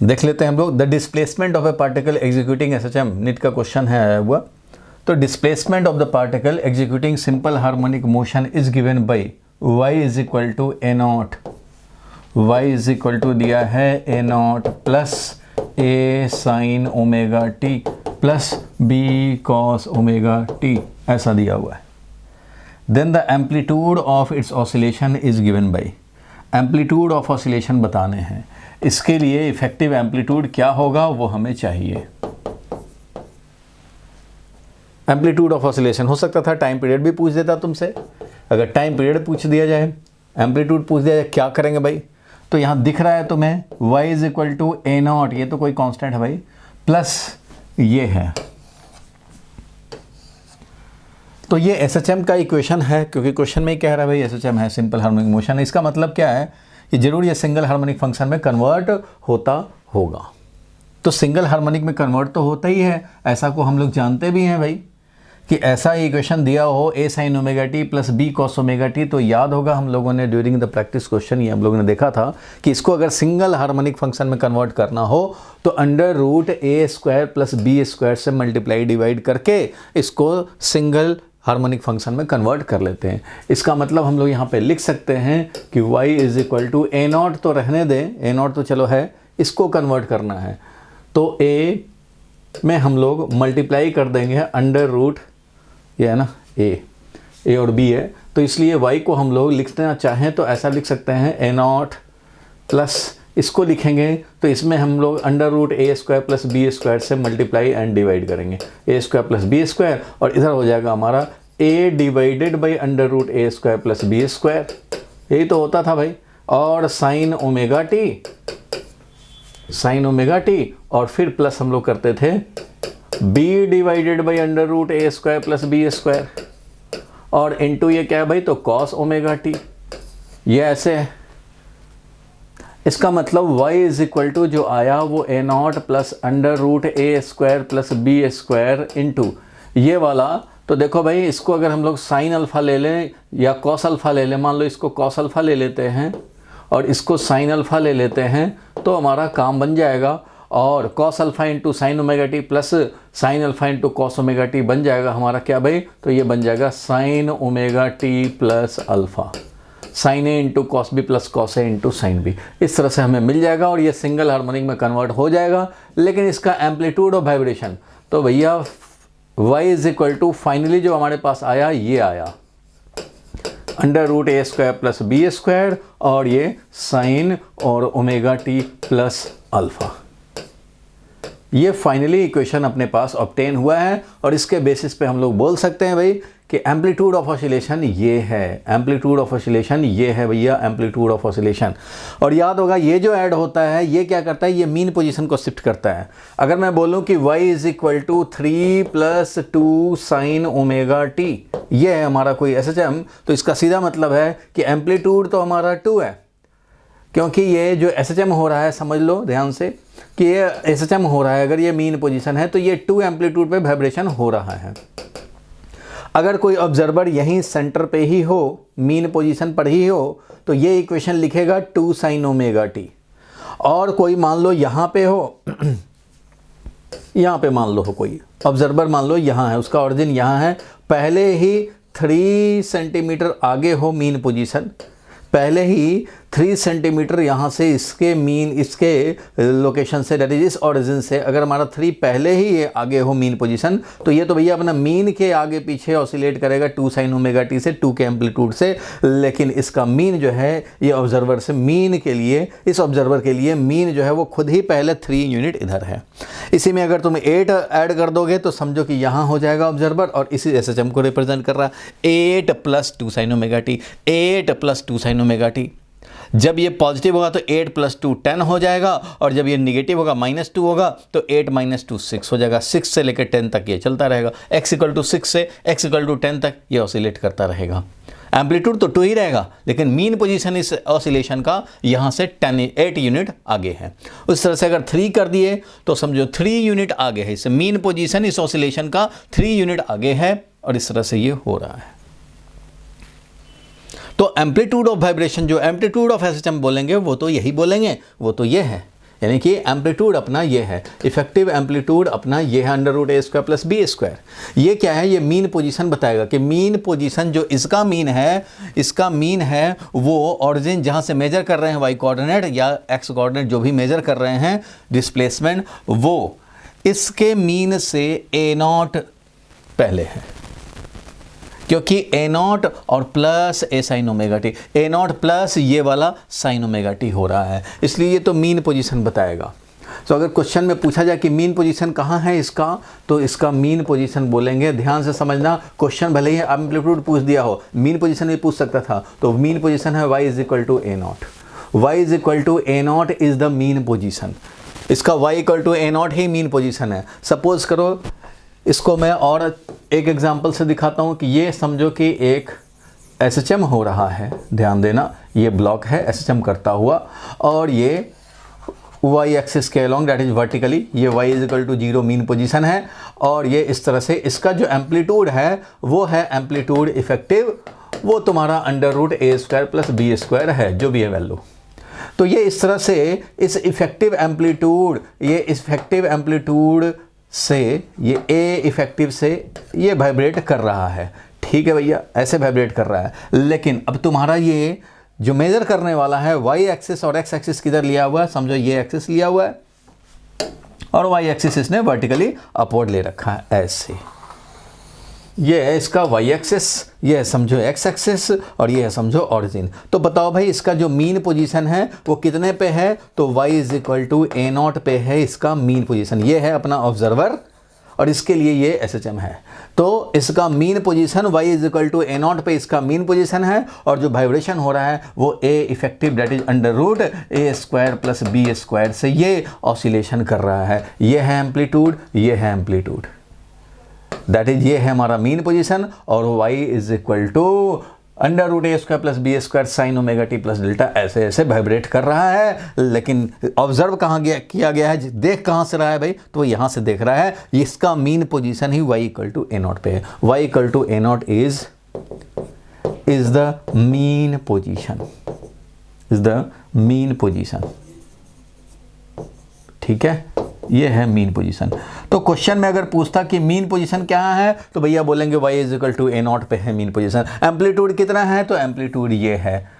देख लेते हैं हम लोग। The displacement of a particle executing SHM, NEET का क्वेश्चन है आया हुआ। तो displacement of the particle executing simple harmonic motion is given by y is equal to A not, y is equal to दिया है A naught plus A sine omega T plus B cos omega T, ऐसा दिया हुआ है। Then the amplitude of its oscillation is given by, amplitude of oscillation बताने हैं, इसके लिए इफेक्टिव एम्पलीट्यूड क्या होगा वो हमें चाहिए। एम्पलीट्यूड ऑफ ऑसिलेशन हो सकता था टाइम पीरियड भी पूछ देता तुमसे, अगर टाइम पीरियड पूछ दिया जाए, एम्पलीट्यूड पूछ दिया जाए, क्या करेंगे भाई। तो यहाँ दिख रहा है तुम्हें y is equal to A naught, ये तो कोई कांस्टेंट है भाई, प्लस ये है, तो ये एसएचएम का इक्वेशन है, क्योंकि क्वेश्चन में ही कह रहा है भाई एसएचएम है, सिंपल हार्मोनिक मोशन है। इसका मतलब क्या है कि जरूर ये सिंगल हार्मोनिक फंक्शन में कन्वर्ट होता होगा। तो सिंगल हार्मोनिक में कन्वर्ट तो होता ही है, ऐसा को हम लोग जानते भी हैं भाई कि ऐसा इक्वेशन दिया हो A sine omega T plus B cos omega T, तो याद होगा हम लोगों ने ड्यूरिंग द प्रैक्टिस क्वेश्चन ये हम लोगों ने देखा था कि इसको अगर सिंगल हार्मोनिक फंक्शन में कन्वर्ट करना हो तो अंडर रूट ए स्क्वायर प्लस बी स्क्वायर से मल्टीप्लाई डिवाइड करके इसको सिंगल हार्मोनिक फंक्शन में कन्वर्ट कर लेते हैं। इसका मतलब हम लोग यहाँ पे लिख सकते हैं कि y is equal to A naught, तो रहने दें, ए नॉट तो चलो है, इसको कन्वर्ट करना है तो a में हम लोग मल्टीप्लाई कर देंगे अंडर रूट, ये है ना a और b है, तो इसलिए y को हम लोग लिखना चाहें तो ऐसा लिख सकते हैं ए नॉट प्लस, इसको लिखेंगे तो इसमें हम लोग अंडर रूट ए स्क्वायर प्लस बी स्क्वायर से मल्टीप्लाई एंड डिवाइड करेंगे, A square plus B square, और इधर हो जाएगा हमारा a divided by under root A square plus B square, यही तो होता था भाई, और साइन ओमेगा टी, और फिर प्लस हम लोग करते थे b divided by under root A square plus B square, और इनटू ये क्या है भाई, तो कॉस ओमेगा टी, ये ऐसे है। इसका मतलब y इज इक्वल टू जो आया वो A naught plus under root A square plus B square into ये वाला, तो देखो भाई इसको अगर हम लोग साइन अल्फ़ा ले लें या कॉस अल्फ़ा ले लें, मान लो इसको कॉस अल्फ़ा ले लेते हैं और इसको साइन अल्फ़ा ले लेते हैं, तो हमारा काम बन जाएगा, और cos alpha into sine omega T plus sine alpha into cos omega T बन जाएगा हमारा क्या भाई, तो ये बन जाएगा sine omega T plus alpha, sine A into cos B plus cos A into sine B, इस तरह से हमें मिल जाएगा और ये सिंगल हार्मोनिक में कन्वर्ट हो जाएगा। लेकिन इसका एम्पलीट्यूड ऑफ वाइब्रेशन, तो भैया y is equal to finally जो हमारे पास आया ये आया अंडर रूट ए स्क्वायर प्लस बी स्क्वायर, और ये साइन और ओमेगा टी प्लस अल्फ़ा, ये फाइनली इक्वेशन अपने पास ऑब्टेन हुआ है, और इसके बेसिस पे हम लोग बोल सकते हैं भाई कि एम्पलीट्यूड ऑफ ऑसिलेशन ये है, एम्पलीट्यूड ऑफ ऑसिलेशन ये है भैया, एम्पलीट्यूड ऑफ ऑसिलेशन। और याद होगा ये जो ऐड होता है ये क्या करता है, ये मीन पोजीशन को शिफ्ट करता है। अगर मैं बोलूं कि y is equal to 3 + 2 sine omega T, ये है हमारा कोई एसएचएम, तो इसका सीधा मतलब है कि एम्पलीट्यूड तो हमारा 2 है, क्योंकि ये जो एसएचएम हो रहा है, समझ लो ध्यान से कि ये एसएचएम हो रहा है, अगर ये मीन पोजीशन है तो ये 2 एम्पलीट्यूड पे वाइब्रेशन हो रहा है। अगर कोई ऑब्जर्वर यहीं सेंटर पे ही हो, मीन पोजीशन पर ही हो, तो ये इक्वेशन लिखेगा 2 साइन ओमेगा टी, और कोई मान लो यहाँ पे हो, यहाँ पे मान लो हो कोई ऑब्जर्वर, मान लो यहाँ है, उसका ओरिजिन यहाँ है, पहले ही 3 सेंटीमीटर आगे हो मीन पोजीशन, पहले ही 3 सेंटीमीटर यहाँ से इसके मीन, इसके लोकेशन से, दैट इज इस ओरिजिन से, अगर हमारा 3 पहले ही ये आगे हो मीन पोजीशन, तो ये तो भैया अपना मीन के आगे पीछे ऑसिलेट करेगा 2 साइन ओमेगा टी से, 2 के एम्पलीट्यूड से। लेकिन इसका मीन जो है ये ऑब्जर्वर से मीन के लिए, इस ऑब्जर्वर के लिए मीन जो है वो खुद ही पहले 3 यूनिट इधर है। इसी में अगर तुम 8 ऐड कर दोगे तो समझो कि यहाँ हो जाएगा ऑब्जर्वर, और इसी एसएचएम को रिप्रेजेंट कर रहा है 8 + 2 sine omega T, 8 + 2 sine omega T. जब ये पॉजिटिव होगा तो 8 + 2 10 हो जाएगा, और जब ये निगेटिव होगा -2 होगा तो 8 - 2 6 हो जाएगा। 6 से लेकर 10 तक ये चलता रहेगा, x = 6 से x = 10 तक ये ऑसिलेट करता रहेगा। एम्पलीट्यूड तो 2 ही रहेगा, लेकिन मीन पोजीशन इस ऑसिलेशन का यहाँ से 8 यूनिट आगे है। उस तरह से अगर 3 कर दिए तो समझो 3 यूनिट आगे है, इससे मीन पोजीशन इस ऑसिलेशन का 3 यूनिट आगे है, और इस तरह से ये हो रहा है। तो एम्पलीट्यूड ऑफ वाइब्रेशन, जो एम्पलीट्यूड ऑफ एसएचएम बोलेंगे वो तो यही बोलेंगे, वो तो ये है यानी कि एम्पलीट्यूड अपना ये है, इफेक्टिव एम्पलीट्यूड अपना ये है अंडर रूट ए स्क्वायर प्लस बी स्क्वायर। ये क्या है, ये मीन पोजीशन बताएगा कि मीन पोजीशन जो इसका मीन है वो ऑरिजिन जहाँ से मेजर कर रहे हैं वाई कोऑर्डिनेट या एक्स कोऑर्डिनेट जो भी मेजर कर रहे हैं डिस्प्लेसमेंट, वो इसके मीन से ए नॉट पहले है, क्योंकि ए नॉट और plus A sine omega T, A naught plus ये वाला साइन ओमेगा टी हो रहा है, इसलिए ये तो मीन पोजीशन बताएगा। तो अगर क्वेश्चन में पूछा जाए कि मीन पोजीशन कहाँ है इसका, तो इसका मीन पोजीशन बोलेंगे। ध्यान से समझना, क्वेश्चन भले ही एम्पलीट्यूड पूछ दिया हो, मीन पोजीशन भी पूछ सकता था। तो मीन पोजीशन है y is equal to A not, y is equal to A nought is the mean position. इसका y equal to A nought ही मीन पोजीशन है। सपोज करो, इसको मैं और एक एग्जांपल से दिखाता हूँ कि ये समझो कि एक SHM हो रहा है, ध्यान देना, ये ब्लॉक है SHM करता हुआ, और ये y एक्सिस के अलोंग दैट इज वर्टिकली, ये y is equal to 0 mean position है, और ये इस तरह से इसका जो एम्पलीट्यूड है वो है एम्पलीट्यूड इफेक्टिव, वो तुम्हारा अंडर रूट ए स्क्वायर प्लस बी स्क्वायर है, जो भी है वैल्यू। तो ये इस तरह से इस इफेक्टिव एम्पलीट्यूड से ये ए इफेक्टिव से ये वाइब्रेट कर रहा है, ठीक है भैया, ऐसे वाइब्रेट कर रहा है। लेकिन अब तुम्हारा ये जो मेजर करने वाला है वाई एक्सिस और एक्स एक्सिस किधर लिया हुआ है, समझो ये एक्सिस लिया हुआ है और वाई एक्सिस इसने वर्टिकली अपवर्ड ले रखा है, ऐसे। ये है इसका वाई एक्सिस, ये है समझो एक्स एक्सिस, और ये है समझो ऑरिजिन। तो बताओ भाई इसका जो मीन पोजीशन है वो कितने पे है, तो y is equal to A nought पे है इसका मीन पोजीशन। ये है अपना ऑब्जर्वर और इसके लिए ये SHM है। तो इसका mean position y is equal to A nought पे इसका मीन पोजीशन है, और जो वाइब्रेशन हो रहा है वो A effective that is under root A square plus B square से ये ऑसिलेशन कर रहा है। ये है एम्पलीट्यूड, ये है एम्पलीट्यूड, दैट इज ये है हमारा मीन पोजीशन, और y is equal to under root A square plus B square sine omega T plus delta, ऐसे ऐसे वाइब्रेट कर रहा है। लेकिन ऑब्जर्व कहाँ किया गया है, देख कहाँ से रहा है भाई, तो वो यहाँ से देख रहा है। इसका मीन पोजीशन ही y equal to A nought पे है। y equal to A nought is the mean position, ठीक है, ये है मीन पोजीशन। तो क्वेश्चन में अगर पूछता कि मीन पोजीशन क्या है, तो भैया बोलेंगे y is equal to A nought पे है मीन पोजीशन। एम्पलीट्यूड कितना है, तो एम्पलीट्यूड ये है,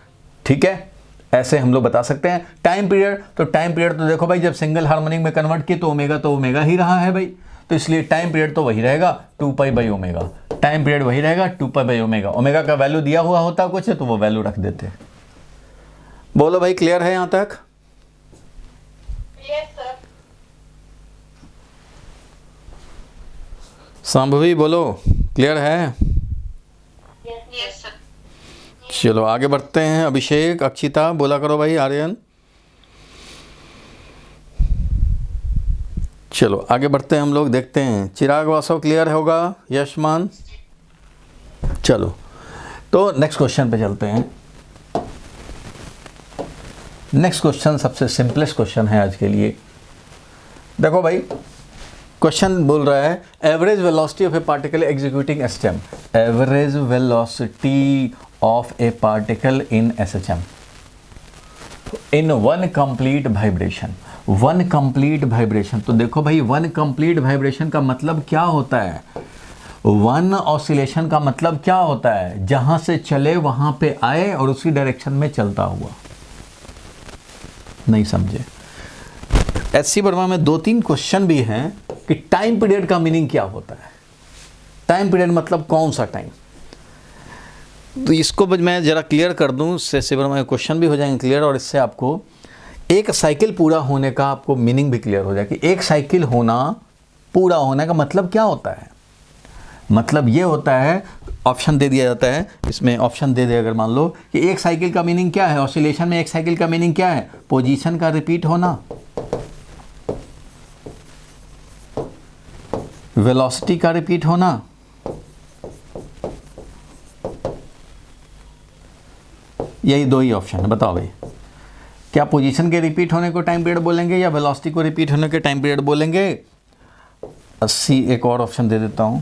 ठीक है, ऐसे हम लोग बता सकते हैं। टाइम पीरियड, तो टाइम पीरियड तो देखो भाई जब सिंगल हार्मोनिक में कन्वर्ट की तो ओमेगा ही रहा है भाई, तो इसलिए टाइम पीरियड तो वही रहेगा 2π/ω, टाइम पीरियड वही रहेगा 2π/ω। ओमेगा का वैल्यू दिया हुआ होता कुछ तो वो वैल्यू रख देते। बोलो भाई, क्लियर है यहां तक? सांभवी बोलो, क्लियर है? Yes sir. चलो आगे बढ़ते हैं। अभिषेक, अक्षिता बोला करो भाई, आर्यन। चलो आगे बढ़ते हैं हम लोग, देखते हैं। चिराग वासव क्लियर होगा, यशमान। चलो तो नेक्स्ट क्वेश्चन पे चलते हैं। नेक्स्ट क्वेश्चन सबसे सिंपलेस्ट क्वेश्चन है आज के लिए। देखो भाई, क्वेश्चन बोल रहा है average velocity of a particle executing SHM, average velocity of a particle in SHM in one complete vibration. One complete vibration, तो देखो भाई वन कंप्लीट वाइब्रेशन का मतलब क्या होता है, वन ऑसिलेशन का मतलब क्या होता है, जहां से चले वहां पे आए और उसी डायरेक्शन में चलता हुआ। नहीं समझे? SC वर्मा में 2-3 क्वेश्चन भी हैं कि टाइम पीरियड का मीनिंग क्या होता है। टाइम पीरियड मतलब कौन सा टाइम, तो इसको मैं ज़रा क्लियर कर दूं, इससे SC वर्मा के क्वेश्चन भी हो जाएंगे क्लियर, और इससे आपको एक साइकिल पूरा होने का आपको मीनिंग भी क्लियर हो जाए कि एक साइकिल होना, पूरा होने का मतलब क्या होता है। मतलब ये होता है, ऑप्शन दे दिया जाता है, इसमें ऑप्शन दे दे अगर मान लो कि एक साइकिल का मीनिंग क्या है, ऑसिलेशन में एक साइकिल का मीनिंग क्या है, पोजीशन का रिपीट होना, वेलोसिटी का रिपीट होना, यही दो ही ऑप्शन है। बताओ भाई, क्या पोजीशन के रिपीट होने को टाइम पीरियड बोलेंगे या वेलोसिटी को रिपीट होने के टाइम पीरियड बोलेंगे? 80 एक और ऑप्शन दे देता हूं,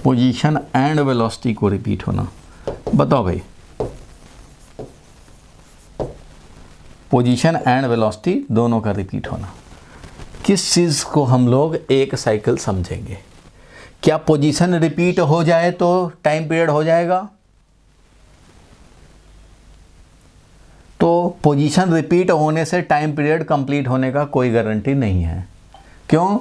पोजीशन एंड वेलोसिटी को रिपीट होना। बताओ भाई, पोजीशन एंड वेलोसिटी दोनों का रिपीट होना, किस चीज़ को हम लोग एक साइकिल समझेंगे? क्या पोजीशन रिपीट हो जाए तो टाइम पीरियड हो जाएगा? तो पोजीशन रिपीट होने से टाइम पीरियड कंप्लीट होने का कोई गारंटी नहीं है। क्यों?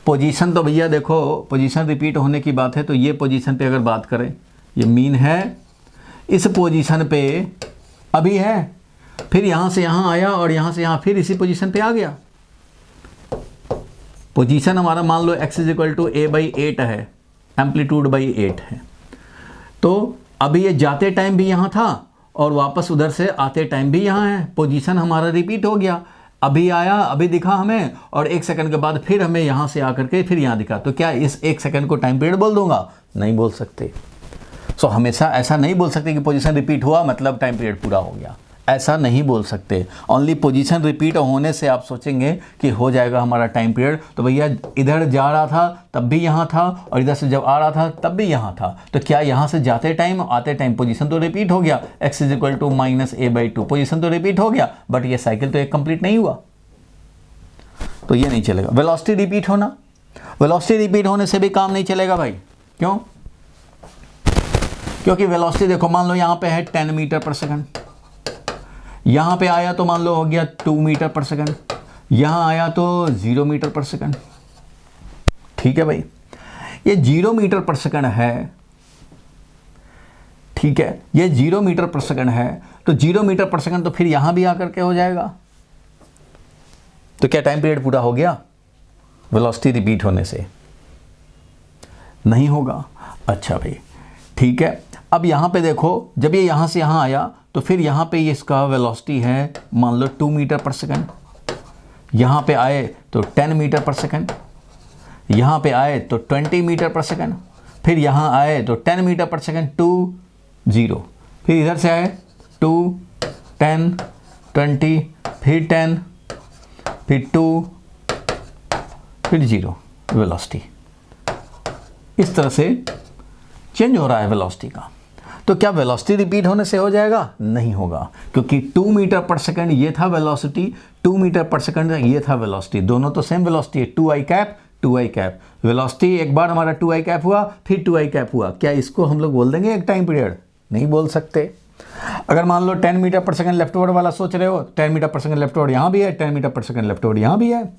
पोजीशन तो भैया देखो, पोजीशन रिपीट होने की बात है तो ये पोजीशन पे अगर बात करें, ये मीन है, इस पोजीशन पे अभी है, फिर यहाँ से यहाँ आया और यहाँ से यहाँ फिर इसी पोजीशन पे आ गया। पोजीशन हमारा मान लो x = a/8 है, एम्पलीट्यूड बाई 8 है। तो अभी ये जाते टाइम भी यहाँ था और वापस उधर से आते टाइम भी यहाँ है। पोजीशन हमारा रिपीट हो गया, अभी आया, अभी दिखा हमें, और 1 सेकंड के बाद फिर हमें यहाँ से आकर के फिर यहाँ दिखा। तो क्या इस 1 सेकंड को टाइम पीरियड बोल दूंगा? नहीं बोल सकते। सो हमेशा ऐसा नहीं बोल सकते कि पोजीशन रिपीट हुआ मतलब टाइम पीरियड पूरा हो गया, ऐसा नहीं बोल सकते। ओनली पोजीशन रिपीट होने से आप सोचेंगे कि हो जाएगा हमारा टाइम पीरियड। तो भैया इधर जा रहा था तब भी यहाँ था, और इधर से जब आ रहा था तब भी यहाँ था, तो क्या यहाँ से जाते टाइम आते टाइम पोजीशन तो रिपीट हो गया, x = -a/2 पोजीशन तो रिपीट हो गया, बट ये साइकिल तो एक कंप्लीट नहीं हुआ, तो ये नहीं चलेगा। वेलोसिटी रिपीट होना, वेलोसिटी रिपीट होने से भी काम नहीं चलेगा भाई। क्यों? क्योंकि वेलोसिटी देखो, मान लो यहाँ पे है 10 मीटर पर सेकंड, यहाँ पे आया तो मान लो हो गया 2 मीटर पर सेकंड, यहाँ आया तो 0 मीटर पर सेकंड। ठीक है भाई, ये 0 मीटर पर सेकंड है, ठीक है, ये 0 मीटर पर सेकंड है, तो 0 मीटर पर सेकंड तो फिर यहाँ भी आकर के हो जाएगा। तो क्या टाइम पीरियड पूरा हो गया वेलोसिटी रिपीट होने से? नहीं होगा। अच्छा भाई ठीक है, अब यहाँ पे देखो, जब ये यहाँ से यहाँ आया तो फिर यहाँ पे इसका वेलोसिटी है मान लो 2 मीटर पर सेकंड, यहाँ पे आए तो 10 मीटर पर सेकंड, यहाँ पे आए तो 20 मीटर पर सेकंड, फिर यहाँ आए तो 10 मीटर पर सेकंड, 2 0, फिर इधर से आए 2 10 20, फिर 10, फिर 2, फिर 0 वेलोसिटी। इस तरह से चेंज हो रहा है वेलोसिटी का। तो क्या वेलोसिटी रिपीट होने से हो जाएगा? नहीं होगा, क्योंकि 2 मीटर पर सेकंड ये था वेलोसिटी, 2 मीटर पर सेकंड ये था वेलोसिटी, दोनों तो सेम वेलोसिटी है, 2i cap 2i cap. Velocity एक बार हमारा 2i कैप हुआ, फिर 2i कैप हुआ, क्या इसको हम लोग बोल देंगे एक टाइम पीरियड? नहीं बोल सकते। अगर मान लो 10 मीटर पर सेकंड लेफ्टवर्ड वाला सोच रहे हो, 10 मीटर पर सेकंड लेफ्टवर्ड यहाँ भी है, 10 मीटर पर सेकंड लेफ्टवर्ड यहाँ भी है,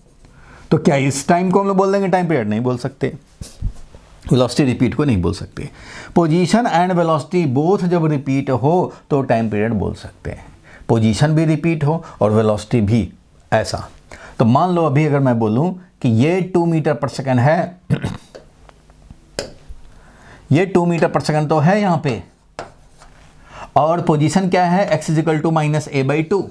तो क्या इस टाइम को हम लोग बोल देंगे टाइम पीरियड? नहीं बोल सकते। वेलोसिटी रिपीट को नहीं बोल सकते। पोजीशन एंड वेलोसिटी बोथ जब रिपीट हो तो टाइम पीरियड बोल सकते हैं, पोजीशन भी रिपीट हो और वेलोसिटी भी। ऐसा तो मान लो अभी अगर मैं बोलूं कि ये 2 मीटर पर सेकंड है, ये 2 मीटर पर सेकंड तो है यहाँ पे, और पोजीशन क्या है? x = -a/2।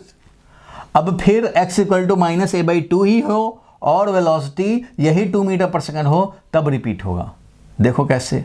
अब फिर x = -a/2 ही हो और वेलोसिटी यही 2 मीटर पर सेकंड हो, तब रिपीट होगा। देखो कैसे,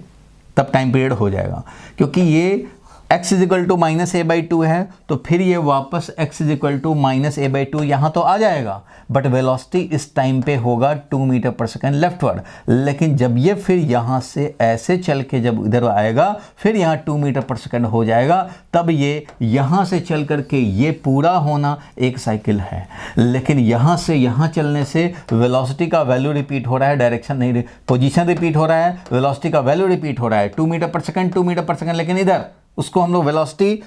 तब टाइम पीरियड हो जाएगा, क्योंकि ये x = -a/2 है, तो फिर ये वापस x = -a/2 यहाँ तो आ जाएगा, बट वेलोसिटी इस टाइम पे होगा 2 मीटर पर सेकंड लेफ्टवर्ड। लेकिन जब ये फिर यहाँ से ऐसे चल के जब इधर आएगा, फिर यहाँ 2 मीटर पर सेकंड हो जाएगा, तब ये यहाँ से चल करके ये पूरा होना एक साइकिल है। लेकिन यहाँ से यहाँ चलने से वेलोसिटी का वैल्यू रिपीट हो रहा है, डायरेक्शन नहीं, पोजीशन रिपीट हो रहा है, वेलोसिटी का वैल्यू रिपीट हो रहा है, 2 मीटर पर सेकंड 2 मीटर पर सेकंड, लेकिन इधर उसको हम लोग वेलोसिटी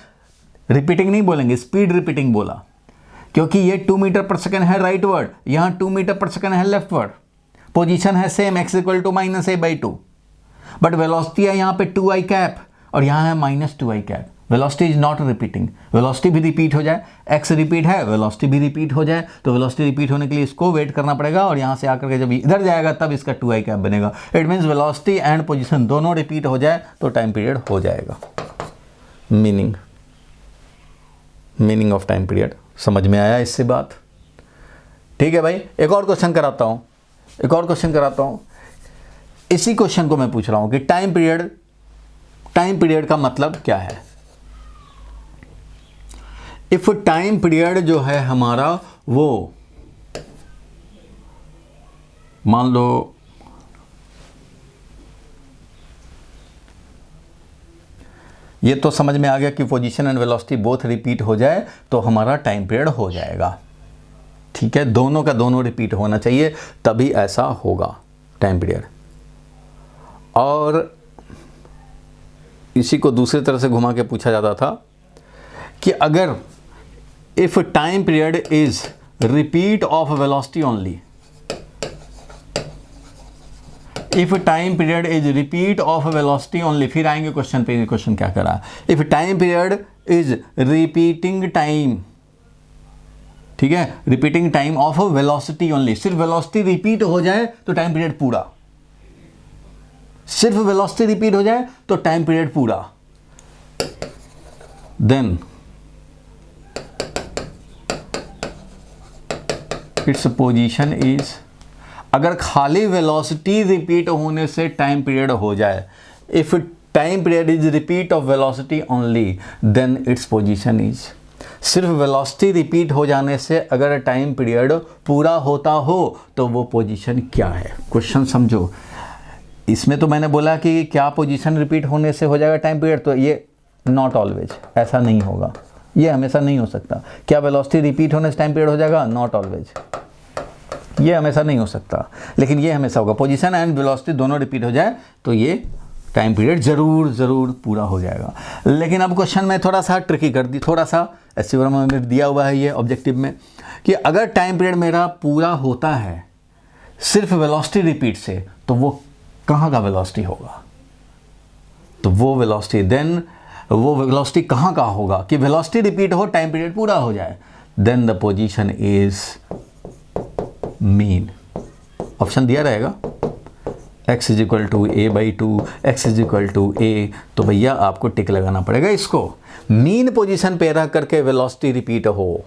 रिपीटिंग नहीं बोलेंगे, स्पीड रिपीटिंग बोला, क्योंकि ये 2 मीटर पर सेकंड है राइट वर्ड, यहाँ 2 मीटर पर सेकंड है लेफ्ट वर्ड, पोजीशन है same x = -a/2, but velocity है यहाँ पे 2i कैप और यहाँ है -2i cap. Velocity is not repeating, velocity भी रिपीट हो जाए, x रिपीट है, वेलोसिटी भी रिपीट हो जाए, तो वेलोसिटी रिपीट होने के लिए इसको वेट करना पड़ेगा, और यहाँ से आकर के जब इधर जाएगा तब इसका 2i कैप बनेगा। It means velocity and position दोनों रिपीट हो जाए तो टाइम पीरियड हो जाएगा। मीनिंग ऑफ टाइम पीरियड समझ में आया इससे बात? ठीक है भाई, एक और क्वेश्चन कराता हूं, इसी क्वेश्चन को मैं पूछ रहा हूं कि टाइम पीरियड का मतलब क्या है। इफ टाइम पीरियड जो है हमारा वो मान लो ये तो समझ में आ गया कि position and velocity both repeat हो जाए तो हमारा टाइम पीरियड हो जाएगा। ठीक है, दोनों का दोनों रिपीट होना चाहिए तभी ऐसा होगा टाइम पीरियड। और इसी को दूसरी तरह से घुमा के पूछा जाता था कि अगर if time period is repeat of velocity only, if time period is repeat of velocity only, फिर आएंगे क्वेश्चन पे। क्वेश्चन क्या करा, if time period is repeating time, ठीक है, repeating time of velocity only, सिर्फ वेलोसिटी रिपीट हो जाए तो टाइम पीरियड पूरा, सिर्फ वेलोसिटी रिपीट हो जाए तो टाइम पीरियड पूरा, देन इट्स पोजीशन इज, अगर खाली वेलोसिटी रिपीट होने से टाइम पीरियड हो जाए, if time period is repeat of velocity only then its position is, सिर्फ वेलोसिटी रिपीट हो जाने से अगर टाइम पीरियड पूरा होता हो तो वो पोजीशन क्या है। क्वेश्चन समझो, इसमें तो मैंने बोला कि क्या पोजीशन रिपीट होने से हो जाएगा टाइम पीरियड, तो ये नॉट ऑलवेज, ऐसा नहीं होगा, ये हमेशा नहीं हो सकता। क्या वेलोसिटी रिपीट होने से टाइम पीरियड हो जाएगा, नॉट ऑलवेज, ये हमेशा नहीं हो सकता, लेकिन ये हमेशा होगा। पोजीशन एंड वेलोसिटी दोनों रिपीट हो जाए तो ये टाइम पीरियड ज़रूर पूरा हो जाएगा। लेकिन अब क्वेश्चन में थोड़ा सा ट्रिकी कर दी, थोड़ा सा ऐसे में दिया हुआ है ये ऑब्जेक्टिव में कि अगर टाइम पीरियड मेरा पूरा होता है सिर्फ वेलोसिटी रिपीट से तो वो कहाँ का वेलोसिटी होगा, तो वो वेलोसिटी देन वो वेलोसिटी कहाँ का होगा कि वेलोसिटी रिपीट हो टाइम पीरियड पूरा हो जाए, then the position is mean. Option दिया रहेगा x is equal to A by two, X is equal to A, तो भैया आपको टिक लगाना पड़ेगा इसको। मीन पोजीशन पे रह करके वेलोसिटी रिपीट हो,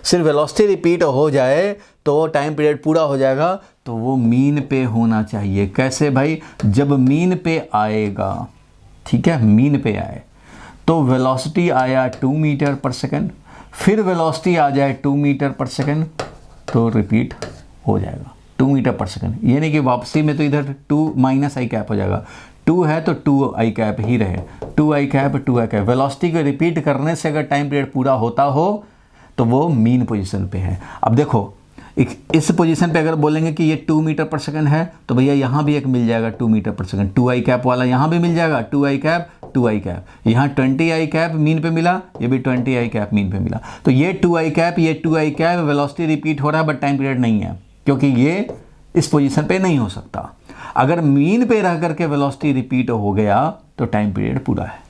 सिर्फ वेलोसिटी रिपीट हो जाए तो टाइम पीरियड पूरा हो जाएगा, तो वो मीन पे होना चाहिए। कैसे भाई, जब मीन पे आएगा, ठीक है, मीन पे आए तो वेलोसिटी आया 2 मीटर पर सेकंड, फिर वेलोसिटी आ जाए 2 मीटर पर सेकंड तो रिपीट हो जाएगा 2 मीटर पर सेकंड। ये नहीं कि वापसी में तो इधर 2 माइनस आई कैप हो जाएगा, 2 है तो 2 आई कैप ही रहे, 2 आई कैप 2 आई कैप। वेलोसिटी को रिपीट करने से अगर टाइम पीरियड पूरा होता हो तो वो मीन पोजीशन पे है। अब देखो इस पोजीशन पे अगर बोलेंगे कि ये 2 मीटर पर सेकंड है तो भैया यहाँ भी एक मिल जाएगा 2 मीटर पर सेकंड, 2 आई कैप वाला यहाँ भी मिल जाएगा, 2 आई कैप 2 आई कैप, यहाँ 20 आई कैप मीन पे मिला, ये भी 20 आई कैप मीन पे मिला, तो ये 2 आई कैप ये 2 आई कैप, वेलोसिटी रिपीट हो रहा है बट टाइम पीरियड नहीं है क्योंकि ये इस पोजीशन पे नहीं हो सकता। अगर मीन पे रह करके वेलोसिटी रिपीट हो गया तो टाइम पीरियड पूरा है।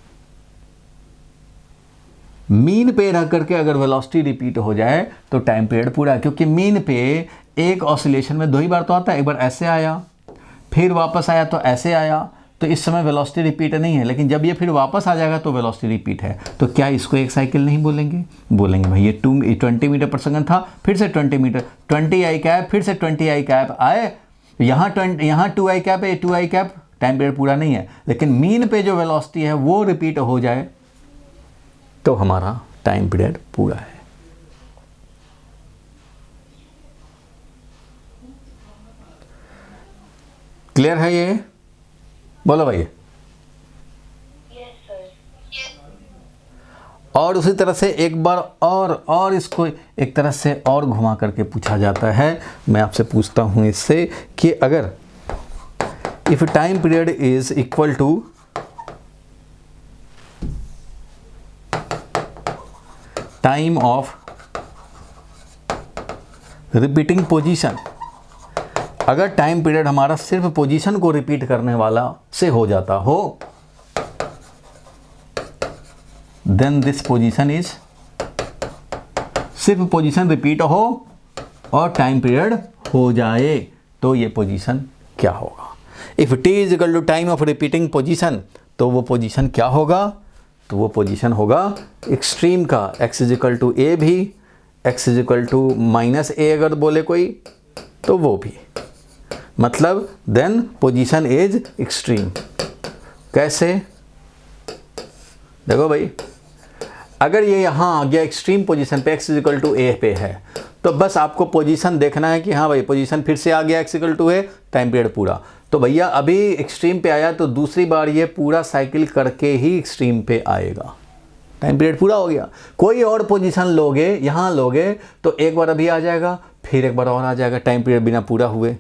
मीन पे रह करके अगर वेलोसिटी रिपीट हो जाए तो टाइम पीरियड पूरा है, क्योंकि मीन पे एक ऑसिलेशन में 2 ही बार तो आता है, एक बार ऐसे आया फिर वापस आया तो ऐसे आया, तो इस समय वेलोसिटी रिपीट नहीं है, लेकिन जब ये फिर वापस आ जाएगा तो वेलोसिटी रिपीट है। तो क्या इसको एक साइकिल नहीं बोलेंगे, बोलेंगे भाई ये 20 मीटर पर सेकंड था, फिर से 20 मीटर, 20 आई कैप, फिर से 20 आई कैप आए, यहाँ 2 आई कैप है, 2 आई कैप, टाइम पीरियड पूरा नहीं है, लेकिन मीन पे जो वेलोसिटी है वो रिपीट हो जाए तो हमारा टाइम पीरियड पूरा है। क्लियर है ये? बोलो भाई। Yes, sir. Yes. और उसी तरह से एक बार और इसको एक तरह से और घुमा करके पूछा जाता है। मैं आपसे पूछता हूं इससे कि अगर if time period is equal to time of repeating position, अगर टाइम पीरियड हमारा सिर्फ पोजीशन को रिपीट करने वाला से हो जाता हो, देन दिस पोजीशन इज, सिर्फ पोजीशन रिपीट हो और टाइम पीरियड हो जाए तो ये पोजीशन क्या होगा। If t is equal to time of repeating position, तो वो पोजीशन क्या होगा, तो वो पोजीशन होगा एक्सट्रीम का, x is equal to A भी, x is equal to minus A अगर बोले कोई तो वो भी, मतलब देन पोजीशन इज एक्सट्रीम। कैसे, देखो भाई, अगर ये यहाँ आ गया एक्सट्रीम पोजीशन पे x इज इक्वल टू ए पे है तो बस आपको पोजीशन देखना है कि हाँ भाई पोजीशन फिर से आ गया x equal to a, time period पूरा। तो भैया अभी एक्सट्रीम पे आया तो दूसरी बार ये पूरा साइकिल करके ही एक्सट्रीम पे आएगा। टाइम पीरियड पूरा हो गया, कोई और पोजीशन लोगे, यहाँ लोगे तो एक बार अभी आ जाएगा, फिर एक बार और आ जाएगा टाइम पीरियड बिना पूरा हुए,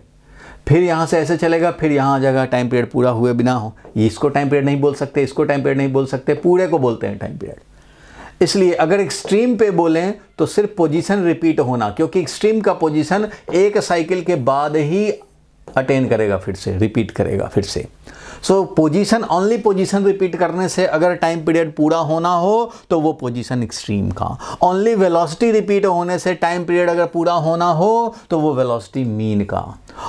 फिर यहाँ से ऐसे चलेगा, फिर यहाँ आ जाएगा टाइम पीरियड पूरा हुए बिना हो। इसको टाइम पीरियड नहीं बोल सकते, इसको टाइम पीरियड नहीं बोल सकते, पूरे को बोलते हैं टाइम पीरियड। इसलिए अगर एक्सट्रीम पे बोलें तो सिर्फ पोजीशन रिपीट होना, क्योंकि एक्सट्रीम का पोजीशन एक साइकिल के बाद ही अटेन करेगा, फिर से रिपीट करेगा फिर से। सो पोजीशन, ओनली पोजीशन रिपीट करने से अगर टाइम पीरियड पूरा होना हो तो वो पोजीशन एक्सट्रीम का। ओनली वेलोसिटी रिपीट होने से टाइम पीरियड अगर पूरा होना हो तो वो वेलोसिटी मीन का।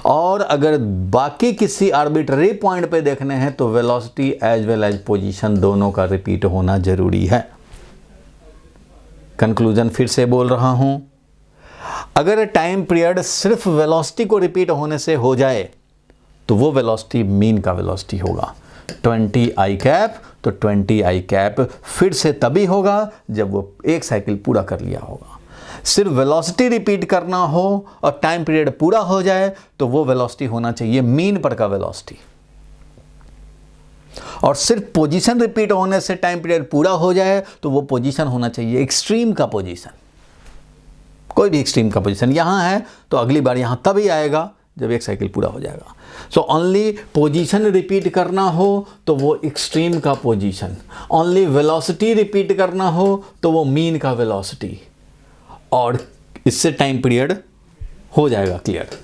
और अगर बाकी किसी आर्बिट्ररी पॉइंट पे देखने हैं तो velocity as well as position दोनों का रिपीट होना जरूरी है। कंक्लूजन फिर से बोल रहा हूं, अगर टाइम पीरियड सिर्फ वेलोसिटी को रिपीट होने से हो जाए तो वो वेलोसिटी मीन का वेलोसिटी होगा। 20 आई कैप, तो 20 आई कैप फिर से तभी होगा जब वो एक साइकिल पूरा कर लिया होगा। सिर्फ वेलोसिटी रिपीट करना हो और टाइम पीरियड पूरा हो जाए तो वो वेलोसिटी होना चाहिए मीन पर का वेलोसिटी। और सिर्फ पोजीशन रिपीट होने से टाइम पीरियड पूरा हो जाए तो वो पोजीशन होना चाहिए एक्सट्रीम का पोजीशन, कोई भी एक्सट्रीम का पोजीशन। यहां है तो अगली बार यहां तभी आएगा जब एक साइकिल पूरा हो जाएगा। सो ओनली पोजीशन रिपीट करना हो तो वो एक्सट्रीम का पोजीशन, ओनली वेलोसिटी रिपीट करना हो तो वो मीन का वेलोसिटी, और इससे टाइम पीरियड हो जाएगा clear.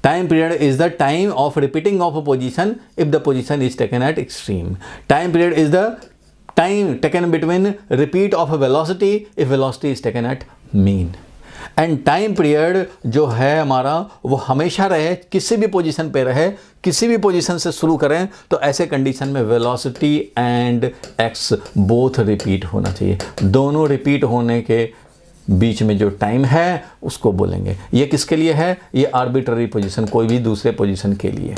Time period is the time of repeating of a position if the position is taken at extreme. Time period is the time taken between repeat of a velocity if velocity is taken at mean. And time period जो है हमारा वो हमेशा रहे, किसी भी position पे रहे, किसी भी पोजीशन से शुरू करें तो ऐसे कंडीशन में velocity and x both repeat होना चाहिए। दोनों रिपीट होने के बीच में जो टाइम है उसको बोलेंगे। ये किसके लिए है? ये आर्बिट्ररी पोजीशन, कोई भी दूसरे पोजीशन के लिए।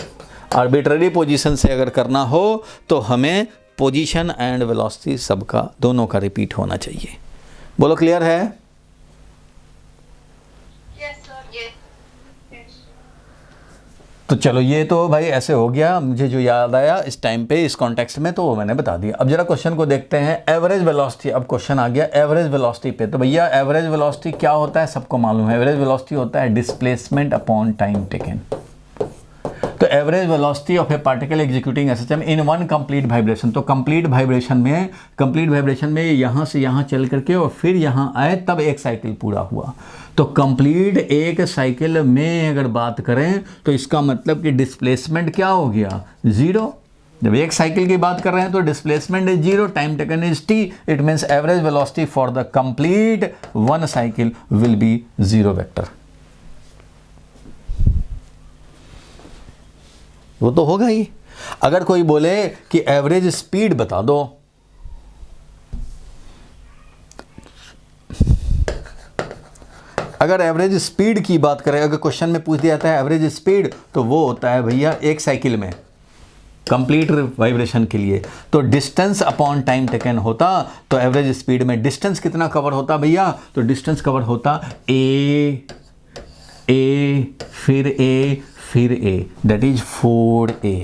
आर्बिट्ररी पोजीशन से अगर करना हो तो हमें पोजीशन एंड वेलोसिटी सबका, दोनों का रिपीट होना चाहिए। बोलो क्लियर है? तो चलो ये तो भाई ऐसे हो गया, मुझे जो याद आया इस टाइम पे इस कॉन्टेक्स्ट में तो वो मैंने बता दिया। अब जरा क्वेश्चन को देखते हैं। एवरेज वेलोसिटी, अब क्वेश्चन आ गया एवरेज वेलोसिटी पे। तो भैया एवरेज वेलोसिटी क्या होता है सबको मालूम है। एवरेज वेलोसिटी होता है डिस्प्लेसमेंट अपॉन टाइम टेकन। तो average velocity of a particle executing A system in one complete vibration. तो कंप्लीट वाइब्रेशन में यहाँ से यहाँ चल करके और फिर यहाँ आए तब एक साइकिल पूरा हुआ। तो कंप्लीट एक साइकिल में अगर बात करें तो इसका मतलब कि डिस्प्लेसमेंट क्या हो गया? जीरो। जब एक साइकिल की बात कर रहे हैं तो displacement is zero, time taken is T. It means average velocity for the complete one cycle will be zero vector. वो तो होगा ही। अगर कोई बोले कि एवरेज स्पीड बता दो, अगर एवरेज स्पीड की बात करें, अगर क्वेश्चन में पूछ दिया जाता है एवरेज स्पीड, तो वो होता है भैया एक साइकिल में कंप्लीट वाइब्रेशन के लिए तो डिस्टेंस अपॉन टाइम टेकन होता। तो एवरेज स्पीड में डिस्टेंस कितना कवर होता भैया? तो डिस्टेंस कवर होता ए फिर A that is 4a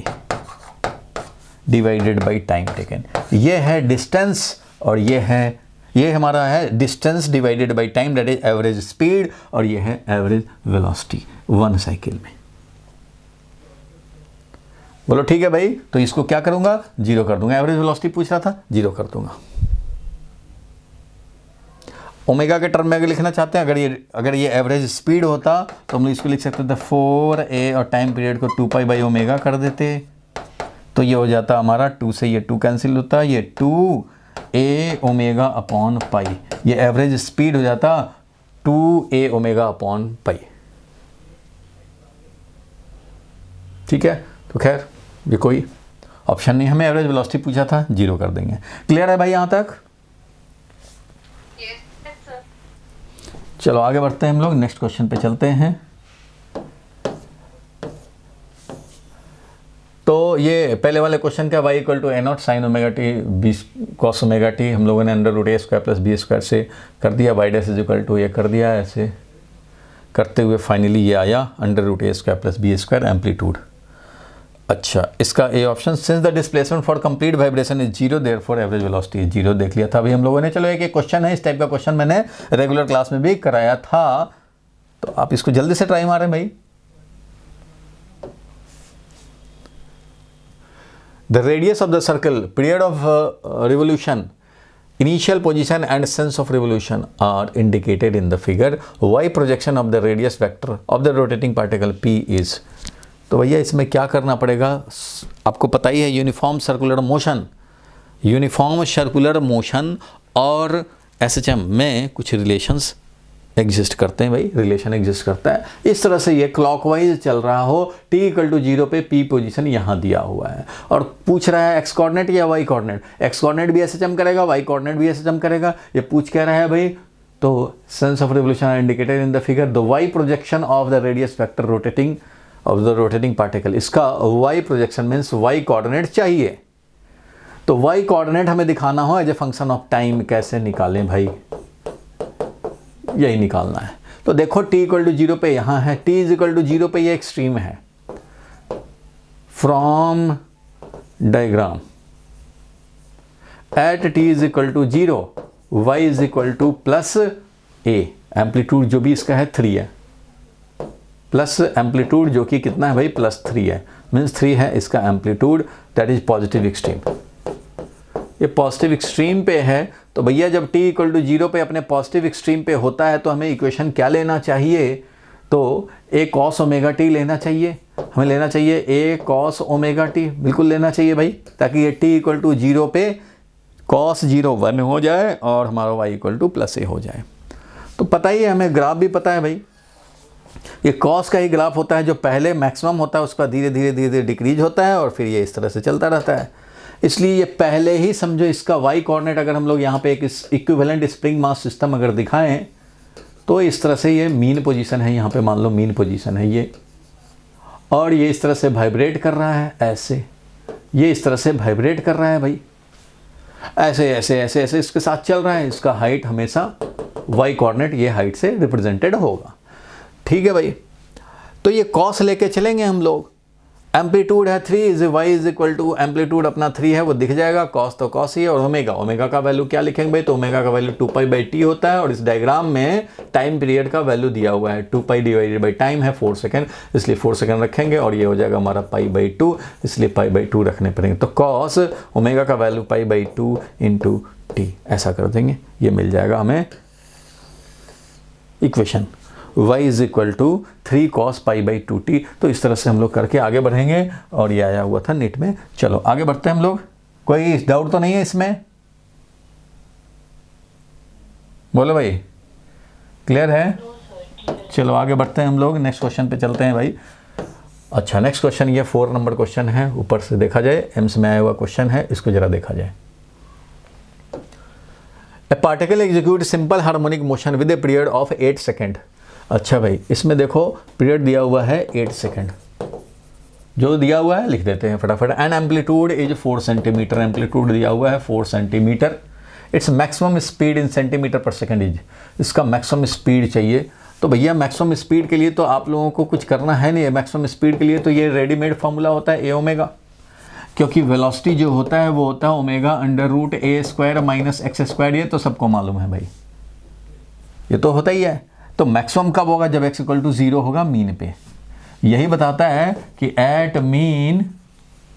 divided by time taken. ये है डिस्टेंस और ये हमारा है distance divided by time, that is average speed, और ये है एवरेज वेलोसिटी वन साइकिल में। बोलो ठीक है भाई। तो इसको क्या करूंगा? जीरो कर दूंगा। एवरेज वेलोसिटी पूछ रहा था, जीरो कर दूंगा। ओमेगा के टर्म में अगर लिखना चाहते हैं, अगर ये एवरेज स्पीड होता तो हम इसको लिख सकते थे 4a और टाइम पीरियड को 2 बाई ओमेगा कर देते, तो ये हो जाता हमारा 2 से ये 2 कैंसिल होता, ये 2a ओमेगा अपॉन पाई। ये एवरेज स्पीड हो जाता 2a ओमेगा अपॉन पाई। ठीक है, तो खैर ये कोई ऑप्शन नहीं, हमें एवरेज वेलोसिटी पूछा था, जीरो कर देंगे। क्लियर है भाई यहाँ तक? चलो आगे बढ़ते हैं हम लोग, नेक्स्ट क्वेश्चन पे चलते हैं। तो ये पहले वाले क्वेश्चन का y equal to a0 sine omega t b cos omega t हम लोगों ने under root a square plus B square से कर दिया। y dash is equal to ये कर दिया। ऐसे करते हुए फाइनली ये आया under root a square plus B square amplitude. अच्छा, इसका a option, since the displacement for complete vibration is zero therefore average velocity is zero, देख लिया था अभी हम लोगों ने। चलो एक क्वेश्चन है, इस टाइप का क्वेश्चन मैंने रेगुलर क्लास में भी कराया था, तो आप इसको जल्दी से ट्राई मारें भाई। The radius of the circle, period of revolution, initial position and sense of revolution are indicated in the figure. Y projection of the radius vector of the rotating particle P is, तो भैया इसमें क्या करना पड़ेगा, आपको पता ही है, uniform circular motion, uniform circular motion और SHM में कुछ रिलेशंस एग्जिस्ट करते हैं भाई, रिलेशन एग्जिस्ट करता है। इस तरह से ये क्लॉकवाइज चल रहा हो, t इक्वल टू 0 पे P पोजीशन यहाँ दिया हुआ है और पूछ रहा है एक्स कोऑर्डिनेट या वाई कोऑर्डिनेट। एक्स कोऑर्डिनेट भी SHM करेगा, वाई कोऑर्डिनेट भी SHM करेगा, ये पूछ क्या रहा है भाई। तो sense of revolution are indicated in the figure, the Y projection of the radius vector rotating of the rotating particle. इसका Y projection means Y coordinate चाहिए, तो वाई कोऑर्डिनेट हमें दिखाना हो as a function of time. कैसे निकालें भाई, यही निकालना है। तो देखो t इक्वल टू 0 पे यहाँ है, t इज इक्वल टू 0 पे ये एक्सट्रीम है। From diagram at t is equal to 0 y is equal to plus a, amplitude जो भी इसका है 3 है, प्लस एम्पलीट्यूड जो कि कितना है भाई, प्लस 3 है, मीन्स 3 है इसका amplitude, that is positive extreme. ये पॉजिटिव एक्सट्रीम पे है, तो भैया जब t इक्वल टू 0 पे अपने पॉजिटिव एक्सट्रीम पे होता है तो हमें इक्वेशन क्या लेना चाहिए, तो a cos ओमेगा t लेना चाहिए, हमें लेना चाहिए a cos ओमेगा t, बिल्कुल लेना चाहिए भाई, ताकि ये t इक्वल टू 0 पे cos 0 1 हो जाए और हमारा y equal to plus a हो जाए। तो पता ही है, हमें ग्राफ भी पता है भाई, ये cos का ही ग्राफ होता है, जो पहले मैक्सिमम होता है उसका धीरे धीरे डिक्रीज होता है और फिर ये इस तरह से चलता रहता है। इसलिए ये पहले ही समझो, इसका वाई कोऑर्डिनेट अगर हम लोग यहाँ पे एक इक्विवेलेंट स्प्रिंग मास सिस्टम अगर दिखाएं तो इस तरह से ये मीन पोजीशन है, यहाँ पे मान लो मीन पोजीशन है ये, और ये इस तरह से वाइब्रेट कर रहा है, ऐसे ये इस तरह से वाइब्रेट कर रहा है भाई, ऐसे ऐसे ऐसे ऐसे इसके साथ चल रहा है। इसका हाइट हमेशा वाई कोऑर्डिनेट ये हाइट से रिप्रेजेंटेड होगा, ठीक है भाई। तो ये कॉस लेके चलेंगे हम लोग, एम्पलीट्यूड है 3 is y is equal to, amplitude अपना 3 है वो दिख जाएगा, कॉस तो कॉस ही है, और ओमेगा, ओमेगा का वैल्यू क्या लिखेंगे भाई, तो ओमेगा का वैल्यू 2π/t होता है, और इस डायग्राम में टाइम पीरियड का वैल्यू दिया हुआ है, 2π डिवाइडेड बाई टाइम है 4 सेकेंड, इसलिए 4 सेकेंड रखेंगे और ये हो जाएगा हमारा π/2, इसलिए π/2 रखने पड़ेंगे। तो कॉस ओमेगा का वैल्यू π/2 इंटू टी, ऐसा कर देंगे, ये मिल जाएगा हमें equation y is equal to 3 cos π/2t। तो इस तरह से हम लोग करके आगे बढ़ेंगे, और ये आया हुआ था नेट में। चलो आगे बढ़ते हैं हम लोग, कोई डाउट तो नहीं है इसमें, बोलो भाई, क्लियर है? चलो आगे बढ़ते हैं हम लोग, नेक्स्ट क्वेश्चन पे चलते हैं भाई। अच्छा, नेक्स्ट क्वेश्चन ये 4 नंबर क्वेश्चन है, ऊपर से देखा जाए एम्स में आया हुआ क्वेश्चन है, इसको जरा देखा जाए। A particle execute simple harmonic motion with a period of 8 second. अच्छा भाई, इसमें देखो पीरियड दिया हुआ है 8 सेकेंड, जो दिया हुआ है लिख देते हैं फटाफट। And amplitude is 4 centimetre, amplitude दिया हुआ है 4 centimetre. Its maximum speed in centimetre पर सेकेंड इज, इसका मैक्सिमम स्पीड चाहिए। तो भैया मैक्सिमम स्पीड के लिए तो आप लोगों को कुछ करना है नहीं, मैक्सिमम स्पीड के लिए तो ये रेडीमेड फॉर्मूला होता है ए ओमेगा, क्योंकि वेलोसिटी जो होता है वो होता है ओमेगा √a² माइनस x², ये तो सबको मालूम है भाई, ये तो होता ही है। तो मैक्सिमम कब होगा, जब x इक्वल टू 0 होगा मीन पे। यही बताता है कि at mean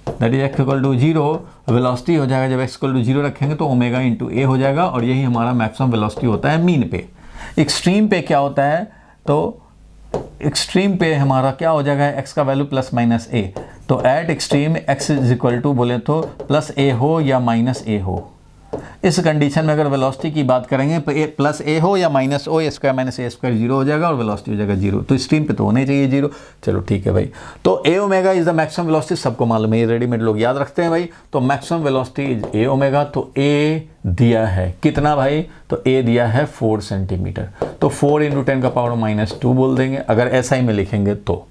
that is x equal to 0 velocity हो जाएगा, जब x इक्वल टू 0 रखेंगे तो ओमेगा इंटू a हो जाएगा, और यही हमारा मैक्सिमम वेलोसिटी होता है मीन पे। एक्सट्रीम पे क्या होता है, तो एक्सट्रीम पे हमारा क्या हो जाएगा, x का वैल्यू प्लस माइनस a। तो at extreme x is equal to बोले तो प्लस a हो या माइनस a हो। इस कंडीशन में अगर वेलोसिटी की बात करेंगे तो प्लस a हो या minus o, a² minus a² 0 हो जाएगा और वेलोसिटी हो जाएगा 0। तो स्ट्रीम पे तो होने चाहिए 0। चलो ठीक है भाई, तो a omega is the maximum velocity, सबको मालूम है, ये रेडीमेड लोग याद रखते हैं भाई। तो maximum velocity is a omega, तो a दिया है कितना भाई, तो a दिया है 4 सेंटीमीटर, तो 4 × 10⁻⁻² बोल देंगे अगर SI में लिखेंगे तो।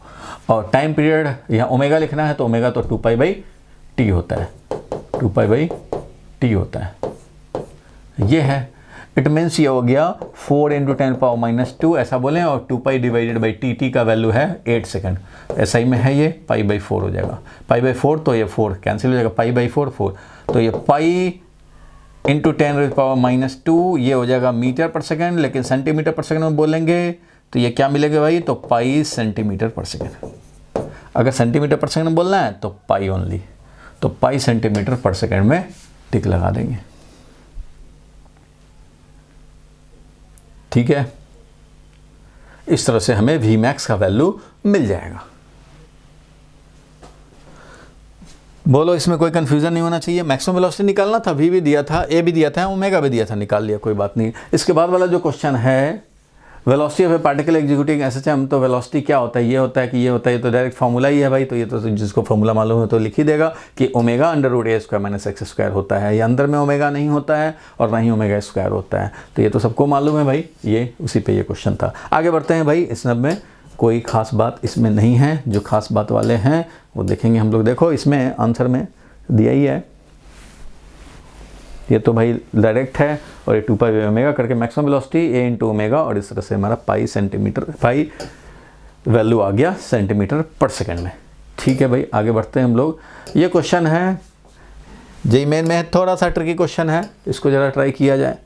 और टाइम पीरियड यहाँ ओमेगा लिखना है, तो ओमेगा तो 2π/t होता है, 2π/t होता है, ये है। इट मीन्स ये हो गया 4 × 10⁻², ऐसा बोलें, और 2π डिवाइडेड बाई टी का वैल्यू है 8 सेकेंड। SI में है ये π/4 हो जाएगा, π/4 तो ये 4 कैंसिल हो जाएगा, π/4 4, तो ये π × 10⁻², ये हो जाएगा मीटर पर सेकेंड, लेकिन सेंटीमीटर पर सेकेंड में बोलेंगे तो ये क्या मिलेगा भाई, तो पाई सेंटीमीटर पर सेकेंड। अगर सेंटीमीटर पर सेकेंड में बोलना है तो पाई ओनली, तो पाई सेंटीमीटर पर सेकेंड में टिक लगा देंगे। ठीक है, इस तरह से हमें Vmax का वैल्यू मिल जाएगा। बोलो इसमें कोई कंफ्यूजन नहीं होना चाहिए। मैक्सिमम वेलोसिटी निकालना था, V भी दिया था, A भी दिया था, ओमेगा भी दिया था, निकाल लिया, कोई बात नहीं। इसके बाद वाला जो क्वेश्चन है velocity of a particle executing SHM, तो वेलोसिटी क्या होता है, ये होता है कि ये होता है, ये तो डायरेक्ट फार्मूला ही है भाई, तो ये तो जिसको फार्मूला मालूम है तो लिख ही देगा कि ओमेगा √a² - x² होता है। ये अंदर में ओमेगा नहीं होता है और ना ही ओमेगा स्क्वायर होता है, तो ये तो सबको मालूम है भाई, ये उसी पे ये क्वेश्चन था। आगे बढ़ते हैं भाई, इस सब में कोई ख़ास बात इसमें नहीं है, जो ख़ास बात वाले हैं वो देखेंगे हम लोग। देखो इसमें आंसर में दिया ही है, ये तो भाई डायरेक्ट है, और ये 2π/ω करके मैक्सिमम वेलोसिटी a × ओमेगा, और इस तरह से हमारा पाई वैल्यू आ गया सेंटीमीटर पर सेकेंड में। ठीक है भाई, आगे बढ़ते हैं हम लोग। ये क्वेश्चन है जेईई मेन में, थोड़ा सा ट्रिकी क्वेश्चन है, इसको ज़रा ट्राई किया जाए।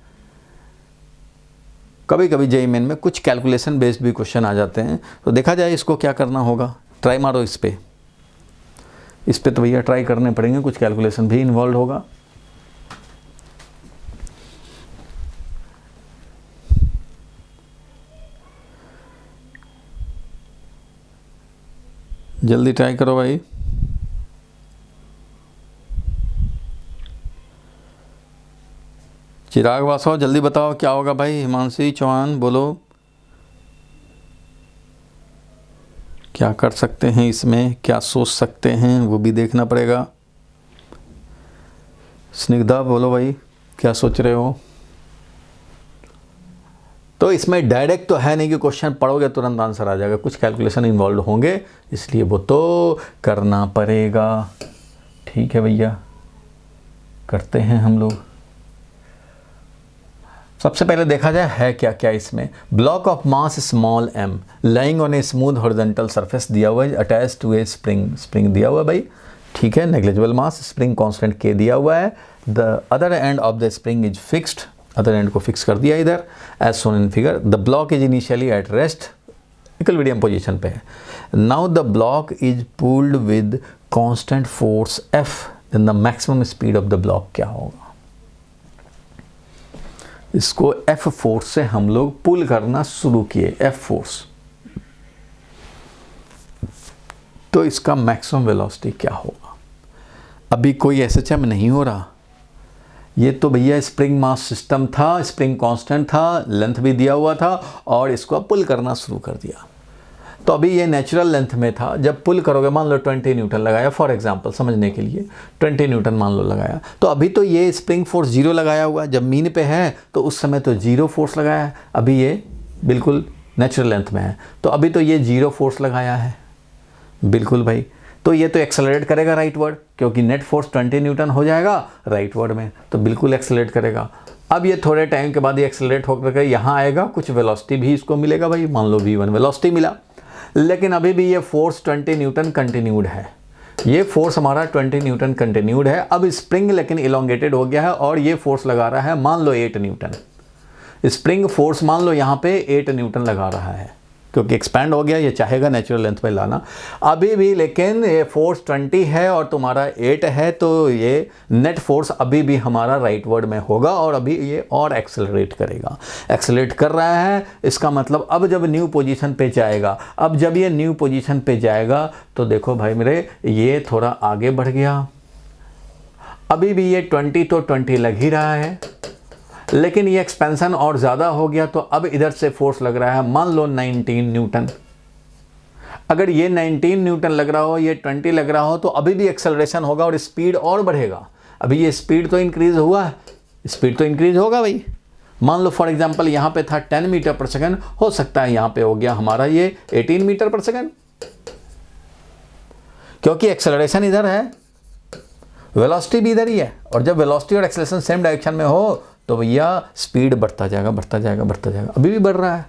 कभी कभी जेईई मेन में कुछ कैलकुलेशन बेस्ड भी क्वेश्चन आ जाते हैं, तो देखा जाए इसको क्या करना होगा। ट्राई मारो इस पर तो भैया ट्राई करने पड़ेंगे, कुछ कैलकुलेशन भी इन्वॉल्व होगा। जल्दी ट्राई करो भाई। चिराग वासव जल्दी बताओ क्या होगा भाई। हिमांशी चौहान बोलो क्या कर सकते हैं इसमें, क्या सोच सकते हैं, वो भी देखना पड़ेगा। स्निग्धा बोलो भाई क्या सोच रहे हो। तो इसमें डायरेक्ट तो है नहीं कि क्वेश्चन पढ़ोगे तुरंत आंसर आ जाएगा, कुछ कैलकुलेशन इन्वॉल्व होंगे, इसलिए वो तो करना पड़ेगा। ठीक है भैया, करते हैं हम लोग। सबसे पहले देखा जाए है क्या क्या इसमें। Block of mass small m lying on a smooth horizontal surface दिया हुआ है, अटैच टू ए स्प्रिंग दिया हुआ है भाई। ठीक है, negligible mass, spring constant k दिया हुआ है। The other end of the spring is fixed, other end को फिक्स कर दिया इधर as shown in figure. The block is initially at rest, equilibrium position पे है। Now the block is pulled with constant force F, then the maximum speed of the block क्या होगा। इसको F force से हम लोग पुल करना शुरू किए, F फोर्स, तो इसका मैक्सिमम वेलोसिटी क्या होगा। अभी कोई एसएचएम नहीं हो रहा, ये तो भैया स्प्रिंग मास सिस्टम था, स्प्रिंग कांस्टेंट था, लेंथ भी दिया हुआ था और इसको पुल करना शुरू कर दिया। तो अभी ये नेचुरल लेंथ में था, जब पुल करोगे मान लो 20 न्यूटन लगाया, फॉर एग्जांपल समझने के लिए 20 न्यूटन मान लो लगाया, तो अभी तो ये स्प्रिंग फोर्स 0 लगाया हुआ, जब मीन पे है तो उस समय तो 0 फोर्स लगाया है। अभी ये बिल्कुल नेचुरल लेंथ में है, तो अभी तो ये 0 फोर्स लगाया है बिल्कुल भाई। तो ये तो एक्सेलरेट करेगा राइटवर्ड, क्योंकि नेट फोर्स 20 न्यूटन हो जाएगा राइटवर्ड में, तो बिल्कुल एक्सेलरेट करेगा। अब ये थोड़े टाइम के बाद ये एक्सेलरेट होकर यहाँ आएगा, कुछ वेलोसिटी भी इसको मिलेगा भाई, मान लो v1 वेलोसिटी मिला, लेकिन अभी भी ये फोर्स 20 न्यूटन कंटिन्यूड है। ये फोर्स हमारा 20 न्यूटन कंटिन्यूड है। अब स्प्रिंग लेकिन इलोंगेटेड हो गया है और ये फोर्स लगा रहा है मान लो 8 न्यूटन। स्प्रिंग फोर्स मान लो यहाँ पे 8 न्यूटन लगा रहा है, क्योंकि एक्सपैंड हो गया, ये चाहेगा नेचुरल लेंथ पे लाना। अभी भी लेकिन ये फोर्स 20 है और तुम्हारा 8 है, तो ये नेट फोर्स अभी भी हमारा राइटवर्ड में होगा और अभी ये और एक्सेलरेट करेगा। एक्सेलरेट कर रहा है, इसका मतलब अब जब न्यू पोजीशन पे जाएगा, अब जब ये न्यू पोजीशन पे जाएगा तो देखो भाई मेरे, ये थोड़ा आगे बढ़ गया। अभी भी ये 20 तो 20 लग ही रहा है, लेकिन ये एक्सपेंशन और ज़्यादा हो गया, तो अब इधर से फोर्स लग रहा है मान लो 19 न्यूटन। अगर ये 19 न्यूटन लग रहा हो, ये 20 लग रहा हो, तो अभी भी एक्सेलरेशन होगा और स्पीड और बढ़ेगा। अभी ये स्पीड तो इंक्रीज हुआ है, स्पीड तो इंक्रीज होगा भाई। मान लो फॉर एग्जांपल यहाँ पे था 10 मीटर पर सेकंड, हो सकता है यहाँ पे हो गया हमारा ये 18 मीटर पर सेकंड, क्योंकि एक्सेलरेशन इधर है, वेलोसिटी भी इधर ही है। और जब वेलोसिटी और एक्सेलरेशन सेम डायरेक्शन में हो तो भैया स्पीड बढ़ता जाएगा बढ़ता जाएगा बढ़ता जाएगा। अभी भी बढ़ रहा है,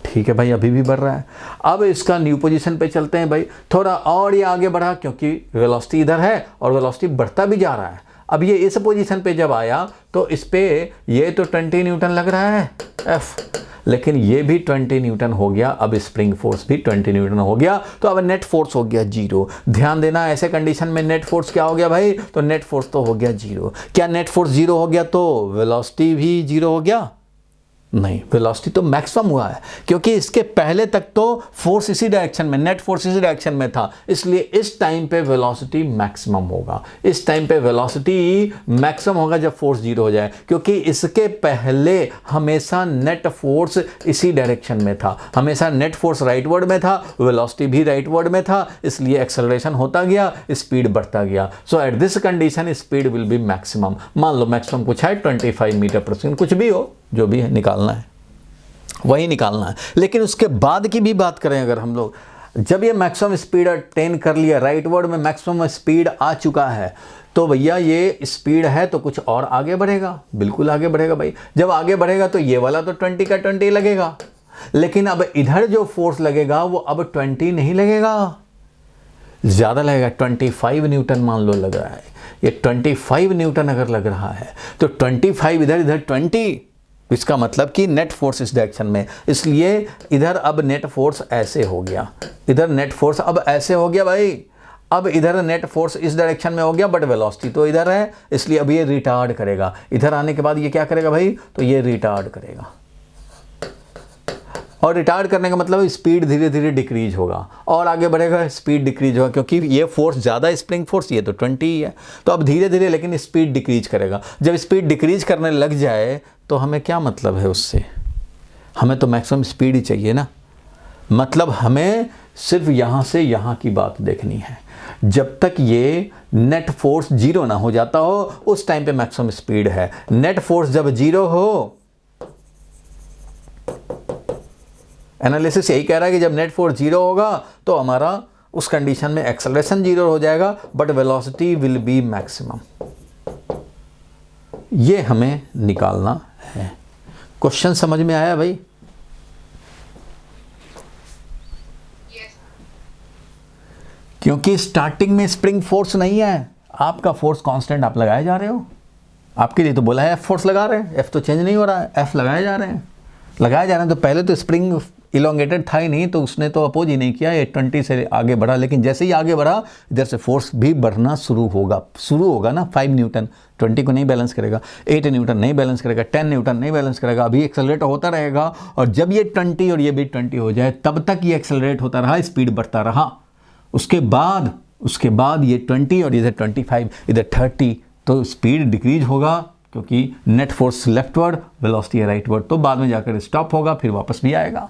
ठीक है भाई, अभी भी बढ़ रहा है। अब इसका न्यू पोजीशन पे चलते हैं भाई, थोड़ा और ये आगे बढ़ा क्योंकि वेलोसिटी इधर है और वेलोसिटी बढ़ता भी जा रहा है। अब ये इस पोजीशन पे जब आया तो इस पे ये तो 20 न्यूटन लग रहा है एफ, लेकिन ये भी 20 न्यूटन हो गया। अब स्प्रिंग फोर्स भी 20 न्यूटन हो गया, तो अब नेट फोर्स हो गया 0। ध्यान देना, ऐसे कंडीशन में नेट फोर्स क्या हो गया भाई, तो नेट फोर्स तो हो गया 0। क्या नेट फोर्स 0 हो गया तो वेलोसिटी भी 0 हो गया? नहीं, वेलोसिटी तो मैक्सिमम हुआ है, क्योंकि इसके पहले तक तो फोर्स इसी डायरेक्शन में, नेट फोर्स इसी डायरेक्शन में था, इसलिए इस टाइम पे वेलोसिटी मैक्सिमम होगा। इस टाइम पे वेलोसिटी मैक्सिमम होगा जब फोर्स 0 हो जाए, क्योंकि इसके पहले हमेशा नेट फोर्स इसी डायरेक्शन में था, हमेशा नेट फोर्स राइटवर्ड में था, वेलोसिटी भी राइटवर्ड में था, इसलिए एक्सेलरेशन होता गया, स्पीड बढ़ता गया। So at this condition speed will be maximum. मान लो मैक्सिमम कुछ है 25 मीटर पर सेकेंड, कुछ भी हो, जो भी है निकालना है वही निकालना है। लेकिन उसके बाद की भी बात करें अगर हम लोग, जब ये मैक्सिमम स्पीड अटेन कर लिया, राइटवर्ड में मैक्सिमम स्पीड आ चुका है, तो भैया ये स्पीड है तो कुछ और आगे बढ़ेगा, बिल्कुल आगे बढ़ेगा भाई। जब आगे बढ़ेगा तो ये वाला तो 20 का 20 लगेगा, लेकिन अब इधर जो फोर्स लगेगा वो अब 20 नहीं लगेगा, ज़्यादा लगेगा, 25 न्यूटन मान लो लग रहा है। ये 25 न्यूटन अगर लग रहा है तो 25 इधर, इधर 20, इसका मतलब कि नेट फोर्स इस डायरेक्शन में, इसलिए इधर अब नेट फोर्स ऐसे हो गया, इधर नेट फोर्स अब ऐसे हो गया भाई। अब इधर नेट फोर्स इस डायरेक्शन में हो गया, बट वेलोसिटी तो इधर है, इसलिए अब ये रिटार्ड करेगा। इधर आने के बाद ये क्या करेगा भाई, तो ये रिटार्ड करेगा, और रिटार्ड करने का मतलब स्पीड धीरे धीरे डिक्रीज होगा, और आगे बढ़ेगा स्पीड डिक्रीज होगा, क्योंकि ये फोर्स ज़्यादा स्प्रिंग फोर्स, ये तो 20 ही है, तो अब धीरे धीरे लेकिन स्पीड डिक्रीज करेगा। जब स्पीड डिक्रीज करने लग जाए तो हमें क्या मतलब है उससे, हमें तो मैक्सिमम स्पीड ही चाहिए ना, मतलब हमें सिर्फ यहाँ से यहाँ की बात देखनी है। जब तक ये नेट फोर्स 0 ना हो जाता हो उस टाइम पे मैक्सिमम स्पीड है। नेट फोर्स जब 0 हो, एनालिसिस यही कह रहा है कि जब नेट फोर्स 0 होगा तो हमारा उस कंडीशन में एक्सेलरेशन 0 हो जाएगा, but velocity will be maximum. ये हमें निकालना है। क्वेश्चन समझ में आया भाई? क्योंकि स्टार्टिंग में स्प्रिंग फोर्स नहीं है, आपका फोर्स कांस्टेंट आप लगाए जा रहे हो। आपके लिए तो बोला है एफ फोर्स लगा रहे हैं, एफ तो चेंज नहीं हो रहा है, एफ लगाए जा रहे हैं। तो पहले तो स्प्रिंग इलोंगेटेड था ही नहीं, तो उसने तो अपोज ही नहीं किया, ये 20 से आगे बढ़ा, लेकिन जैसे ही आगे बढ़ा इधर से फोर्स भी बढ़ना शुरू होगा ना। 5 न्यूटन 20 को नहीं बैलेंस करेगा, 8 न्यूटन नहीं बैलेंस करेगा, 10 न्यूटन नहीं बैलेंस करेगा, अभी एक्सेलरेट होता रहेगा, और जब ये 20 और ये भी 20 हो जाए तब तक ये एक्सेलरेट होता रहा, स्पीड बढ़ता रहा। उसके बाद ये 20 और इधर 25, इधर 30, तो स्पीड डिक्रीज होगा, क्योंकि net force leftward, velocity rightward, तो बाद में जाकर स्टॉप होगा, फिर वापस भी आएगा।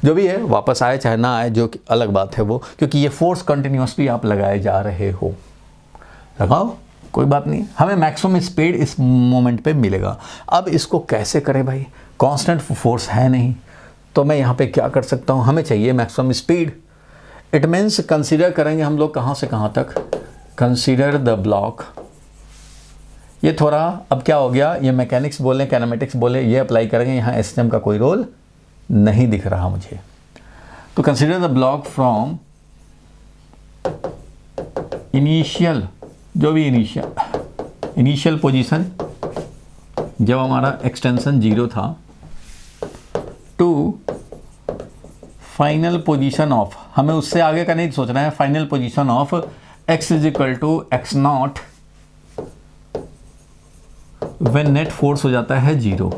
जो भी है वापस आए चाहे ना आए, जो कि अलग बात है वो, क्योंकि ये फोर्स कंटिन्यूसली आप लगाए जा रहे हो, लगाओ कोई बात नहीं, हमें मैक्सिमम स्पीड इस मोमेंट पे मिलेगा। अब इसको कैसे करें भाई, कांस्टेंट फोर्स है नहीं, तो मैं यहाँ पे क्या कर सकता हूँ, हमें चाहिए maximum speed. It means consider करेंगे हम लोग कहाँ से कहाँ तक, कंसीडर द ब्लॉक। ये थोड़ा अब क्या हो गया, ये मैकेनिक्स बोले कैनेमेटिक्स बोले, ये अप्लाई करेंगे, यहाँ एसएम का कोई रोल नहीं दिख रहा मुझे। तो consider the block from initial, जो भी इनिशियल पोजीशन जब हमारा एक्सटेंशन 0 था, टू फाइनल पोजीशन ऑफ, हमें उससे आगे का नहीं सोचना है, final position of x is equal to x0 when net force हो जाता है 0,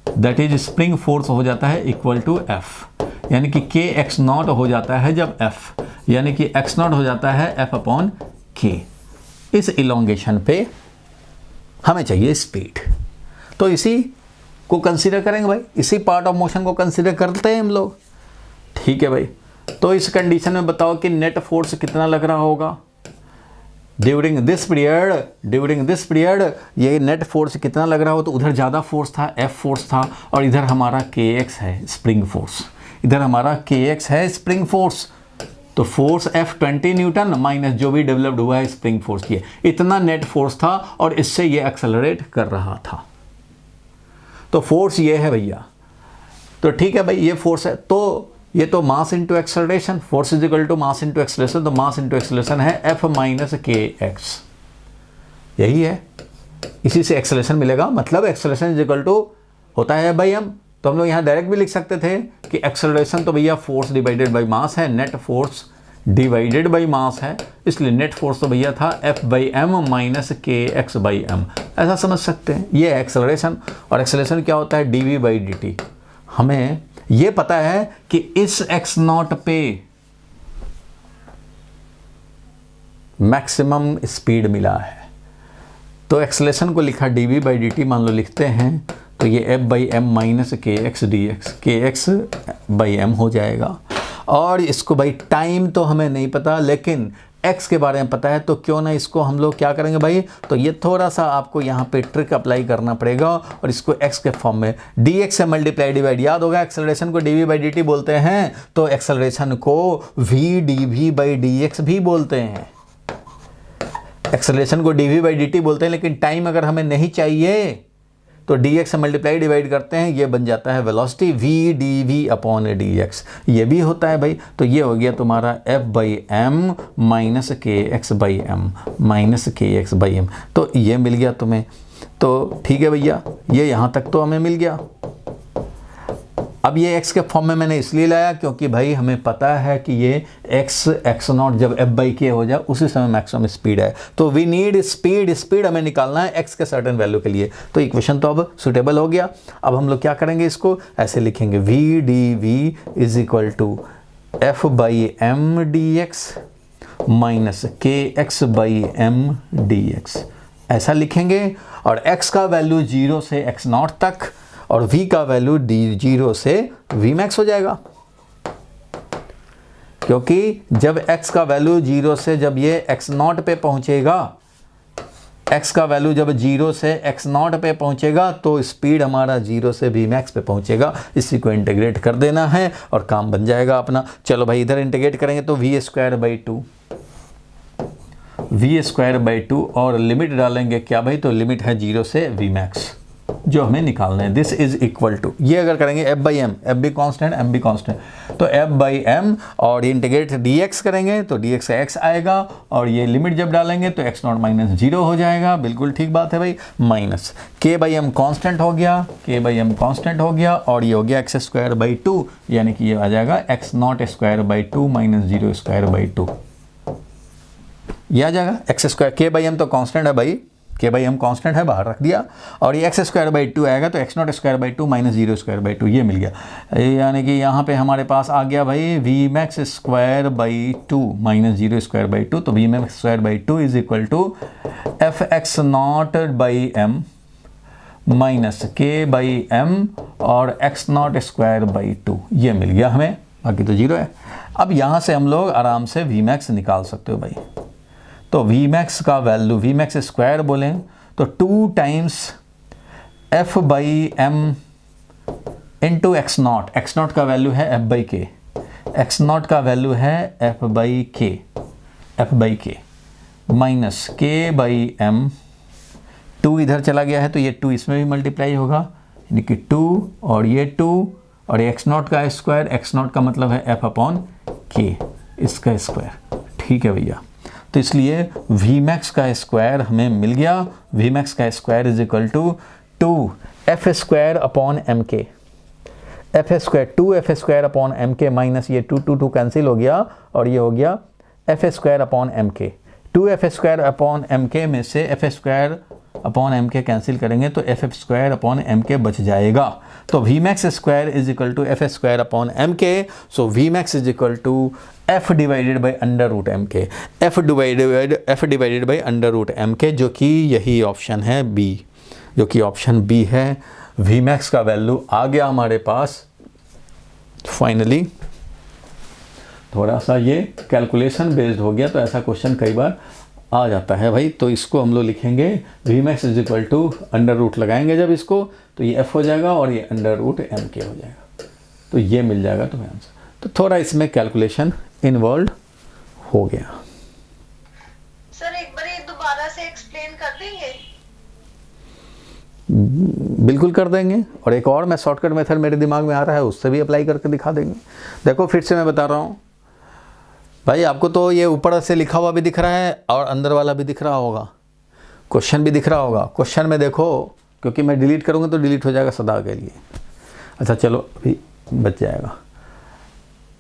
दैट इज स्प्रिंग फोर्स हो जाता है इक्वल टू f, यानी कि k x0 हो जाता है जब f, यानी कि x0 हो जाता है f अपॉन k। इस इलोंगेशन पे हमें चाहिए स्पीड, तो इसी को कंसीडर करेंगे भाई, इसी पार्ट ऑफ मोशन को कंसीडर करते हैं हम लोग। ठीक है भाई, तो इस कंडीशन में बताओ कि नेट फोर्स कितना लग रहा होगा ड्यूरिंग दिस पीरियड, ये नेट फोर्स कितना लग रहा हो, तो उधर ज़्यादा फोर्स था, एफ फोर्स था, और इधर हमारा kx है स्प्रिंग फोर्स, इधर हमारा kx है स्प्रिंग फोर्स, तो फोर्स F 20 न्यूटन माइनस जो भी डेवलप्ड हुआ है स्प्रिंग फोर्स की, इतना नेट फोर्स था, और इससे ये एक्सेलरेट कर रहा था। तो फोर्स ये है भैया, तो ठीक है भाई ये फोर्स है, तो ये तो mass into acceleration, force is equal to mass into acceleration, तो मास इंटू एक्सेलरेशन है F माइनस के एक्स, यही है, इसी से एक्सेलरेशन मिलेगा, मतलब एक्सेलरेशन इज इक्वल टू होता है बाई एम। तो हम लोग यहाँ डायरेक्ट भी लिख सकते थे कि एक्सेलरेशन तो भैया फोर्स डिवाइडेड बाई मास है, net force divided by mass है, इसलिए नेट फोर्स तो भैया था F बाई एम माइनस के एक्स बाई एम, ऐसा समझ सकते हैं। ये है एक्सेलरेशन, और एक्सेलरेशन क्या होता है dv बाई dt। हमें ये पता है कि इस x नॉट पे मैक्सिमम स्पीड मिला है, तो एक्सेलरेशन को लिखा dv बाई dt मान लो लिखते हैं, तो ये F बाई एम माइनस के एक्स डी एक्स, के एक्स बाई एम हो जाएगा। और इसको भाई टाइम तो हमें नहीं पता, लेकिन x के बारे में पता है, तो क्यों ना इसको हम लोग क्या करेंगे भाई, तो ये थोड़ा सा आपको यहाँ पे ट्रिक अप्लाई करना पड़ेगा, और इसको x के फॉर्म में dx से मल्टीप्लाई डिवाइड, याद होगा एक्सेलरेशन को dv बाई dt बोलते हैं, तो एक्सेलरेशन को v dv बाई dx भी बोलते हैं। एक्सेलरेशन को dv बाई dt बोलते हैं, लेकिन टाइम अगर हमें नहीं चाहिए तो dx से मल्टीप्लाई डिवाइड करते हैं, ये बन जाता है velocity v dv upon dx, ये भी होता है भाई। तो ये हो गया तुम्हारा F बाई एम माइनस के एक्स बाई एम, माइनस के एक्स बाई एम, तो ये मिल गया तुम्हें। तो ठीक है भैया, ये यहाँ तक तो हमें मिल गया। अब ये x के फॉर्म में मैंने इसलिए लाया क्योंकि भाई हमें पता है कि ये x नॉट जब F बाई के हो जाए उसी समय मैक्सिमम स्पीड है, तो वी नीड स्पीड हमें निकालना है x के सर्टेन वैल्यू के लिए। तो इक्वेशन तो अब सुटेबल हो गया। अब हम लोग क्या करेंगे, इसको ऐसे लिखेंगे v dv is equal to F by M D X minus के X by M D X, ऐसा लिखेंगे। और x का वैल्यू 0 से x नॉट तक, और v का वैल्यू d0 से v मैक्स हो जाएगा, क्योंकि जब x का वैल्यू 0 से जब ये x नॉट पे पहुंचेगा, x का वैल्यू जब 0 से x नॉट पे पहुंचेगा तो स्पीड हमारा 0 से v मैक्स पे पहुंचेगा। इसी को इंटीग्रेट कर देना है और काम बन जाएगा अपना। चलो भाई इधर इंटीग्रेट करेंगे तो v स्क्वायर बाई 2 और लिमिट डालेंगे क्या भाई, तो लिमिट है 0 से v मैक्स जो हमें निकालना है। दिस इज इक्वल टू, ये अगर करेंगे F बाई एम, F भी कांस्टेंट M भी कांस्टेंट, तो F बाई एम और ये इंटीग्रेट dx करेंगे तो dx का x आएगा, और ये लिमिट जब डालेंगे तो x नॉट माइनस 0 हो जाएगा। बिल्कुल ठीक बात है भाई। Minus k by m constant हो गया, k बाई एम कॉन्स्टेंट हो गया, और ये हो गया x स्क्वायर बाई 2, यानी कि ये आ जाएगा x nought square by 2 minus 0 square by 2, ये आ जाएगा x square. k by m तो कॉन्स्टेंट है भाई, के बाई एम कॉन्स्टेंट है, बाहर रख दिया, और ये एक्स स्क्वायर बाई 2 आएगा तो x nought square by 2 minus 0 square by 2, ये मिल गया। यानी कि यहाँ पे हमारे पास आ गया भाई v max square by 2 minus 0 square by 2, तो we max square by 2 is equal to f x nought by m minus k by m और एक्स नॉट स्क्वायर बाई 2, ये मिल गया हमें, बाकी तो 0 है। अब यहाँ से हम लोग आराम से वी मैक्स निकाल सकते हो भाई। तो v मैक्स का वैल्यू, v मैक्स स्क्वायर बोलें तो 2 times f by m into x nought का वैल्यू है f by k, x nought का वैल्यू है f by k minus k by m, 2 इधर चला गया है तो ये 2 इसमें भी मल्टीप्लाई होगा, यानी कि 2 और ये 2 और एक्स नॉट का स्क्वायर, एक्स नॉट का मतलब है f अपॉन k, इसका स्क्वायर। ठीक है भैया, तो इसलिए v मैक्स का स्क्वायर हमें मिल गया। v मैक्स का square is equal to 2f square upon M K, F square 2f square upon M K minus ये 2 कैंसिल हो गया, और ये हो गया एफ स्क्वायर अपॉन एम के। 2f स्क्वायर अपॉन एम के में से एफ स्क्वायर अपॉन एम के कैंसिल करेंगे तो एफ स्क्वायर अपॉन एम के बच जाएगा। तो we max square is equal to F square upon M K, so V max is equal to F divided by under root M K, F divided by under root M K, जो कि यही option है B, जो कि option B है। V max का value आ गया हमारे पास फाइनली। थोड़ा सा ये कैलकुलेशन बेस्ड हो गया, तो ऐसा क्वेश्चन कई बार आ जाता है भाई। तो इसको हम लोग लिखेंगे v max is equal to under root लगाएंगे जब इसको, तो ये एफ हो जाएगा और ये अंडर रूट एम के हो जाएगा, तो ये मिल जाएगा तुम्हें आंसर। तो थोड़ा इसमें कैलकुलेशन इन्वॉल्व हो गया। सर एक बार ये दोबारा से एक्सप्लेन कर देंगे? बिल्कुल कर देंगे। और एक और मैं शॉर्टकट मेथड मेरे दिमाग में आ रहा है, उससे भी अप्लाई करके दिखा देंगे। देखो फिर से मैं बता रहा हूँ भाई, आपको तो ये ऊपर से लिखा हुआ भी दिख रहा है और अंदर वाला भी दिख रहा होगा, क्वेश्चन भी दिख रहा होगा। क्वेश्चन में देखो, क्योंकि मैं डिलीट करूँगा तो डिलीट हो जाएगा सदा के लिए। अच्छा चलो अभी बच जाएगा।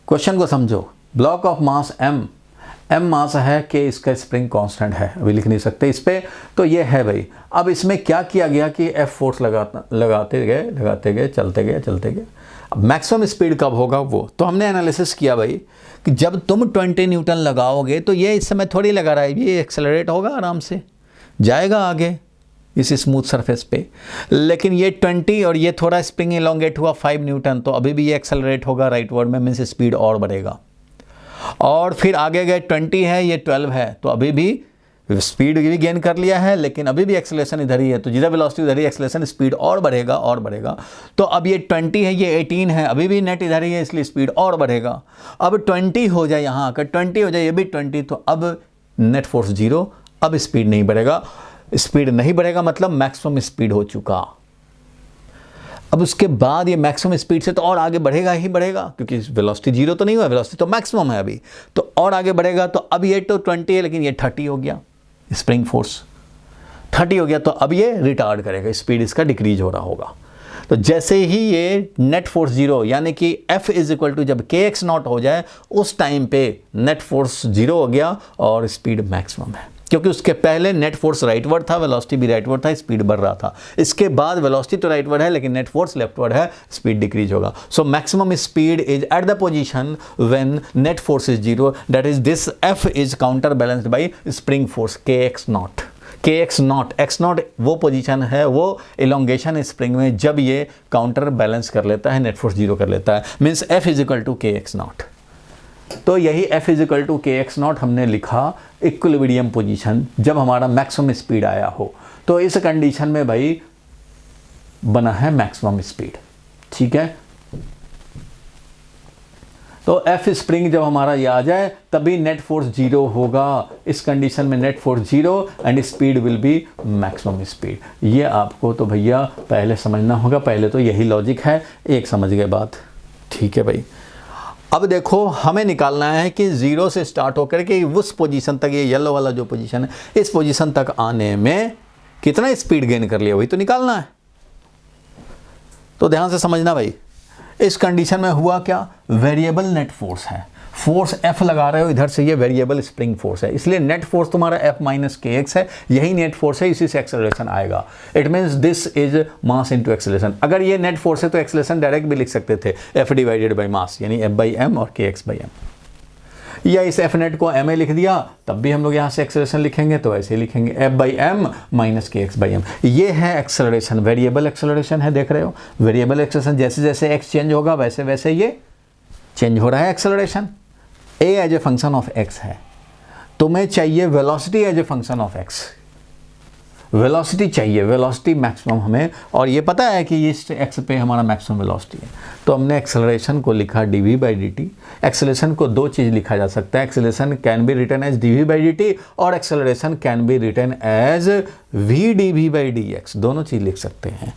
क्वेश्चन को समझो। ब्लॉक ऑफ मास m मास है कि इसका स्प्रिंग कांस्टेंट है, अभी लिख नहीं सकते इस पे, तो ये है भाई। अब इसमें क्या किया गया कि F फोर्स लगाते गए चलते गए। अब मैक्सिमम स्पीड कब होगा वो तो हमने एनालिसिस किया भाई कि जब तुम 20 न्यूटन लगाओगे तो ये इस समय थोड़ी लगा रहा है, ये एक्सेलरेट होगा, आराम से जाएगा आगे इस स्मूथ सरफेस पे। लेकिन ये 20 और ये थोड़ा स्प्रिंग इलोंगेट हुआ 5 न्यूटन, तो अभी भी ये एक्सेलरेट होगा राइट वर्ड में, मीन्स स्पीड और बढ़ेगा। और फिर आगे गए 20 है, ये 12 है, तो अभी भी स्पीड भी गेन कर लिया है, लेकिन अभी भी एक्सेलरेशन इधर ही है, तो जिधर वेलोसिटी उधर ही एक्सेलरेशन, स्पीड और बढ़ेगा। तो अब ये 20 है, ये 18 है, अभी भी नेट इधर ही है, इसलिए स्पीड और बढ़ेगा। अब 20 हो जाए, यहाँ आकर 20 हो जाए, ये भी 20, तो अब नेट फोर्स 0, अब स्पीड नहीं बढ़ेगा, मतलब मैक्सिमम स्पीड हो चुका। अब उसके बाद ये मैक्सिमम स्पीड से तो और आगे बढ़ेगा ही बढ़ेगा, क्योंकि वेलोसिटी 0 तो नहीं हुआ, वेलोसिटी तो मैक्सिमम है अभी, तो और आगे बढ़ेगा। तो अब ये तो 20 है, लेकिन ये 30 हो गया, स्प्रिंग फोर्स 30 हो गया, तो अब ये रिटार्ड करेगा, स्पीड इसका डिक्रीज हो रहा होगा। तो जैसे ही ये नेट फोर्स 0 यानी कि F इज इक्वल टू जब kx0 हो जाए, उस टाइम पे नेट फोर्स 0 हो गया और स्पीड मैक्सिमम है, क्योंकि उसके पहले नेट फोर्स राइटवर्ड था, वेलोसिटी भी राइटवर्ड था, स्पीड बढ़ रहा था। इसके बाद वेलोसिटी तो राइटवर्ड है, लेकिन नेट फोर्स लेफ्टवर्ड है, स्पीड डिक्रीज होगा। So maximum speed is at the position when net force is 0, that is this F is counter balanced bye spring force x0 वो पोजीशन है, वो इलोंगेशन स्प्रिंग में जब ये काउंटर बैलेंस कर लेता है, नेट फोर्स 0 कर लेता है, means F is equal to kx0। तो यही F is equal to kx0 हमने लिखा इक्विलिब्रियम पोजीशन, जब हमारा मैक्सिमम स्पीड आया हो। तो इस कंडीशन में भाई बना है मैक्सिमम स्पीड, ठीक है। तो F स्प्रिंग जब हमारा ये आ जाए तभी नेट फोर्स 0 होगा। इस कंडीशन में net force 0 and speed will be maximum speed. ये आपको तो भैया पहले समझना होगा, पहले तो यही लॉजिक है, एक समझ गए बात, ठीक है भाई। अब देखो हमें निकालना है कि 0 से स्टार्ट होकर के उस पोजीशन तक, ये येलो वाला जो पोजीशन है, इस पोजीशन तक आने में कितना स्पीड गेन कर लिया, वही तो निकालना है। तो ध्यान से समझना भाई, इस कंडीशन में हुआ क्या, वेरिएबल नेट फोर्स है, फोर्स F लगा रहे हो इधर से, ये वेरिएबल स्प्रिंग फोर्स है, इसलिए नेट फोर्स तुम्हारा F माइनस kx है, यही नेट फोर्स है, इसी से एक्सेलरेशन आएगा। It means this is mass into acceleration. अगर ये नेट फोर्स है तो एक्सेलरेशन डायरेक्ट भी लिख सकते थे, F डिवाइडेड बाई मास, यानी F बाई m और kx बाई m, या इस F नेट को ma लिख दिया, तब भी हम लोग यहाँ से एक्सेलरेशन लिखेंगे तो ऐसे ही लिखेंगे F by m minus kx by m। ये है एक्सेलरेशन, वेरिएबल एक्सेलरेशन है, देख रहे हो, वेरिएबल एक्सेलरेशन, जैसे जैसे x चेंज होगा वैसे वैसे ये चेंज हो रहा है acceleration. a as a function of x है, तुम्हें चाहिए velocity as a function of x, velocity चाहिए, वेलोसिटी मैक्सिमम हमें, और ये पता है कि इस x पे हमारा मैक्सिमम वेलोसिटी है, तो हमने एक्सेलरेशन को लिखा dv बाई dt। एक्सेलरेशन को दो चीज़ लिखा जा सकता है, acceleration can be written as dv by dt और acceleration can be written as v dv by dx, दोनों चीज़ लिख सकते हैं।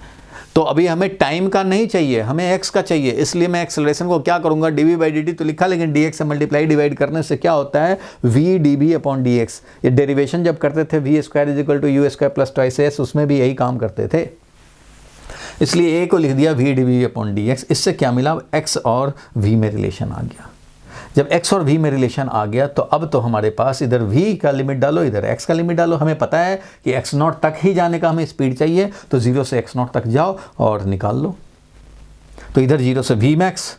तो अभी हमें टाइम का नहीं चाहिए, हमें x का चाहिए, इसलिए मैं एक्सेलरेशन को क्या करूंगा, dv बाई dt तो लिखा, लेकिन dx से मल्टीप्लाई डिवाइड करने से क्या होता है, v dv अपॉन dx। ये डेरिवेशन जब करते थे v square is equal to u square plus twice s, उसमें भी यही काम करते थे, इसलिए a को लिख दिया v dv अपॉन dx। इससे क्या मिला, x और v में रिलेशन आ गया। जब x और v में रिलेशन आ गया तो अब तो हमारे पास इधर v का लिमिट डालो, इधर x का लिमिट डालो। हमें पता है कि x0 तक ही जाने का हमें स्पीड चाहिए, तो 0 से x0 तक जाओ और निकाल लो। तो इधर 0 से v मैक्स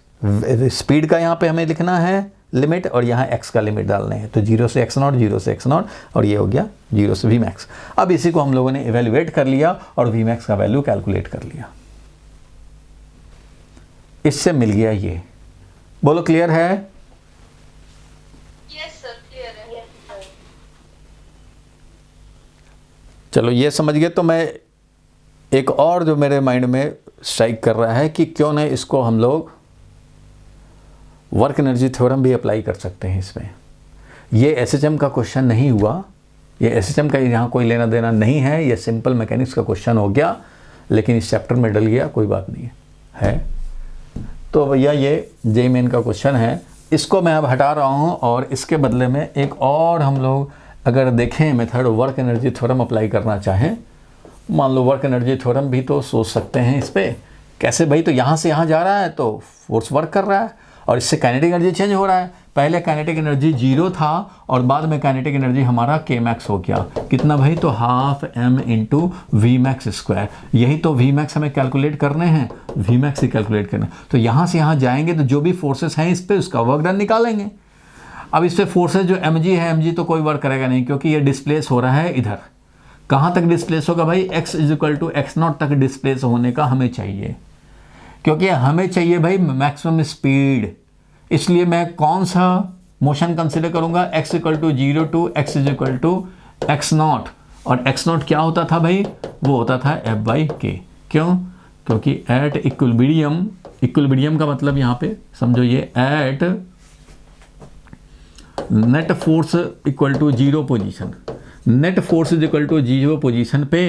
स्पीड का यहाँ पे हमें लिखना है लिमिट, और यहाँ x का लिमिट डालने हैं, तो 0 से x0, 0 से x0, और ये हो गया 0 से v मैक्स। अब इसी को हम लोगों ने इवेल्युएट कर लिया और v मैक्स का वैल्यू कैलकुलेट कर लिया, इससे मिल गया ये। बोलो क्लियर है? चलो ये समझ गए। तो मैं एक और जो मेरे माइंड में स्ट्राइक कर रहा है कि क्यों ना इसको हम लोग वर्क एनर्जी थ्योरम भी अप्लाई कर सकते हैं इसमें। ये एसएचएम का क्वेश्चन नहीं हुआ, ये एसएचएम का यहाँ कोई लेना देना नहीं है, ये सिंपल मैकेनिक्स का क्वेश्चन हो गया। लेकिन इस चैप्टर में डल गया, कोई बात नहीं है। तो भैया ये जेईई मेन का क्वेश्चन है, इसको मैं अब हटा रहा हूँ और इसके बदले में एक और हम लोग अगर देखें method work energy theorem apply करना चाहें, मान लो वर्क एनर्जी थ्योरम भी तो सोच सकते हैं इस पर। कैसे भाई, तो यहाँ से यहाँ जा रहा है तो फोर्स वर्क कर रहा है और इससे काइनेटिक एनर्जी चेंज हो रहा है। पहले काइनेटिक एनर्जी 0 था और बाद में काइनेटिक एनर्जी हमारा k मैक्स हो गया। कितना भाई, तो half m into v max square. यही तो वी मैक्स हमें कैलकुलेट करने हैं, वी मैक्स ही कैलकुलेट करना। तो यहाँ से यहाँ जाएंगे तो जो भी फोर्सेस हैं इस पर उसका वर्क डन निकालेंगे। अब इस पर फोर्सेज जो mg है, mg तो कोई वर्क करेगा नहीं क्योंकि ये डिस्प्लेस हो रहा है इधर। कहाँ तक डिस्प्लेस होगा भाई, x इक्वल टू x0 तक डिस्प्लेस होने का हमें चाहिए, क्योंकि हमें चाहिए भाई मैक्सिमम स्पीड। इसलिए मैं कौन सा मोशन कंसिडर करूंगा, x equal to 0 to x equal to x0। और x0 क्या होता था भाई, वो होता था f/k। क्यों, क्योंकि एट इक्विलिब्रियम, इक्विलिब्रियम का मतलब यहाँ पे समझो ये at net force equal to 0 position, net force is equal to 0 position पे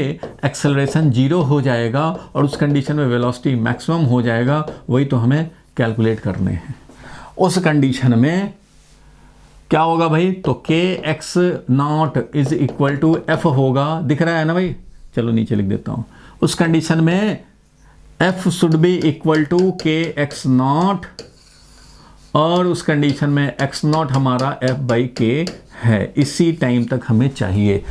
एक्सेलरेशन 0 हो जाएगा और उस कंडीशन में वेलोसिटी मैक्सिमम हो जाएगा। वही तो हमें कैलकुलेट करने हैं। उस कंडीशन में क्या होगा भाई, तो kx0 is equal to f होगा, दिख रहा है ना भाई, चलो नीचे लिख देता हूँ। उस कंडीशन में f should be equal to kx0 और उस कंडीशन में x0 हमारा f/k है। इसी टाइम तक हमें चाहिए,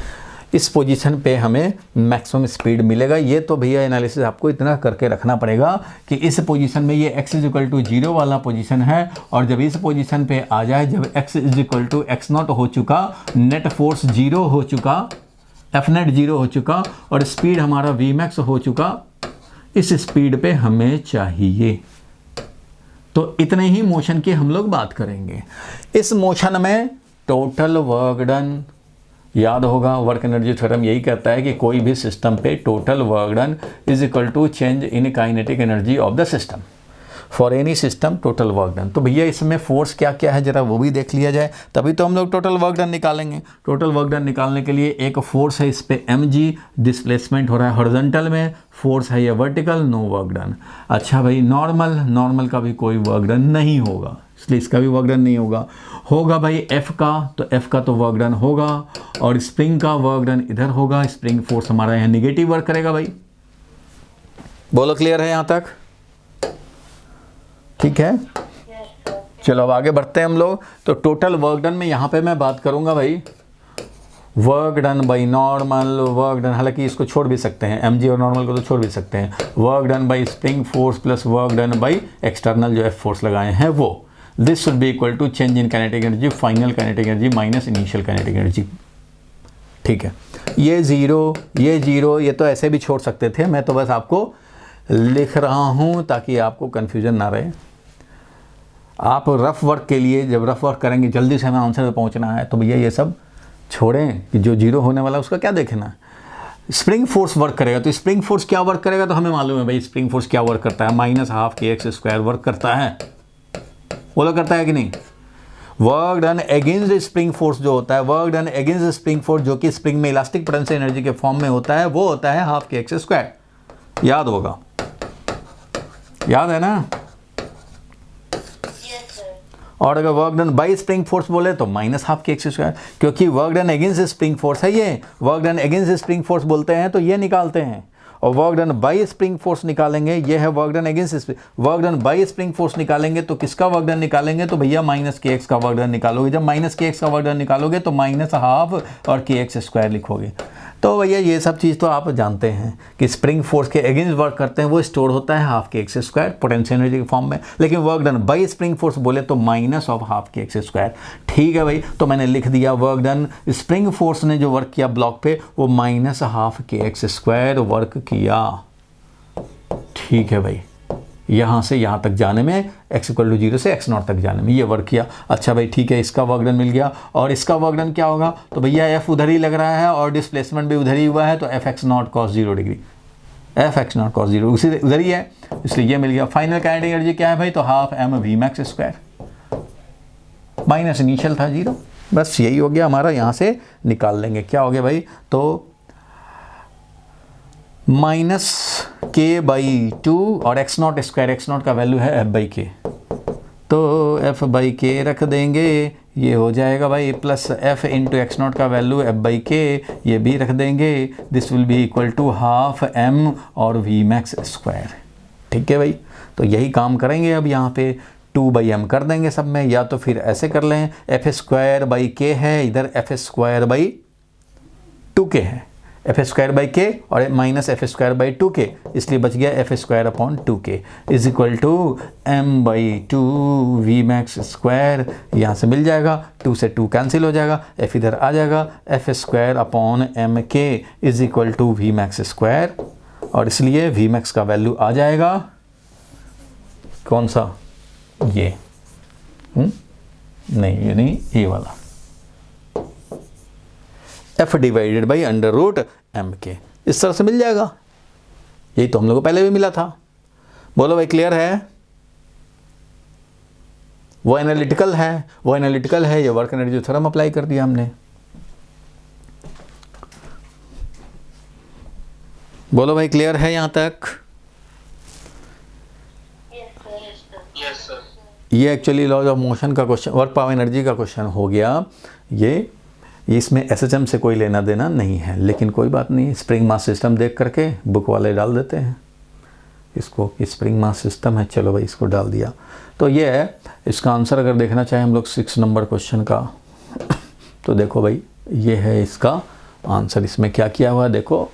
इस पोजीशन पे हमें मैक्सिमम स्पीड मिलेगा। ये तो भैया एनालिसिस आपको इतना करके रखना पड़ेगा कि इस पोजीशन में ये x इज इक्वल टू 0 वाला पोजीशन है और जब इस पोजीशन पे आ जाए, जब x is equal to x0 हो चुका, नेट फोर्स 0 हो चुका, एफ नेट 0 हो चुका और स्पीड हमारा v मैक्स हो चुका, इस स्पीड पे हमें चाहिए। तो इतने ही मोशन की हम लोग बात करेंगे। इस मोशन में टोटल वर्क डन, याद होगा वर्क एनर्जी थ्योरम यही कहता है कि कोई भी सिस्टम पे total work done is equal to change in kinetic energy of the system. For any system total work done. तो भैया इसमें फोर्स क्या क्या है जरा वो भी देख लिया जाए, तभी तो हम लोग टोटल वर्क डन निकालेंगे। टोटल वर्क डन निकालने के लिए एक फोर्स है, इस पे mg डिस्प्लेसमेंट हो रहा है हॉरिजॉन्टल में, फोर्स है ये वर्टिकल, नो वर्क डन। अच्छा भाई नॉर्मल, नॉर्मल का भी कोई वर्क डन नहीं होगा, इसलिए इसका भी वर्क डन नहीं होगा। होगा भाई f का, तो f का तो वर्क डन होगा और स्प्रिंग का वर्क डन इधर होगा। स्प्रिंग फोर्स हमारा यहाँ निगेटिव वर्क करेगा भाई। बोलो क्लियर है यहाँ तक, ठीक है। चलो अब आगे बढ़ते हैं हम लोग। तो टोटल वर्क डन में यहाँ पे मैं बात करूँगा भाई work done by normal, work done, हालांकि इसको छोड़ भी सकते हैं, mg और नॉर्मल को तो छोड़ भी सकते हैं। Work done by spring force plus work done by external जो f फोर्स लगाए हैं वो, this should be equal to change in kinetic energy, final kinetic energy minus initial kinetic energy. ठीक है, ये जीरो ये तो ऐसे भी छोड़ सकते थे, मैं तो बस आपको लिख रहा हूँ ताकि आपको कन्फ्यूजन ना रहे। आप रफ वर्क के लिए जब रफ वर्क करेंगे, जल्दी से हमें आंसर पे पहुँचना है, तो भैया ये सब छोड़ें कि जो जीरो होने वाला है उसका क्या देखना। स्प्रिंग फोर्स वर्क करेगा, तो स्प्रिंग फोर्स क्या वर्क करेगा, तो हमें मालूम है भाई स्प्रिंग फोर्स क्या वर्क करता है, -12 kx² वर्क करता है, बोलो करता है कि नहीं। Work done against spring force जो होता है, work done against spring force जो कि स्प्रिंग में इलास्टिक पोटेंशियल एनर्जी के फॉर्म में होता है, वो होता है 12 kx²। याद होगा, याद है ना। और अगर work done by spring force बोले तो -12 kx², क्योंकि work done against spring force है ये, work done against spring force बोलते हैं तो ये निकालते हैं। और work done by spring force निकालेंगे, ये है work done against, work done by spring force निकालेंगे तो किसका वर्क डन निकालेंगे, तो भैया -kx का वर्क डन निकालोगे। जब -kx का वर्क डन निकालोगे तो -12 और kx² लिखोगे। तो भैया ये सब चीज़ तो आप जानते हैं कि स्प्रिंग फोर्स के अगेंस्ट वर्क करते हैं वो स्टोर होता है 12 kx² पोटेंशियल एनर्जी के फॉर्म में, लेकिन work done by spring force बोले तो -12 kx²। ठीक है भाई, तो मैंने लिख दिया वर्क डन, स्प्रिंग फोर्स ने जो वर्क किया ब्लॉक पे वो -12 kx² वर्क किया। ठीक है भाई, यहाँ से यहाँ तक जाने में x = 0 से x0 तक जाने में ये वर्क किया। अच्छा भाई ठीक है, इसका वर्क डन मिल गया। और इसका वर्क डन क्या होगा, तो भैया f उधर ही लग रहा है और डिस्प्लेसमेंट भी उधर ही हुआ है, तो fx0 cos 0 degree, fx0 cos 0 उसी उधर ही है, इसलिए ये मिल गया। फाइनल काइनेटिक एनर्जी क्या है भाई, तो 12 m v max² minus initial था 0। बस यही हो गया हमारा, यहाँ से निकाल लेंगे। क्या हो गया भाई, तो माइनस के बाई 2 और x nought square, x nought का वैल्यू है एफ बाई के, तो एफ बाई के रख देंगे, ये हो जाएगा भाई plus f into x nought का वैल्यू एफ बाई के, ये भी रख देंगे, this will be equal to half m और वी मैक्स स्क्वायर। ठीक है भाई, तो यही काम करेंगे अब यहाँ पे 2 बाई एम कर देंगे सब में, या तो फिर ऐसे कर लें एफ स्क्वायर बाई के है, इधर एफ स्क्वायर बाई 2 के है, एफ स्क्वायर बाई के और माइनस एफ स्क्वायर बाई 2 के, इसलिए बच गया F square upon 2 k is equal to m by 2 v max square, यहाँ से मिल जाएगा, 2 से 2 कैंसिल हो जाएगा, एफ इधर आ जाएगा, f square upon M k is equal to v max square, और इसलिए वी मैक्स का वैल्यू आ जाएगा कौन सा, ये नहीं, ये नहीं, ये वाला f divided by under root M k, इस तरह से मिल जाएगा। यही तो हम लोग को पहले भी मिला था। बोलो भाई क्लियर है? वो एनालिटिकल है, वो एनालिटिकल है, ये वर्क एनर्जी थ्योरम अप्लाई कर दिया हमने। बोलो भाई क्लियर है यहां तक? Yes, sir. ये एक्चुअली लॉज ऑफ मोशन का क्वेश्चन, वर्क पावर एनर्जी का क्वेश्चन हो गया। ये इसमें एसएचएम से कोई लेना देना नहीं है, लेकिन कोई बात नहीं, स्प्रिंग मास सिस्टम देख करके बुक वाले डाल देते हैं इसको, स्प्रिंग मास सिस्टम है, चलो भाई इसको डाल दिया। तो ये है इसका आंसर। अगर देखना चाहें हम लोग 6 नंबर क्वेश्चन का, तो देखो भाई ये है इसका आंसर। इसमें क्या किया हुआ है देखो,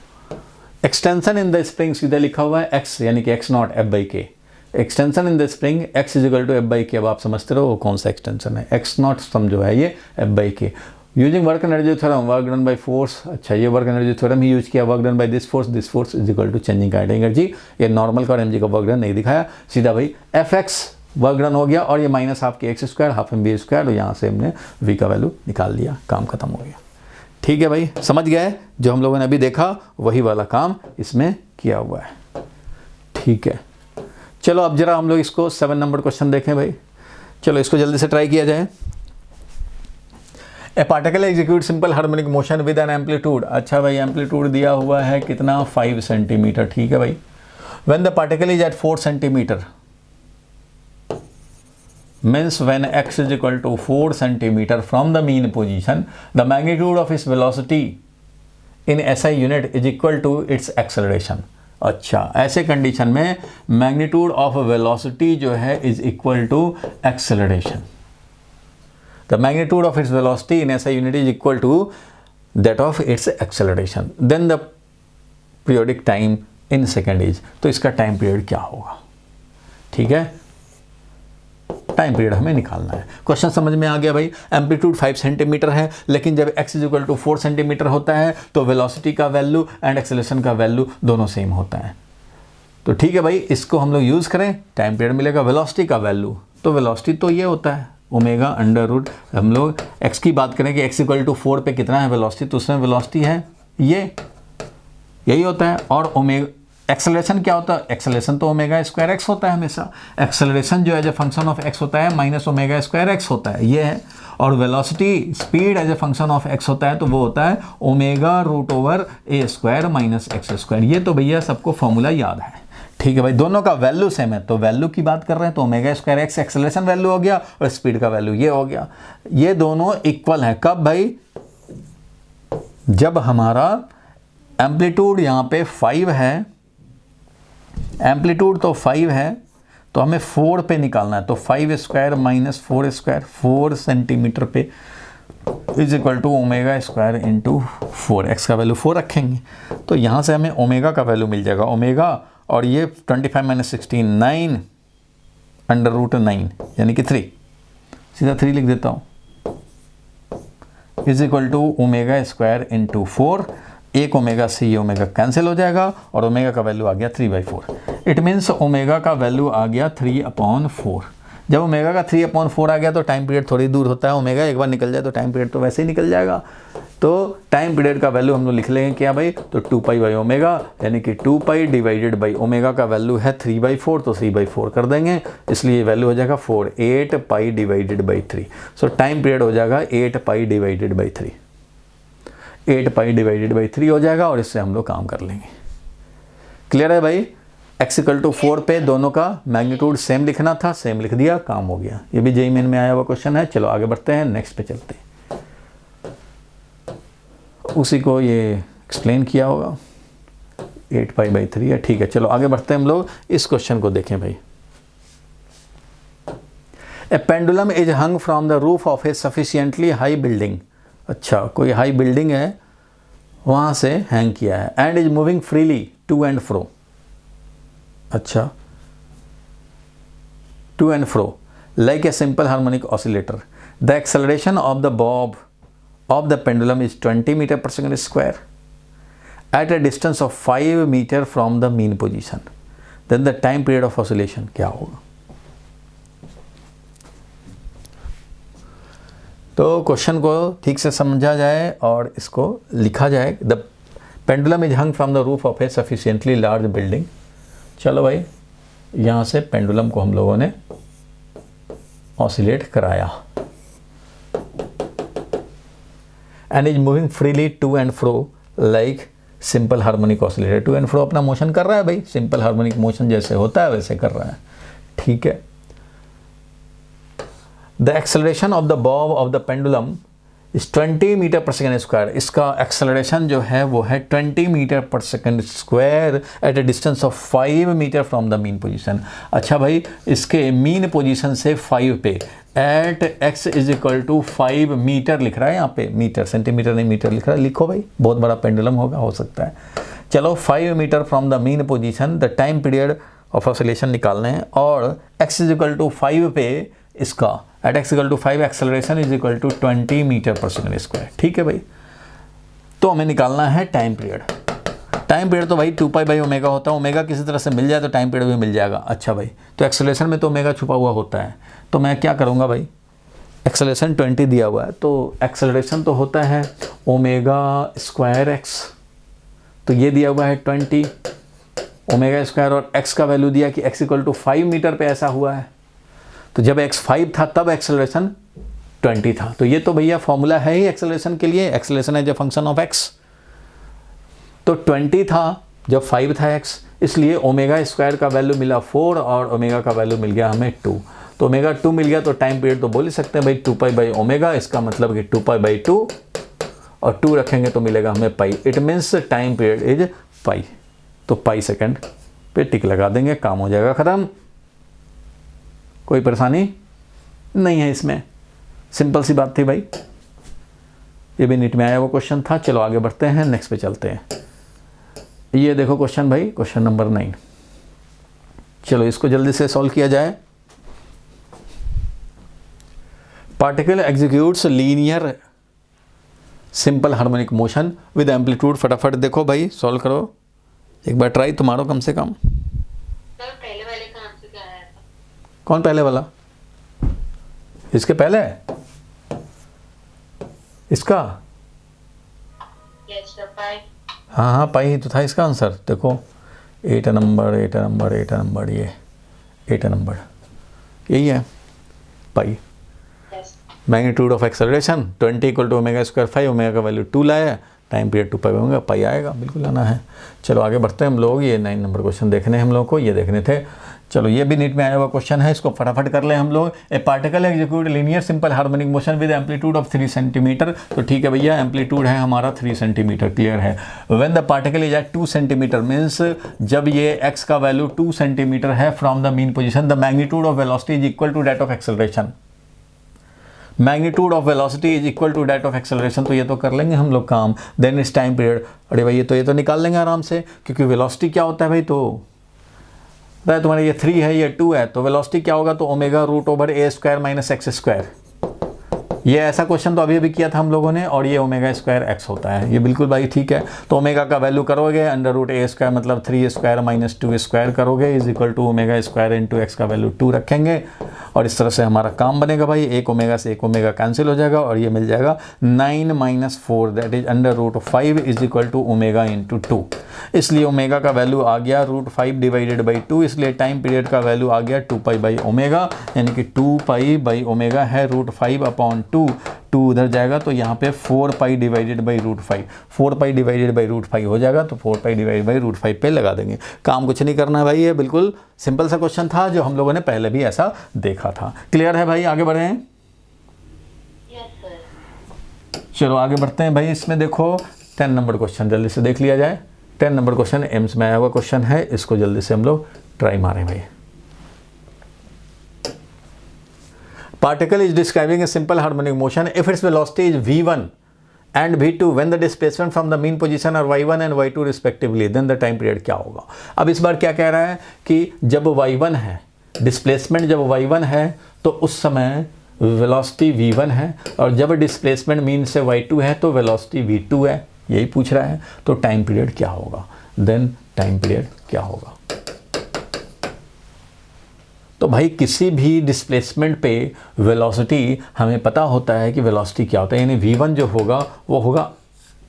एक्सटेंशन इन द स्प्रिंग सीधे लिखा हुआ है एक्स, यानी कि x nought f by k, extension in the spring x is equal to f by k. अब आप समझते रहो वो कौन सा एक्सटेंशन है, एक्स नॉट समझो है ये f by k. Using work energy theorem, work done by force, अच्छा ये वर्क एनर्जी थ्योरम ही यूज किया, work done by this force is equal to changing kinetic energy. ये नॉर्मल का और एमजी का वर्क डन नहीं दिखाया, सीधा भाई एफ एक्स वर्क डन हो गया, और ये minus half k x square half m b square, और यहाँ से हमने वी का वैल्यू निकाल लिया, काम खत्म हो गया। ठीक है भाई, समझ गए? जो हम लोगों ने अभी देखा वही वाला काम इसमें किया हुआ है। ठीक है, चलो अब जरा हम लोग इसको 7 नंबर क्वेश्चन देखें भाई। चलो इसको जल्दी से ट्राई किया जाए। A particle execute simple harmonic motion with an amplitude, अच्छा भाई एम्पलीट्यूड दिया हुआ है कितना, 5 सेंटीमीटर। ठीक है भाई, when the particle is at 4 centimetre means when x is equal to 4 centimeter from the mean position, the magnitude of its velocity in SI unit is equal to its acceleration। अच्छा, ऐसे condition में magnitude of velocity जो है is equal to acceleration. The magnitude of its velocity in SI unit is equal to that of its acceleration, then the periodic time in second is, तो इसका time period क्या होगा? ठीक है, time period हमें निकालना है। क्वेश्चन समझ में आ गया भाई। एम्पलीट्यूड 5 सेंटीमीटर है, लेकिन जब x is equal to 4 centimetre होता है तो वेलोसिटी का वैल्यू एंड एक्सेलरेशन का वैल्यू दोनों सेम होता है। तो ठीक है भाई, इसको हम लोग यूज़ करें, टाइम पीरियड मिलेगा। वेलोसिटी का वैल्यू, तो वेलोसिटी तो ये होता है ओमेगा अंडर रूट, हम लोग x की बात करें कि x इक्वल टू 4 पे कितना है वेलोसिटी, तो उसमें वेलोसिटी है ये, यही होता है। और ओमेगा एक्सेलरेशन क्या होता है, एक्सेलरेशन तो ओमेगा स्क्वायर एक्स होता है हमेशा। एक्सेलरेशन जो as a function of x होता है माइनस ओमेगा स्क्वायर एक्स होता है, ये है। और velocity speed as a function of x होता है, तो वो होता है omega root over a square minus x square. ये तो भैया सबको फॉर्मूला याद है। ठीक है भाई, दोनों का वैल्यू सेम है, तो वैल्यू की बात कर रहे हैं तो omega square x acceleration value हो गया और स्पीड का वैल्यू ये हो गया। ये दोनों इक्वल है कब भाई, जब हमारा एम्पलीट्यूड यहाँ पे 5 है, एम्पलीट्यूड तो 5 है, तो हमें 4 पे निकालना है। तो 5 स्क्वायर माइनस 4 स्क्वायर, 4 सेंटीमीटर पे is equal to omega square into 4, x का वैल्यू 4 रखेंगे, तो यहाँ से हमें ओमेगा का वैल्यू मिल जाएगा, ओमेगा, और ये 25 माइनस 16 9 अंडर रूट 9 यानी कि 3, सीधा 3 लिख देता हूँ, is equal to omega square into 4। एक ओमेगा से ये ओमेगा कैंसिल हो जाएगा और ओमेगा का वैल्यू आ गया 3/4। इट मीन्स ओमेगा का वैल्यू आ गया 3/4। जब ओमेगा का 3/4 आ गया तो टाइम पीरियड थोड़ी दूर होता है, ओमेगा एक बार निकल जाए तो टाइम पीरियड तो वैसे ही निकल जाएगा। तो टाइम पीरियड का वैल्यू हम लोग लिख लेंगे क्या भाई, तो 2π/ओमेगा, यानी कि 2π डिवाइडेड बाई ओमेगा का वैल्यू है 3/4, तो 3/4 कर देंगे, इसलिए वैल्यू हो जाएगा 4, 8π divided by 3। So time period हो जाएगा 8π डिवाइडेड बाई 3, 8π डिवाइडेड बाई 3 हो जाएगा, और इससे हम लोग काम कर लेंगे। क्लियर है भाई? x=4 पे दोनों का मैग्नीट्यूड सेम लिखना था, सेम लिख दिया, काम हो गया। ये भी जेईई मेन में आया हुआ क्वेश्चन है। चलो आगे बढ़ते हैं, नेक्स्ट पे चलते हैं। उसी को ये एक्सप्लेन किया होगा, 8π/3 है, ठीक है। चलो आगे बढ़ते हैं हम लोग, इस क्वेश्चन को देखें भाई। A pendulum is hung from the roof of a sufficiently high building. अच्छा, कोई हाई बिल्डिंग है, वहाँ से हैंग किया है। And is moving freely to and fro. अच्छा, to and fro like a simple harmonic oscillator. The acceleration of the bob of the pendulum is 20 metre per second square at a distance of 5 metre from the mean position. Then the time period of oscillation क्या होगा? तो question को ठीक से समझा जाए और इसको लिखा जाए। The pendulum is hung from the roof of A sufficiently large building. चलो भाई, यहाँ से पेंडुलम को हम लोगों ने ऑसिलेट कराया। And is moving freely to and fro like simple harmonic oscillator. To and fro अपना मोशन कर रहा है भाई, सिंपल हार्मोनिक मोशन जैसे होता है वैसे कर रहा है, ठीक है। The acceleration of the bob of the pendulum is 20 metre per second square. इसका एक्सेलरेशन जो है वो है 20 metre per second square at a distance of 5 metre from the mean position. अच्छा भाई, इसके मीन पोजीशन से 5 पे एट x=5 मीटर लिख रहा है यहाँ पे, मीटर, सेंटीमीटर नहीं मीटर लिख रहा है। लिखो भाई, बहुत बड़ा पेंडुलम होगा, हो सकता है। चलो 5 metre from the mean position, the time period of oscillation निकालने हैं। और x=5 पे इसका at x=5 acceleration is 20 metre per second square, ठीक है भाई। तो हमें निकालना है टाइम पीरियड। टाइम पीरियड तो भाई 2π/ω होता है, ओमेगा किसी तरह से मिल जाए तो टाइम पीरियड भी मिल जाएगा। अच्छा भाई, तो एक्सेलरेशन में तो ओमेगा छुपा हुआ होता है, तो मैं क्या करूँगा भाई, एक्सेलरेशन 20 दिया हुआ है, तो एक्सेलरेशन तो होता है ω²x, तो ये दिया हुआ है 20 ω², और x का वैल्यू दिया कि x=5 मीटर पे ऐसा हुआ है। तो जब x 5 था तब एक्सेलरेशन 20 था। तो ये तो भैया फॉर्मूला है ही एक्सेलरेशन के लिए, एक्सेलरेशन है जो फंक्शन ऑफ x। तो 20 था जब 5 था x, इसलिए ω² का वैल्यू मिला 4 और ω का वैल्यू मिल गया हमें 2। तो ω2 मिल गया, तो टाइम पीरियड तो बोल ही सकते हैं भाई 2π/ω। इसका मतलब कि 2π/2 और 2 रखेंगे तो मिलेगा हमें pi. It means time period is pi. तो पाई सेकेंड पे टिक लगा देंगे, काम हो जाएगा ख़त्म। कोई परेशानी नहीं है इसमें, सिंपल सी बात थी भाई। ये भी नीट में आया वो क्वेश्चन था। चलो आगे बढ़ते हैं, नेक्स्ट पे चलते हैं। ये देखो क्वेश्चन भाई, क्वेश्चन नंबर 9। चलो इसको जल्दी से सॉल्व किया जाए। Particle executes linear simple harmonic motion with amplitude. फटाफट देखो भाई, सॉल्व करो, एक बार ट्राई तो मारो कम से कम। पहले वाले का आंसर क्या आया था? कौन पहले वाला? इसके पहले इसका? यस सर, पाई। हाँ हाँ, पाई ही तो था इसका आंसर। देखो 8 नंबर, 8 नंबर, 8 नंबर, ये 8 नंबर यही है पाई। मैग्नीट्यूड ऑफ एक्सेलरेशन 20 = ω², 5 ω का वैल्यू 2 लाया, टाइम पीरियड 2π पाई आएगा, बिल्कुल आना है। चलो आगे बढ़ते हैं हम लोग। ये 9 नंबर क्वेश्चन देखने हैं हम लोग को, ये देखने थे। चलो ये भी नीट में आया हुआ क्वेश्चन है, इसको फटाफट कर लें हम लोग। A particle execute linear simple harmonic motion with amplitude of 3 centimetre. तो ठीक है भैया, एम्पलीट्यूड है हमारा 3 सेंटीमीटर, क्लियर है। When the particle is at 2 centimetre, means जब ये x का वैल्यू 2 सेंटीमीटर है from the mean position, the magnitude of velocity is equal to that of acceleration. Magnitude of velocity is equal to that of acceleration, तो ये तो कर लेंगे हम लोग काम। देन इस टाइम पीरियड, अरे भाई ये तो निकाल लेंगे आराम से, क्योंकि वेलोसिटी क्या होता है भाई, तो तुम्हारा ये 3 है, ये 2 है, तो वेलोसिटी क्या होगा, तो ω√a² - x²। ये ऐसा क्वेश्चन तो अभी अभी किया था हम लोगों ने, और ये ω²x होता है, ये बिल्कुल भाई ठीक है। तो ओमेगा का वैल्यू करोगे √a² मतलब 3² - 2² करोगे इज इक्वल टू ω² × x का वैल्यू 2 रखेंगे, और इस तरह से हमारा काम बनेगा भाई। एक ओमेगा से एक ओमेगा कैंसिल हो जाएगा, और ये मिल जाएगा 9 - 4 that is √5 is equal to ω × 2। इसलिए ओमेगा का वैल्यू आ गया √5 / 2, इसलिए टाइम पीरियड का वैल्यू आ गया 2π/ω, यानी कि 2π/ω है √5/2 2 उधर जाएगा तो यहाँ पे 4 pi divided by root 5, 4 pi divided by root 5 हो जाएगा, तो 4 पाई डिवाइडेड बाई रूट 5 पे लगा देंगे। काम कुछ नहीं करना है भाई, ये बिल्कुल सिंपल सा क्वेश्चन था जो हम लोगों ने पहले भी ऐसा देखा था। क्लियर है भाई, आगे बढ़े? Yes sir. चलो आगे बढ़ते हैं भाई। इसमें देखो 10 नंबर क्वेश्चन जल्दी से देख लिया जाए। 10 नंबर क्वेश्चन एम्स में आया हुआ क्वेश्चन है, इसको जल्दी से हम लोग ट्राई मारें भाई। Particle is describing a simple harmonic motion if its velocity is v1 and v2 when the displacement from the mean position are y1 and y2 respectively, then the time period क्या होगा। अब इस बार क्या कह रहा है कि जब y1 है, डिस्प्लेसमेंट जब y1 है तो उस समय वेलोसिटी v1 है, और जब डिस्प्लेसमेंट मीन से y2 है तो वेलोसिटी v2 है, यही पूछ रहा है। तो टाइम पीरियड क्या होगा, देन टाइम पीरियड क्या होगा। तो भाई किसी भी डिस्प्लेसमेंट पे वेलोसिटी हमें पता होता है कि वेलोसिटी क्या होता है, यानी v1 जो होगा वो होगा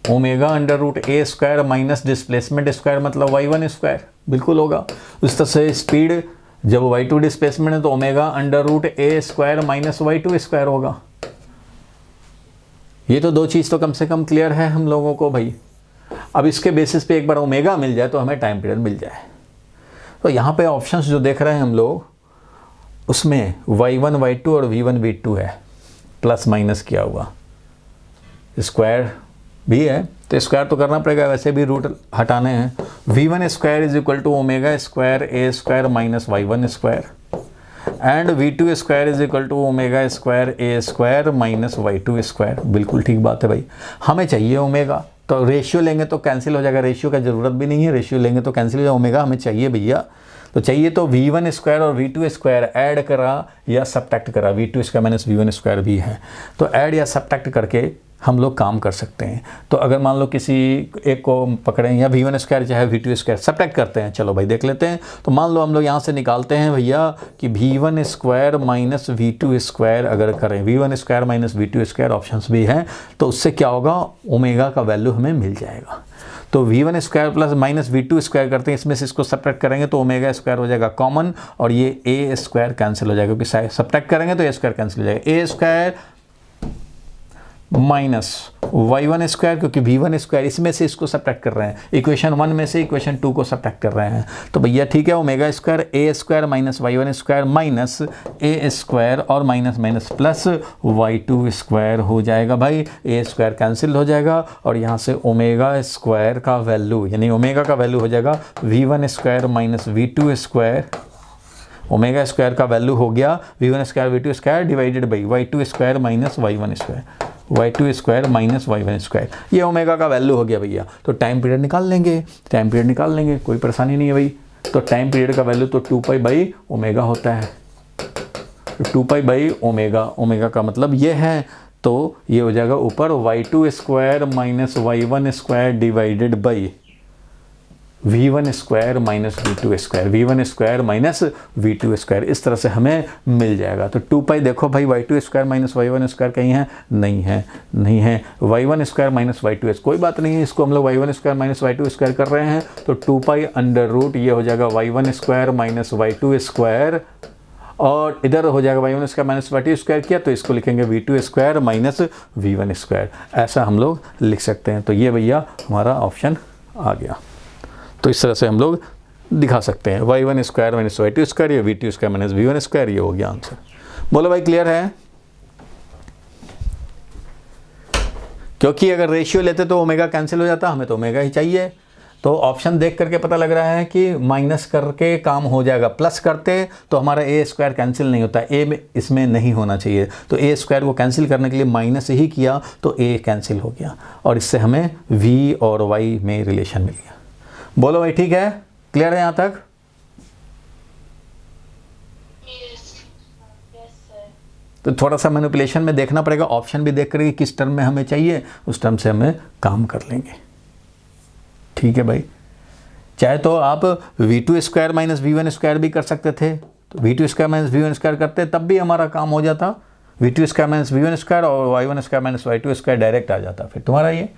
ओमेगा अंडर रूट ए स्क्वायर माइनस डिस्प्लेसमेंट स्क्वायर, मतलब y1 स्क्वायर, बिल्कुल होगा। उस तरह से स्पीड जब y2 डिस्प्लेसमेंट है तो ओमेगा अंडर रूट ए स्क्वायर माइनस y2 स्क्वायर होगा। ये तो दो चीज़ तो कम से कम क्लियर है हम लोगों को भाई। अब इसके बेसिस पे एक बार ओमेगा मिल जाए तो हमें टाइम पीरियड मिल जाए। तो यहाँ पे ऑप्शंस जो देख रहे हैं हम लोग, उसमें y1 y2 और v1 v2 है, प्लस माइनस किया हुआ, स्क्वायर भी है तो स्क्वायर तो करना पड़ेगा, वैसे भी रूट हटाने हैं। v1 square is equal to omega square A square minus y1 square, and v2 square is equal to omega square A square minus y2 square. बिल्कुल ठीक बात है भाई, हमें चाहिए ओमेगा, तो रेशियो लेंगे तो कैंसिल हो जाएगा, रेशियो का ज़रूरत भी नहीं है, रेशियो लेंगे तो कैंसिल हो जाएगा। ओमेगा हमें चाहिए भैया, तो चाहिए तो v1 स्क्वायर और v2 स्क्वायर ऐड करा या सब्ट्रैक्ट करा, v2 square minus v1 square भी है, तो ऐड या सब्ट्रैक्ट करके हम लोग काम कर सकते हैं। तो अगर मान लो किसी एक को पकड़ें, या v1 स्क्वायर चाहे v2 स्क्वायर सब्ट्रैक्ट करते हैं, चलो भाई देख लेते हैं। तो मान लो हम लोग यहाँ से निकालते हैं भैया कि v1 square minus v2 square अगर करें, v1 square minus v2 square options भी हैं, तो उससे क्या होगा, ओमेगा का वैल्यू हमें मिल जाएगा। तो v1 square plus minus v2 square करते हैं, इसमें से इसको सब्ट्रैक्ट करेंगे तो ओमेगा स्क्वायर हो जाएगा कॉमन, और ये a स्क्वायर कैंसिल हो जाएगा, क्योंकि सब्ट्रैक्ट करेंगे तो a स्क्वायर कैंसिल हो जाएगा। a square minus y1 square, क्योंकि v1 स्क्वायर इसमें से इसको सब्ट्रैक्ट कर रहे हैं, इक्वेशन 1 में से इक्वेशन 2 को सब्ट्रैक्ट कर रहे हैं, तो भैया ठीक है, omega square a square minus y1 square minus a square और minus minus plus y2 square हो जाएगा भाई। a स्क्वायर कैंसिल हो जाएगा और यहाँ से ओमेगा स्क्वायर का वैल्यू, यानी ओमेगा का वैल्यू हो जाएगा v1 square minus v2 square, omega square का वैल्यू हो गया v1 square v2 square divided by y2 square minus y1 square, y2 square minus y1 square, ये ओमेगा का वैल्यू हो गया भैया। तो टाइम पीरियड निकाल लेंगे, टाइम पीरियड निकाल लेंगे, कोई परेशानी नहीं है भाई। तो टाइम पीरियड का वैल्यू तो 2 पाई बाई ओमेगा होता है, तो 2 पाई बाई ओमेगा, ओमेगा का मतलब ये है, तो ये हो जाएगा ऊपर y2 square minus y1 square divided by v1 square minus v2 square, v1 square minus v2 square, इस तरह से हमें मिल जाएगा। तो 2 पाई देखो भाई, y2 square minus y1 square कहीं है, नहीं है, नहीं है, y1 स्क्वायर माइनस y2, कोई बात नहीं है, इसको हम लोग y1 square minus y2 square कर रहे हैं, तो 2 पाई अंडर रूट ये हो जाएगा y1 square minus y2 square, और इधर हो जाएगा y1 square minus y2 square किया तो इसको लिखेंगे v2 square minus v1 square, ऐसा हम लोग लिख सकते हैं। तो ये भैया हमारा ऑप्शन आ गया। तो इस तरह से हम लोग दिखा सकते हैं, y1 square minus y2 square या v2 square minus v1 square, ये हो गया आंसर। बोलो भाई क्लियर है? क्योंकि अगर रेशियो लेते तो ओमेगा कैंसिल हो जाता, हमें तो ओमेगा ही चाहिए। तो ऑप्शन देख करके पता लग रहा है कि माइनस करके काम हो जाएगा, प्लस करते तो हमारा ए स्क्वायर कैंसिल नहीं होता, ए में इसमें नहीं होना चाहिए, तो ए स्क्वायर को कैंसिल करने के लिए माइनस ही किया तो ए कैंसिल हो गया, और इससे हमें वी और वाई में रिलेशन मिल गया। बोलो भाई ठीक है, क्लियर है यहाँ तक? तो थोड़ा सा मैनिपुलेशन में देखना पड़ेगा, ऑप्शन भी देख करके किस टर्म में हमें चाहिए उस टर्म से हमें काम कर लेंगे। ठीक है भाई, चाहे तो आप v2 square minus v1 square भी कर सकते थे, तो v2 square minus v1 square करते तब भी हमारा काम हो जाता, v2 square minus v1 square और y1 square minus y2 square direct आ जाता, फिर तुम्हारा ये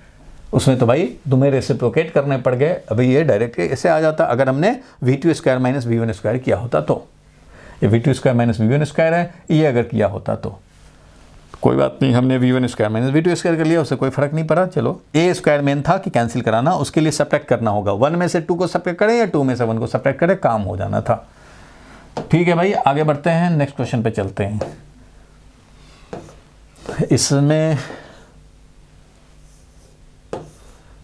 उसमें तो भाई तुम्हें रेसिप्रोकेट करने पड़ गए, अभी ये डायरेक्ट ऐसे आ जाता अगर हमने v2 square minus v1 square किया होता तो। ये v2 square minus v1 square है, ये अगर किया होता तो कोई बात नहीं, हमने v1 square minus v2 square कर लिया, उससे कोई फर्क नहीं पड़ा। चलो a स्क्वायर मेन था कि कैंसिल कराना, उसके लिए सब्ट्रैक्ट करना होगा। 1 में से 2 को सब्ट्रैक्ट करें या 2 में से 1 को सब्ट्रैक्ट करें, काम हो जाना था। ठीक है भाई, आगे बढ़ते हैं, नेक्स्ट क्वेश्चन पे चलते हैं।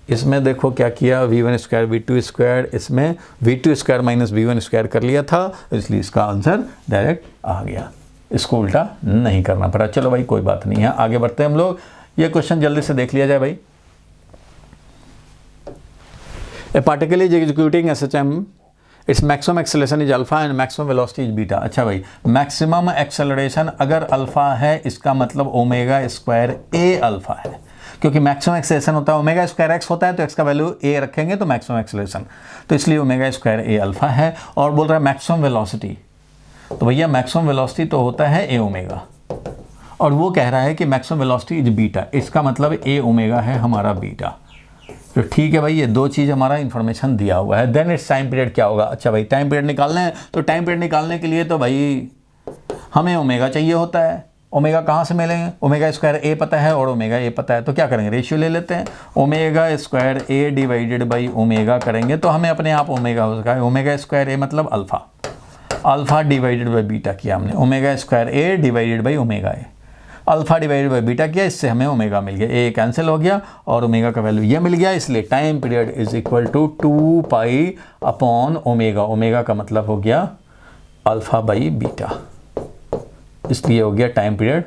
इसमें देखो क्या किया, v1 स्क्वायर v2 स्क्वायर, इसमें v2 square minus v1 square कर लिया था, इसलिए इसका आंसर डायरेक्ट आ गया, इसको उल्टा नहीं करना पड़ा। चलो भाई कोई बात नहीं है, आगे बढ़ते हैं हम लोग। ये क्वेश्चन जल्दी से देख लिया जाए भाई। ए particle is executing SHM, its maximum acceleration is alpha and maximum velocity is beta. अच्छा भाई, मैक्सिमम एक्सेलरेशन अगर अल्फा है, इसका मतलब ओमेगा स्क्वायर ए अल्फा है, क्योंकि मैक्सिमम एक्सेलरेशन होता है ओमेगा स्क्वायर एक्स होता है, तो एक्स का वैल्यू ए रखेंगे तो मैक्सिमम एक्सेलरेशन, तो इसलिए ओमेगा स्क्वायर ए अल्फा है। और बोल रहा है मैक्सिमम वेलोसिटी, तो भैया मैक्सिमम वेलोसिटी तो होता है ए ओमेगा, और वो कह रहा है कि मैक्सिमम वेलोसिटी इज बीटा, इसका मतलब ए ओमेगा है हमारा बीटा। तो ठीक है भाई, ये दो चीज़ हमारा इन्फॉर्मेशन दिया हुआ है। देन इट्स टाइम पीरियड क्या होगा। अच्छा भाई, टाइम पीरियड निकालना है, तो टाइम पीरियड निकालने के लिए तो भाई हमें ओमेगा चाहिए होता है। ओमेगा कहाँ से मिलेंगे, ओमेगा स्क्वायर ए पता है और ओमेगा ए पता है, तो क्या करेंगे, रेशियो ले लेते हैं, omega square A divided by omega करेंगे तो हमें अपने आप ओमेगा हो सका है। ओमेगा स्क्वायर ए मतलब alpha, alpha divided by beta किया हमने, omega square A divided by omega A, alpha divided by beta किया, इससे हमें ओमेगा मिल गया, ए कैंसिल हो गया और ओमेगा का वैल्यू ये मिल गया। इसलिए time period is equal to 2 pi upon omega, omega का मतलब हो गया अल्फ़ा बाई बीटा, इसलिए हो गया time period.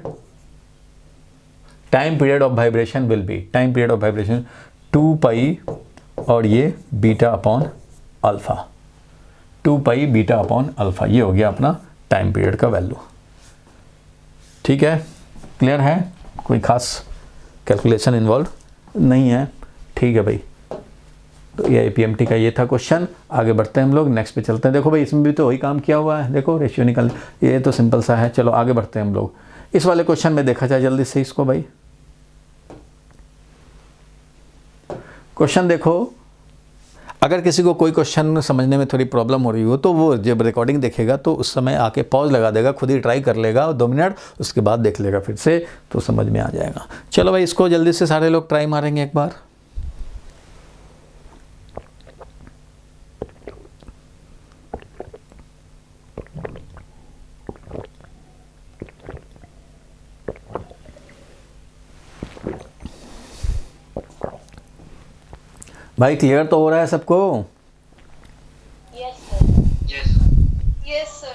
Time period of vibration will be, time period of vibration 2 पाई और ये बीटा अपॉन अल्फ़ा, 2 पाई बीटा अपॉन अल्फ़ा, ये हो गया अपना टाइम पीरियड का वैल्यू। ठीक है, क्लियर है, कोई खास कैलकुलेशन इन्वॉल्व नहीं है। ठीक है भाई, तो ये APMT का ये था क्वेश्चन। आगे बढ़ते हैं हम लोग, नेक्स्ट पे चलते हैं। देखो भाई, इसमें भी तो वही काम किया हुआ है, देखो रेशियो निकल, ये तो सिंपल सा है। चलो आगे बढ़ते हैं हम लोग। इस वाले क्वेश्चन में देखा जाए जल्दी से इसको भाई। क्वेश्चन देखो, अगर किसी को कोई क्वेश्चन समझने में थोड़ी प्रॉब्लम हो रही हो तो वो जब रिकॉर्डिंग देखेगा तो उस समय आके पॉज लगा देगा, खुद ही ट्राई कर लेगा 2 मिनट, उसके बाद देख लेगा फिर से, तो समझ में आ जाएगा। चलो भाई, इसको जल्दी से सारे लोग ट्राई मारेंगे एक बार। भाई क्लियर तो हो रहा है सबको? Yes, sir. Yes. Yes, sir.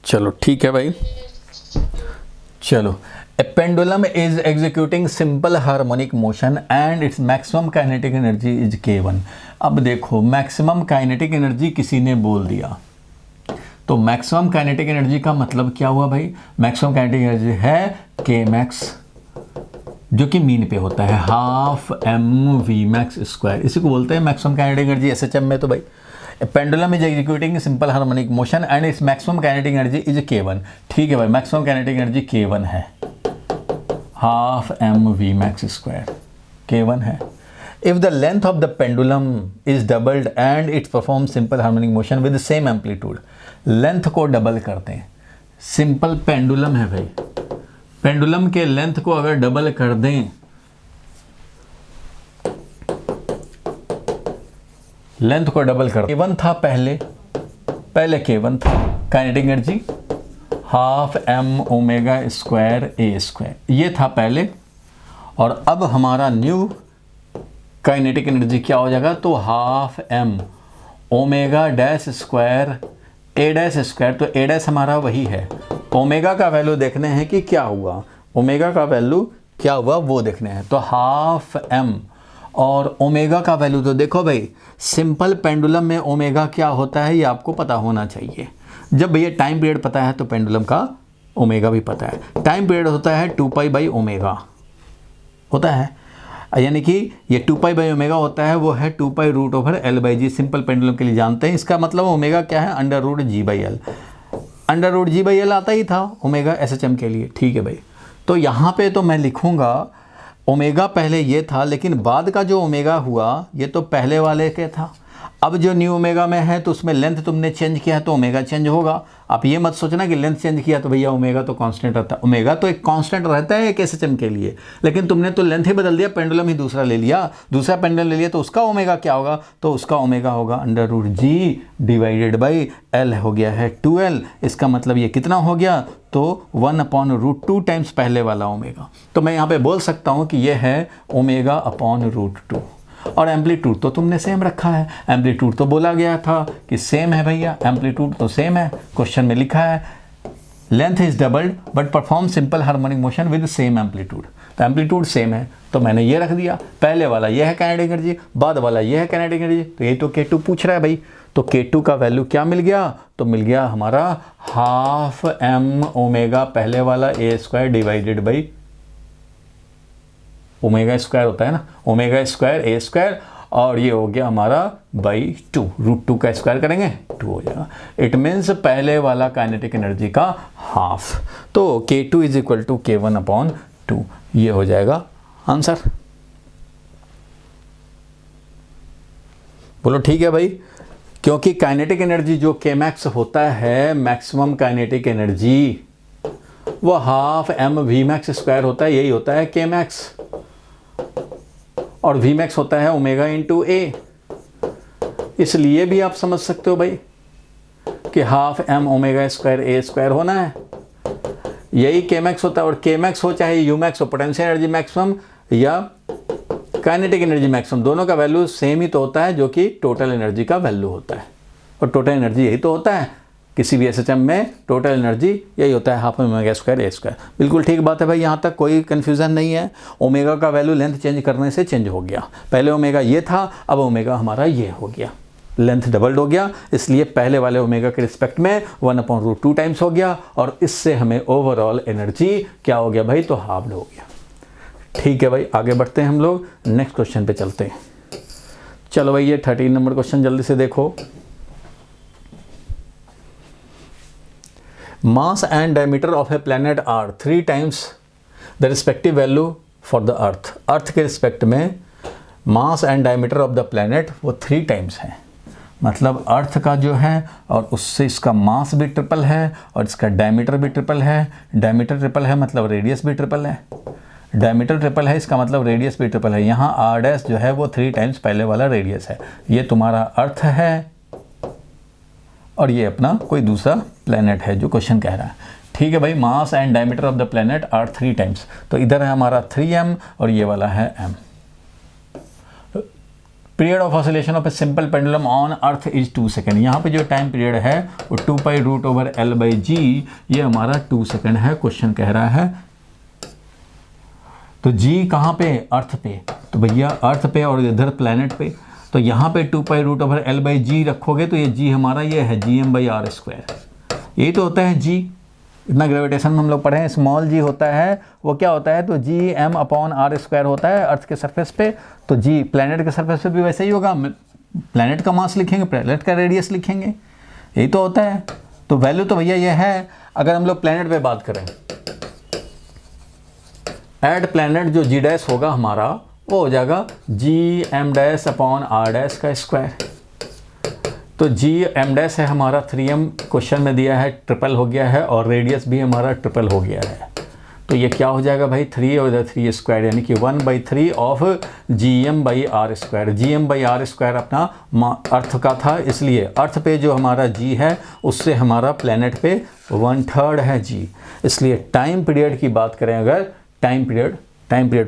चलो ठीक है भाई। चलो, a pendulum is executing simple harmonic motion and its maximum kinetic energy is K1। अब देखो, मैक्सिमम काइनेटिक एनर्जी किसी ने बोल दिया, तो मैक्सिमम काइनेटिक एनर्जी का मतलब क्या हुआ भाई, मैक्सिमम काइनेटिक एनर्जी है Kmax, जो कि मीन पे होता है, हाफ mVmax स्क्वायर, इसी को बोलते हैं मैक्सिमम काइनेटिक एनर्जी SHM में। तो भाई pendulum is executing simple harmonic motion and its maximum kinetic energy is K1। ठीक है भाई, मैक्सिमम काइनेटिक एनर्जी K1 है, हाफ mVmax स्क्वायर K1 है। If the length of the pendulum is doubled and it perform simple harmonic motion with same amplitude, length को double करते हैं, simple pendulum है भाई, पेंडुलम के लेंथ को अगर डबल कर दें, लेंथ को डबल कर, K1 था पहले K1 था, kinetic energy half m omega square ए स्क्वायर, ये था पहले, और अब हमारा न्यू काइनेटिक एनर्जी क्या हो जाएगा, तो half m omega dash square A dash square, तो ए डैश हमारा वही है, ओमेगा का वैल्यू देखने हैं कि क्या हुआ, ओमेगा का वैल्यू क्या हुआ वो देखने हैं, तो हाफ m और ओमेगा का वैल्यू, तो देखो भाई सिंपल पेंडुलम में ओमेगा क्या होता है ये आपको पता होना चाहिए। जब भैया टाइम पीरियड पता है तो पेंडुलम का ओमेगा भी पता है। टाइम पीरियड होता है 2 पाई बाई ओमेगा होता है, यानी कि ये 2 पाई बाई ओमेगा होता है, वो है 2 pi root over l by g, simple pendulum के लिए जानते हैं। इसका मतलब ओमेगा क्या है, under root g by l, under root g by l आता ही था ओमेगा SHM के लिए। ठीक है भाई, तो यहाँ पे तो मैं लिखूँगा ओमेगा पहले ये था, लेकिन बाद का जो ओमेगा हुआ ये तो पहले वाले के था। अब जो न्यू ओमेगा में है तो उसमें लेंथ तुमने चेंज किया तो ओमेगा चेंज होगा। आप ये मत सोचना कि लेंथ चेंज किया तो भैया ओमेगा तो कांस्टेंट रहता है। ओमेगा तो एक कांस्टेंट रहता है एक एसएचएम के लिए, लेकिन तुमने तो लेंथ ही बदल दिया, पेंडुलम ही दूसरा ले लिया, दूसरा पेंडुलम ले लिया, तो उसका ओमेगा क्या होगा? तो उसका ओमेगा होगा under root g divided by l हो गया है 2l। इसका मतलब ये कितना हो गया? तो 1/√2 टाइम्स पहले वाला ओमेगा। तो मैं यहाँ पे बोल सकता हूँ कि ये है ओमेगा अपॉन रूट 2। और एम्पलीट्यूड तो तुमने सेम रखा है, एम्पलीट्यूड तो बोला गया था कि सेम है भैया, एम्पलीट्यूड तो सेम है, क्वेश्चन में लिखा है length is doubled but perform simple harmonic motion with same amplitude. तो एम्पलीट्यूड सेम है तो मैंने ये रख दिया, पहले वाला ये है काइनेटिक एनर्जी, बाद वाला ये है काइनेटिक एनर्जी। तो ये तो K2 पूछ रहा है भाई, तो K2 का वैल्यू क्या मिल गया? तो मिल गया हमारा हाफ m ओमेगा पहले वाला A² divided by omega square होता है ना, ओमेगा स्क्वायर A², और ये हो गया हमारा बाई 2, √2 का स्क्वायर करेंगे 2 हो जाएगा। इट मीन्स पहले वाला काइनेटिक एनर्जी का हाफ। तो K2 is equal to K1/2, ये हो जाएगा आंसर। बोलो ठीक है भाई, क्योंकि काइनेटिक एनर्जी जो Kmax होता है, मैक्सिमम काइनेटिक एनर्जी, वो हाफ m Vmax² होता है, यही होता है Kmax, और Vmax होता है ओमेगा इंटू ए। इसलिए भी आप समझ सकते हो भाई कि हाफ m ओमेगा² A² होना है, यही Kmax होता है। और Kmax हो चाहे Umax हो, पोटेंशियल एनर्जी मैक्सिमम या काइनेटिक एनर्जी मैक्सिमम, दोनों का वैल्यू सेम ही तो होता है, जो कि टोटल एनर्जी का वैल्यू होता है। और टोटल एनर्जी यही तो होता है, किसी भी एसएचएम में टोटल एनर्जी यही होता है, हाफ ओमेगा² A²। बिल्कुल ठीक बात है भाई, यहाँ तक कोई कन्फ्यूज़न नहीं है। ओमेगा का वैल्यू लेंथ चेंज करने से चेंज हो गया, पहले ओमेगा ये था, अब ओमेगा हमारा ये हो गया, लेंथ डबल्ड हो गया, इसलिए पहले वाले ओमेगा के रिस्पेक्ट में 1/√2 टाइम्स हो गया, और इससे हमें ओवरऑल एनर्जी क्या हो गया भाई? तो हाफ्ड हो गया। ठीक है भाई, आगे बढ़ते हैं हम लोग, नेक्स्ट क्वेश्चन पे चलते हैं। चलो भाई, ये 13 नंबर क्वेश्चन जल्दी से देखो। Mass and diameter of a planet are 3 times the respective value for the Earth। अर्थ के रिस्पेक्ट में मास and diameter of the planet वो 3 टाइम्स है, मतलब अर्थ का जो है और उससे इसका मास भी ट्रिपल है और इसका डायमीटर भी ट्रिपल है। डायमीटर ट्रिपल है मतलब रेडियस भी ट्रिपल है, डायमीटर ट्रिपल है इसका मतलब रेडियस भी ट्रिपल है। यहाँ r' जो है वो 3 टाइम्स पहले वाला रेडियस है। ये तुम्हारा अर्थ है और ये अपना कोई दूसरा प्लेनेट है जो क्वेश्चन कह रहा है। ठीक है भाई, mass and diameter of the planet are 3 times, तो इधर है हमारा 3m और ये वाला है m। Period of oscillation of a simple pendulum on earth is 2 second. यहाँ पे जो टाइम पीरियड है वो 2π√L/g, ये हमारा 2 सेकेंड है, क्वेश्चन कह रहा है। तो g कहाँ पे? अर्थ पे, तो भैया अर्थ पे और इधर प्लेनेट पे, तो यहाँ पे 2π√L/g रखोगे तो ये g हमारा ये है gm/r², यही तो होता है g। इतना ग्रेविटेशन में हम लोग पढ़े हैं, स्मॉल g होता है वो क्या होता है? तो gm/r² होता है अर्थ के सरफेस पे। तो g प्लैनेट के सरफेस पे भी वैसे ही होगा, प्लैनेट का मास लिखेंगे, प्लैनेट का रेडियस लिखेंगे, यही तो होता है। तो वैल्यू तो भैया ये है। अगर हम लोग प्लैनेट पे बात करें, एट प्लैनेट जो g' होगा हमारा वो हो जाएगा gm'/r' का स्क्वायर। तो gm' है हमारा 3m, क्वेश्चन में दिया है ट्रिपल हो गया है, और रेडियस भी हमारा ट्रिपल हो गया है। तो ये क्या हो जाएगा भाई? 3 और इधर 3 स्क्वायर, यानी कि 1/3 ऑफ gm/r²। gm/r² अपना अर्थ का था, इसलिए अर्थ पे जो हमारा g है उससे हमारा प्लैनेट पे 1/3 है g। इसलिए टाइम पीरियड की बात करें, अगर टाइम पीरियड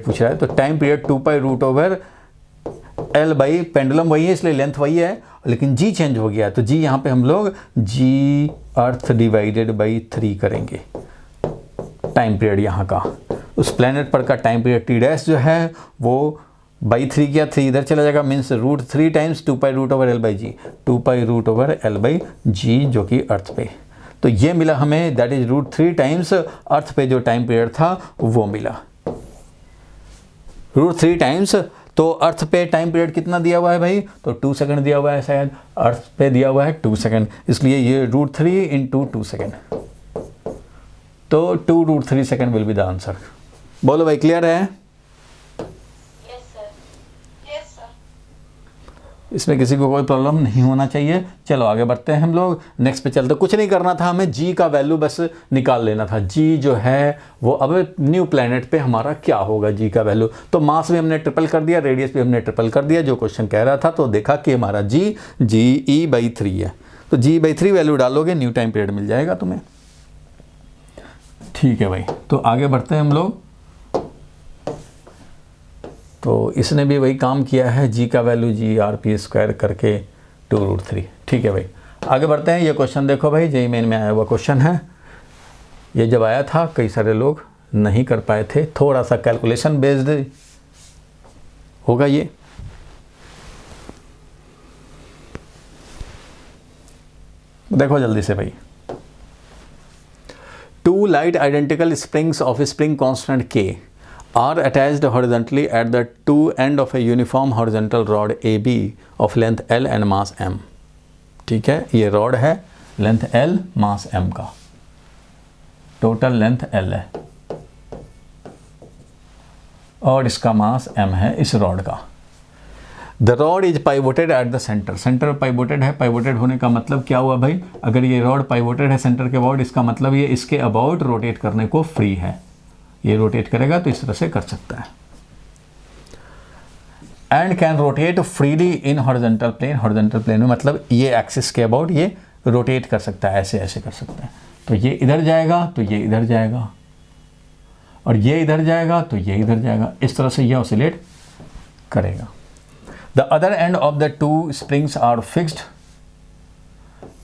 पूछ रहा है तो टाइम पीरियड 2π√L/ पेंडुलम वही है इसलिए लेंथ वही है, लेकिन g चेंज हो गया। तो g यहाँ पे हम लोग g अर्थ डिवाइडेड बाई 3 करेंगे टाइम पीरियड यहाँ का। उस प्लेनेट पर का टाइम पीरियड t' जो है वो बाई 3 किया, 3 इधर चला जाएगा, मीन्स √3 टाइम्स 2π√L/g, 2π√L/g जो कि अर्थ पे। तो ये मिला हमें, दैट इज √3 टाइम्स अर्थ पे जो टाइम पीरियड था वो मिला √3 टाइम्स। तो अर्थ पे टाइम पीरियड कितना दिया हुआ है भाई? तो 2 सेकंड दिया हुआ है, शायद अर्थ पे दिया हुआ है 2 सेकंड, इसलिए ये √3 × 2 सेकंड, तो 2√3 second will be the answer. बोलो भाई, क्लियर है? Yes, sir. Yes, sir. इसमें किसी को कोई प्रॉब्लम नहीं होना चाहिए। चलो आगे बढ़ते हैं हम लोग, नेक्स्ट पे चलते। कुछ नहीं करना था हमें, जी का वैल्यू बस निकाल लेना था। जी जो है वो अब न्यू प्लैनेट पे हमारा क्या होगा जी का वैल्यू। तो मास भी हमने ट्रिपल कर दिया, रेडियस भी हमने ट्रिपल कर दिया जो क्वेश्चन कह रहा था। तो देखा कि हमारा जी GE/3 है, तो GE/3 वैल्यू डालोगे, न्यू टाइम पीरियड मिल जाएगा तुम्हें। ठीक है भाई, तो आगे बढ़ते हैं हम लोग। तो इसने भी वही काम किया है, जी का वैल्यू GRP² करके 2√3। ठीक है भाई, आगे बढ़ते हैं। ये क्वेश्चन देखो भाई, जेईई मेन में आया हुआ क्वेश्चन है। ये जब आया था कई सारे लोग नहीं कर पाए थे, थोड़ा सा कैलकुलेशन बेस्ड होगा ये। देखो जल्दी से भाई, 2 light identical springs of spring constant K are attached horizontally at the two end of a uniform horizontal rod AB of length L and mass M। ठीक है, ये रॉड है, लेंथ L, मास M का, टोटल लेंथ L है और इसका मास M है इस रॉड का। The rod is pivoted at the centre, centre pivoted है। पाइवोटेड होने का मतलब क्या हुआ भाई, अगर ये रॉड पाइवोटेड है सेंटर के अबाउट, इसका मतलब ये इसके अबाउट रोटेट करने को फ्री है, ये रोटेट करेगा तो इस तरह से कर सकता है। And can rotate freely in horizontal plane, horizontal plane में मतलब ये एक्सिस के अबाउट ये रोटेट कर सकता है, ऐसे ऐसे कर सकता है। तो ये इधर जाएगा तो ये इधर जाएगा, और ये इधर जाएगा तो ये इधर जाएगा, इस तरह से ये ऑसिलेट करेगा। The other end of the 2 springs are fixed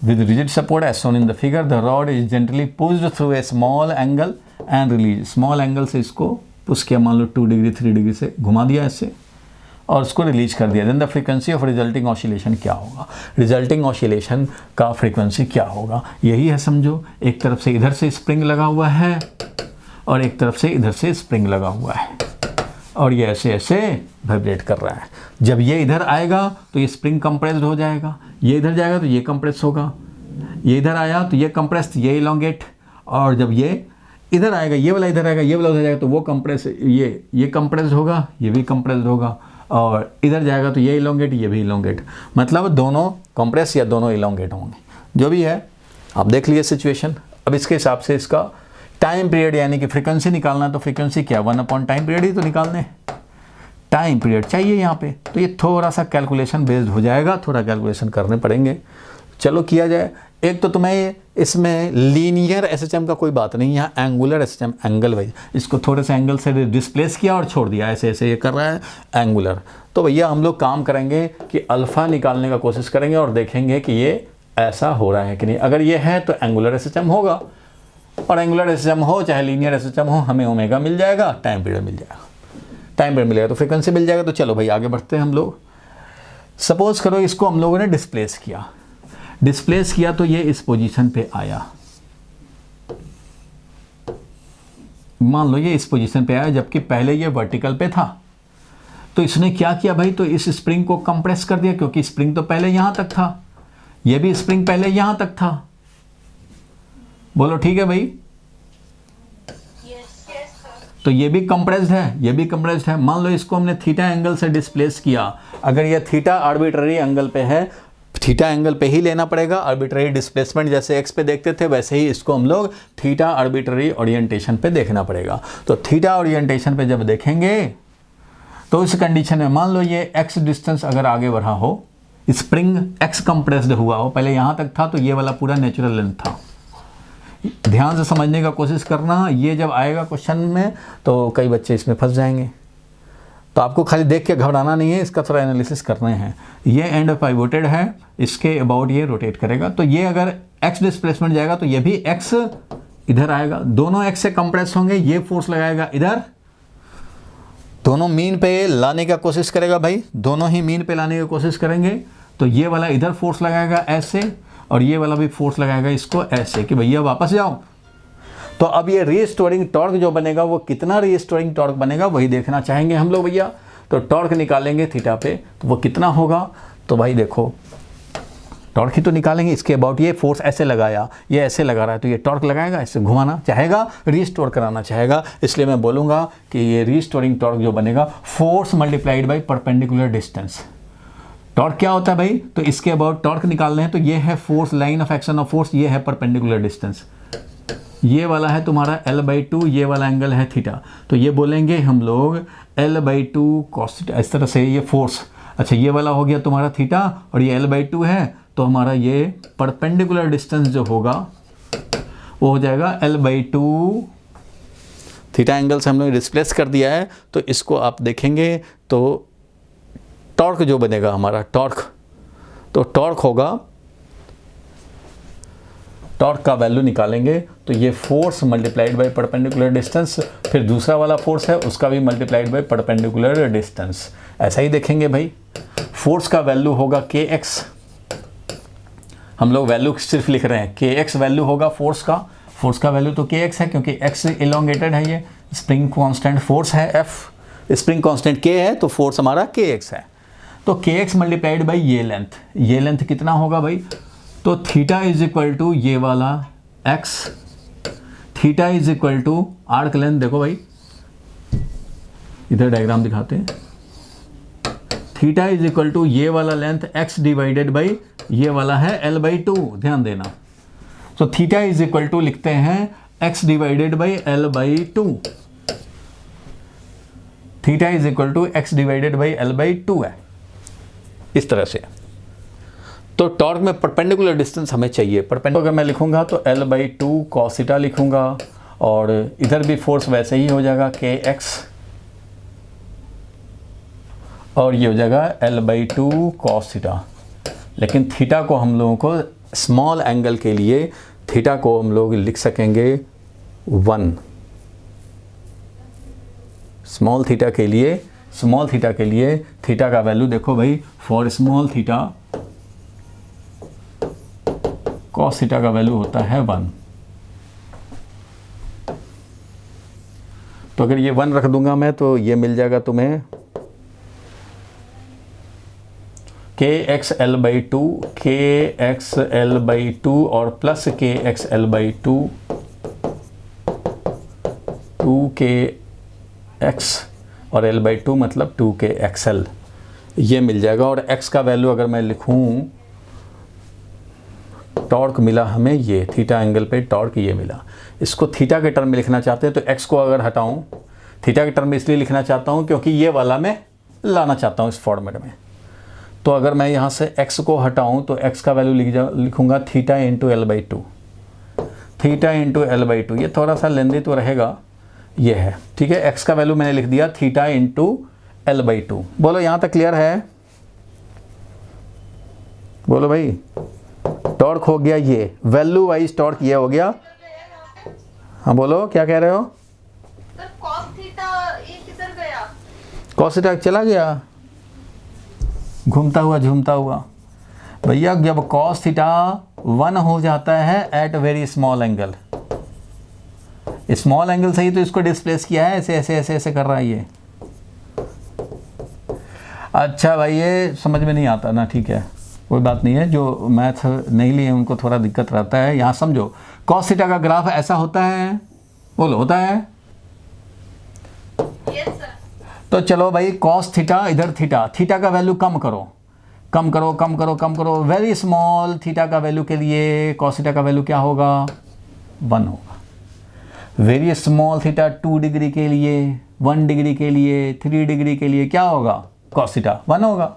with rigid support as shown in the figure। the rod is gently pushed through a small angle and released। small angle से इसको पुश किया, मान लो 2 degree 3 degree से घुमा दिया इससे और उसको रिलीज कर दिया। then the frequency of resulting oscillation क्या होगा, रिजल्टिंग ऑसिलेशन का फ्रीक्वेंसी क्या होगा, यही है समझो। एक तरफ से इधर से स्प्रिंग लगा हुआ है और एक तरफ से इधर से स्प्रिंग लगा हुआ है और ये ऐसे ऐसे वाइब्रेट कर रहा है। जब ये इधर आएगा तो ये स्प्रिंग कंप्रेस्ड हो जाएगा, ये इधर जाएगा तो ये कंप्रेस होगा, ये इधर आया तो ये कंप्रेस, ये इलोंगेट, और जब ये इधर आएगा, ये वाला इधर आएगा, ये वाला उधर जाएगा तो वो कंप्रेस, ये कंप्रेस्ड होगा, ये भी कंप्रेस्ड होगा, और इधर जाएगा तो ये इलोंगेट, ये भी इलोंगेट, मतलब दोनों कंप्रेस या दोनों इलोंगेट होंगे। जो भी है आप देख लिए सिचुएशन। अब इसके हिसाब से इसका टाइम पीरियड यानी कि फ्रीक्वेंसी निकालना, तो फ्रीक्वेंसी क्या 1/टाइम पीरियड ही तो निकालने, टाइम पीरियड चाहिए यहाँ पे। तो ये थोड़ा सा कैलकुलेशन बेस्ड हो जाएगा, थोड़ा कैलकुलेशन करने पड़ेंगे। चलो किया जाए। एक तो तुम्हें इसमें लीनियर SHM का कोई बात नहीं, यहाँ एंगुलर SHM, एंगल वाइज इसको थोड़े से एंगल से डिस्प्लेस किया और छोड़ दिया, ऐसे ऐसे ये कर रहा है एंगुलर। तो भैया हम लोग काम करेंगे कि अल्फ़ा निकालने का कोशिश करेंगे और देखेंगे कि ये ऐसा हो रहा है कि नहीं। अगर ये है तो एंगुलर SHM होगा, और एंगुलर SHM हो चाहे लीनियर SHM हो, हमें ओमेगा मिल जाएगा, टाइम पीरियड मिल जाएगा, टाइम पीरियड मिलेगा तो फ्रीक्वेंसी मिल जाएगा। तो चलो भाई आगे बढ़ते हैं हम लोग। सपोज करो इसको हम लोगों ने डिस्प्लेस किया तो ये इस पोजीशन पे आया, मान लो ये इस पोजीशन पे आया, जबकि पहले ये वर्टिकल पे था। तो इसने क्या किया भाई, तो इस स्प्रिंग को कंप्रेस कर दिया, क्योंकि स्प्रिंग तो पहले यहां तक था, ये भी स्प्रिंग पहले यहां तक था। बोलो ठीक है भाई, तो ये भी कंप्रेस्ड है, ये भी कंप्रेस्ड है। मान लो इसको हमने थीटा एंगल से डिस्प्लेस किया, अगर ये थीटा आर्बिट्ररी एंगल पे है, थीटा एंगल पे ही लेना पड़ेगा। आर्बिट्ररी डिस्प्लेसमेंट जैसे एक्स पे देखते थे वैसे ही इसको हम लोग थीटा आर्बिट्ररी ओरिएंटेशन पे देखना पड़ेगा। तो थीटा ओरिएंटेशन पे जब देखेंगे तो इस कंडीशन में मान लो ये एक्स डिस्टेंस अगर आगे बढ़ा हो, स्प्रिंग एक्स कंप्रेस्ड हुआ हो, पहले यहाँ तक था तो ये वाला पूरा नेचुरल लेंथ था। ध्यान से समझने का कोशिश करना, ये जब आएगा क्वेश्चन में तो कई बच्चे इसमें फंस जाएंगे। तो आपको खाली देख के घबराना नहीं है, इसका थोड़ा एनालिसिस करने हैं। ये एंड पाइवोटेड है, इसके अबाउट ये रोटेट करेगा, तो ये अगर एक्स डिस्प्लेसमेंट जाएगा तो ये भी एक्स इधर आएगा, दोनों एक्स से कंप्रेस होंगे, ये फोर्स लगाएगा इधर, दोनों मीन पे लाने का कोशिश करेगा भाई, दोनों ही मीन पे लाने की कोशिश करेंगे। तो ये वाला इधर फोर्स लगाएगा ऐसे, और ये वाला भी फोर्स लगाएगा इसको ऐसे कि भैया वापस जाओ। तो अब ये रीस्टोरिंग टॉर्क जो बनेगा वो कितना रीस्टोरिंग टॉर्क बनेगा वही देखना चाहेंगे हम लोग भैया। तो टॉर्क निकालेंगे थीटा पे तो वो कितना होगा, तो भाई देखो टॉर्क ही तो निकालेंगे, इसके अबाउट ये फोर्स ऐसे लगाया, ये ऐसे लगा रहा है तो ये टॉर्क लगाएगा, ऐसे घुमाना चाहेगा, रीस्टोर कराना चाहेगा। इसलिए मैं बोलूँगा कि ये रीस्टोरिंग टॉर्क जो बनेगा force multiplied by perpendicular distance, torque क्या होता है भाई, तो इसके अबाउट टॉर्क निकालने हैं तो ये है force, line of action of force, ये है परपेंडिकुलर डिस्टेंस, ये वाला है तुम्हारा L/2, ये वाला एंगल है थीटा, तो ये बोलेंगे हम लोग L/2 cos थीटा, इस तरह से ये फोर्स। अच्छा ये वाला हो गया तुम्हारा थीटा और ये L/2 है, तो हमारा ये परपेंडिकुलर डिस्टेंस जो होगा वो हो जाएगा L/2, थीटा एंगल से हम लोग रिप्लेस कर दिया है, तो इसको आप देखेंगे तो टॉर्क जो बनेगा हमारा टॉर्क, तो टॉर्क होगा, टॉर्क का वैल्यू निकालेंगे तो ये force multiplied by perpendicular distance, फिर दूसरा वाला फोर्स है उसका भी मल्टीप्लाइड बाय परपेंडिकुलर डिस्टेंस, ऐसा ही देखेंगे भाई। फोर्स का वैल्यू होगा kx, हम लोग वैल्यू सिर्फ लिख रहे हैं, kx वैल्यू होगा फोर्स का वैल्यू तो kx है क्योंकि x इलोंगेटेड है, ये स्प्रिंग कांस्टेंट फोर्स है F, स्प्रिंग कांस्टेंट k है तो फोर्स हमारा kx है, तो kx मल्टीप्लाइड बाई ये लेंथ कितना होगा भाई, तो थीटा इज इक्वल टू ये वाला x, theta is equal to arc length, देखो भाई इधर डायग्राम दिखाते हैं, थीटा इज इक्वल टू ये वाला लेंथ x डिवाइडेड बाई ये वाला है L/2, ध्यान देना, तो थीटा इज इक्वल टू लिखते हैं x divided by L/2, theta is equal to x divided by L/2 है, इस तरह से। तो टॉर्क में परपेंडिकुलर डिस्टेंस हमें चाहिए, परपेंडिकुलर अगर मैं लिखूंगा तो L/2 cos थीटा लिखूंगा और इधर भी फोर्स वैसे ही हो जाएगा kx और ये हो जाएगा L/2 cos थीटा, लेकिन थीटा को हम लोगों को स्मॉल एंगल के लिए थीटा को हम लोग लिख सकेंगे 1, स्मॉल थीटा के लिए थीटा का वैल्यू देखो भाई, for small theta cos theta का वैल्यू होता है 1, तो अगर ये 1 रख दूंगा मैं तो ये मिल जाएगा तुम्हें kx L/2 और प्लस kx L/2 2kx और L/2 मतलब 2kxl, ये मिल जाएगा। और x का वैल्यू अगर मैं लिखूं, टॉर्क मिला हमें ये थीटा एंगल पे टॉर्क ये मिला, इसको थीटा के टर्म में लिखना चाहते हैं तो x को अगर हटाऊं, थीटा के टर्म में इसलिए लिखना चाहता हूं क्योंकि ये वाला मैं लाना चाहता हूं इस फॉर्मेट में, तो अगर मैं यहाँ से x को हटाऊं तो x का वैल्यू लिखूंगा theta into L/2, theta into L/2, ये थोड़ा सा लेंदी तो रहेगा, ये है ठीक है, x का वैल्यू मैंने लिख दिया थीटा इंटू L/2। बोलो यहाँ तक क्लियर है, बोलो भाई, टॉर्क हो गया ये वैल्यू वाइज टॉर्क ये हो गया, हाँ बोलो क्या कह रहे हो, सर cos थीटा ये किधर गया, cos थीटा चला गया घूमता हुआ झूमता हुआ भैया, जब cos थीटा 1 हो जाता है at very small angle, small angle से ही तो इसको डिस्प्लेस किया है, ऐसे ऐसे ऐसे ऐसे कर रहा है ये। अच्छा भाई ये समझ में नहीं आता ना, ठीक है कोई बात नहीं है, जो मैथ नहीं लिए उनको थोड़ा दिक्कत रहता है। यहाँ समझो cos थीटा का ग्राफ ऐसा होता है, बोलो होता है, यस सर, तो चलो भाई cos थीटा, इधर थीटा, थीटा का वैल्यू कम करो कम करो कम करो कम करो, वेरी स्मॉल थीटा का वैल्यू के लिए cos थीटा का वैल्यू क्या होगा 1 होगा, वेरी स्मॉल थीटा 2 डिग्री के लिए, 1 डिग्री के लिए, 3 डिग्री के लिए क्या होगा cos थीटा 1 होगा।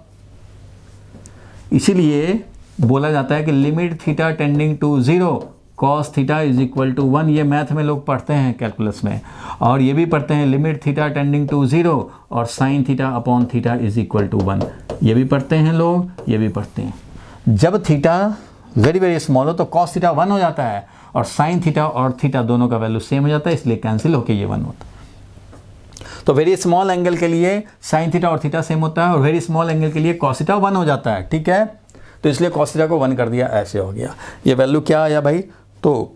इसीलिए बोला जाता है कि limit theta tending to 0 cos theta is equal to 1, ये मैथ में लोग पढ़ते हैं कैलकुलस में, और ये भी पढ़ते हैं लिमिट थीटा टेंडिंग टू 0 और sine theta upon theta is equal to 1, ये भी पढ़ते हैं लोग, ये भी पढ़ते हैं। जब थीटा वेरी वेरी स्मॉल हो तो cos थीटा 1 हो जाता है और साइन थीटा और थीटा दोनों का वैल्यू सेम हो जाता है, इसलिए कैंसिल होकर ये 1 होता है। तो वेरी स्मॉल एंगल के लिए साइन थीटा और थीटा सेम होता है और वेरी स्मॉल एंगल के लिए cos थीटा 1 हो जाता है, ठीक है, तो इसलिए cos थीटा को 1 कर दिया, ऐसे हो गया। ये वैल्यू क्या आया भाई, तो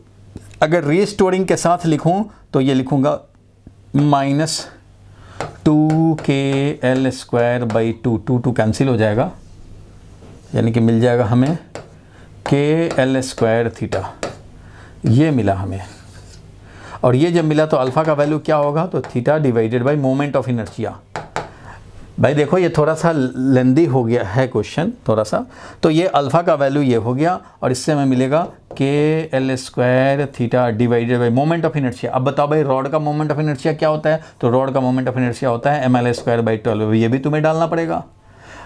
अगर रीस्टोरिंग के साथ लिखूं तो ये लिखूंगा -2kl² 2 कैंसिल हो जाएगा, यानी कि मिल जाएगा हमें kl² थीटा, ये मिला हमें। और ये जब मिला तो अल्फ़ा का वैल्यू क्या होगा, तो theta divided by moment of inertia, भाई देखो ये थोड़ा सा लेंदी हो गया है क्वेश्चन थोड़ा सा। तो ये अल्फ़ा का वैल्यू ये हो गया और इससे हमें मिलेगा KL² theta divided by moment of inertia. अब बताओ भाई रॉड का मोमेंट ऑफ इनर्शिया क्या होता है? तो रॉड का मोमेंट ऑफ इनर्शिया होता है mL²/12। ये भी तुम्हें डालना पड़ेगा।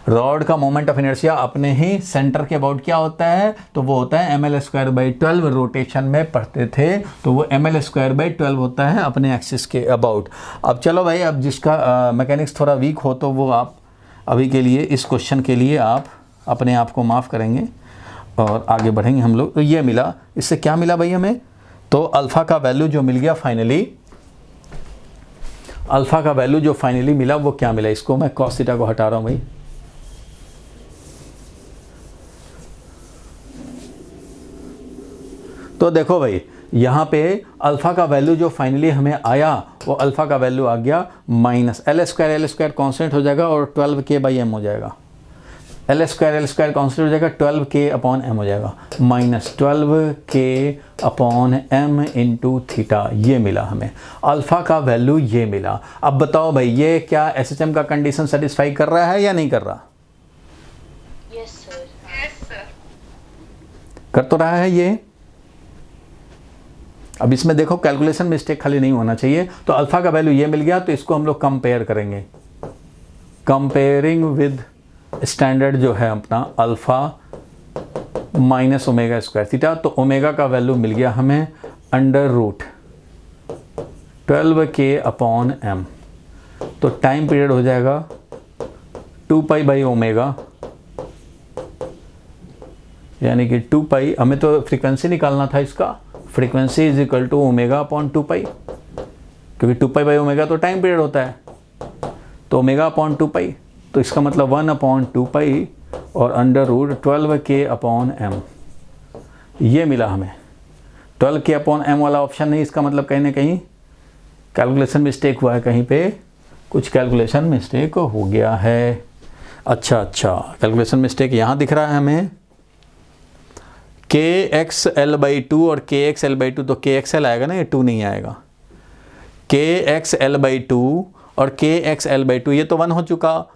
रॉड का मोमेंट ऑफ इनर्शिया अपने ही सेंटर के अबाउट क्या होता है? तो वो होता है mL²/12। रोटेशन में पढ़ते थे तो वो mL²/12 होता है अपने एक्सिस के अबाउट। अब चलो भाई, अब जिसका मैकेनिक्स थोड़ा वीक हो तो वो आप अभी के लिए इस क्वेश्चन के लिए आप अपने आप को माफ़ करेंगे और आगे बढ़ेंगे हम लोग। तो ये मिला, इससे क्या मिला भाई हमें? तो अल्फ़ा का वैल्यू जो मिल गया फाइनली, अल्फ़ा का वैल्यू जो फाइनली मिला वो क्या मिला? इसको मैं cos थीटा को हटा रहा हूँ भाई। तो देखो भाई यहाँ पे अल्फ़ा का वैल्यू जो फाइनली हमें आया वो अल्फ़ा का वैल्यू आ गया माइनस L² कांस्टेंट हो जाएगा और 12K/m हो जाएगा। L² कांस्टेंट हो जाएगा, 12K/m हो जाएगा, माइनस 12K/m इंटू थीटा। ये मिला हमें अल्फ़ा का वैल्यू, ये मिला। अब बताओ भाई ये क्या SHM का कंडीशन सेटिस्फाई कर रहा है या नहीं कर रहा? Yes sir. कर तो रहा है ये। अब इसमें देखो कैलकुलेशन मिस्टेक खाली नहीं होना चाहिए। तो अल्फ़ा का वैल्यू ये मिल गया, तो इसको हम लोग कंपेयर करेंगे, कंपेयरिंग विद स्टैंडर्ड जो है अपना अल्फ़ा माइनस ω² थीटा। तो ओमेगा का वैल्यू मिल गया हमें √12K/m। तो टाइम पीरियड हो जाएगा 2π/ω, यानी कि 2π। हमें तो फ्रीक्वेंसी निकालना था इसका, फ्रीक्वेंसी इज इक्वल टू ω/2π, क्योंकि 2π/ω तो टाइम पीरियड होता है, तो ω/2π। तो इसका मतलब 1/2π और √12K/m। ये मिला हमें। 12K/m वाला ऑप्शन नहीं, इसका मतलब कहीं ना कहीं कैलकुलेशन मिस्टेक हुआ है, कहीं पे कुछ कैलकुलेशन मिस्टेक हो गया है। अच्छा, कैलकुलेशन मिस्टेक यहाँ दिख रहा है हमें, KXL/2 और KXL/2। तो KXL आएगा ना, ये 2 नहीं आएगा। KXL/2 और KXL/2 ये तो 1 हो चुका,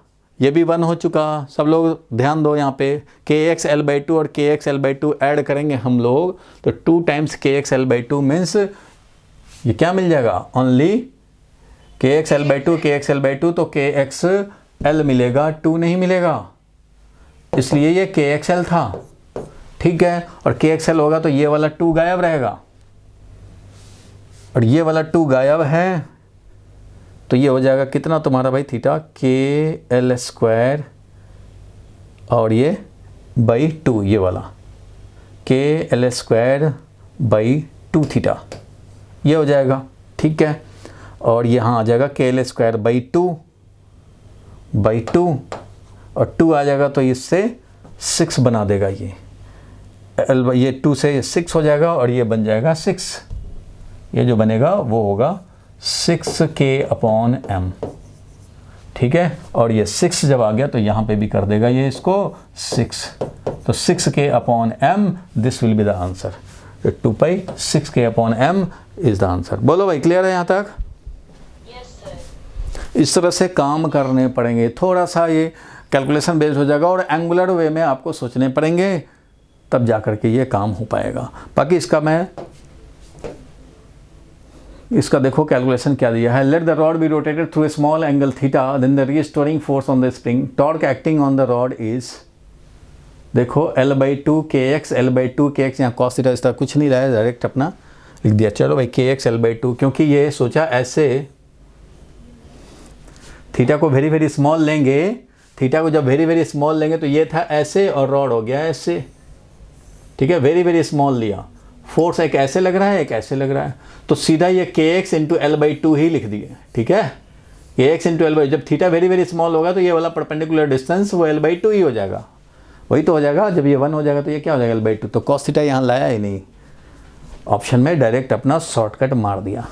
ये भी 1 हो चुका। सब लोग ध्यान दो यहाँ पे, KXL/2 और KXL/2 ऐड करेंगे हम लोग तो 2 टाइम्स KXL/2 मीन्स ये क्या मिल जाएगा? ओनली KXL/2 तो KXL मिलेगा, 2 नहीं मिलेगा, इसलिए ये KXL था। ठीक है, और KXL होगा तो ये वाला 2 गायब रहेगा और ये वाला 2 गायब है, तो ये हो जाएगा कितना तुम्हारा भाई थीटा? KL² और ये /2, ये वाला KL²/2 थीटा, ये हो जाएगा। ठीक है, और यहाँ आ जाएगा KL²/2 और 2 आ जाएगा तो इससे 6 बना देगा ये 2 से 6 हो जाएगा और ये बन जाएगा 6। ये जो बनेगा वो होगा 6K/m। ठीक है, और ये 6 जब आ गया तो यहाँ पे भी कर देगा ये इसको 6। तो 6K/m, this will be the answer. 2π 6K/m is the answer. बोलो भाई, क्लियर है यहाँ तक? Yes sir. इस तरह से काम करने पड़ेंगे, थोड़ा सा ये कैलकुलेशन बेस्ड हो जाएगा और एंगुलर वे में आपको सोचने पड़ेंगे, तब जा कर के ये काम हो पाएगा। बाकी इसका देखो कैलकुलेशन क्या दिया है। Let the rod be rotated through a small angle theta, then the restoring force on the spring, torque acting on the rod is, देखो L/2 KX, L/2 KX, यहाँ cos थीटा इस तरह कुछ नहीं रहा है, डायरेक्ट अपना लिख दिया। चलो भाई KX L/2, क्योंकि ये सोचा ऐसे थीटा को वेरी वेरी स्मॉल लेंगे, थीटा को जब वेरी वेरी स्मॉल लेंगे तो ये था ऐसे और रॉड हो गया ऐसे। ठीक है, वेरी वेरी स्मॉल लिया, फोर्स एक ऐसे लग रहा है एक ऐसे लग रहा है, तो सीधा ये KX इंटू L/2 ही लिख दिए। ठीक है, KX इंटू L/2, जब थीटा वेरी वेरी स्मॉल होगा तो ये वाला परपेंडिकुलर डिस्टेंस वो L/2 ही हो जाएगा, वही तो हो जाएगा। जब ये 1 हो जाएगा तो ये क्या हो जाएगा? L/2। तो cos थीटा यहाँ लाया ही नहीं, ऑप्शन में डायरेक्ट अपना शॉर्टकट मार दिया।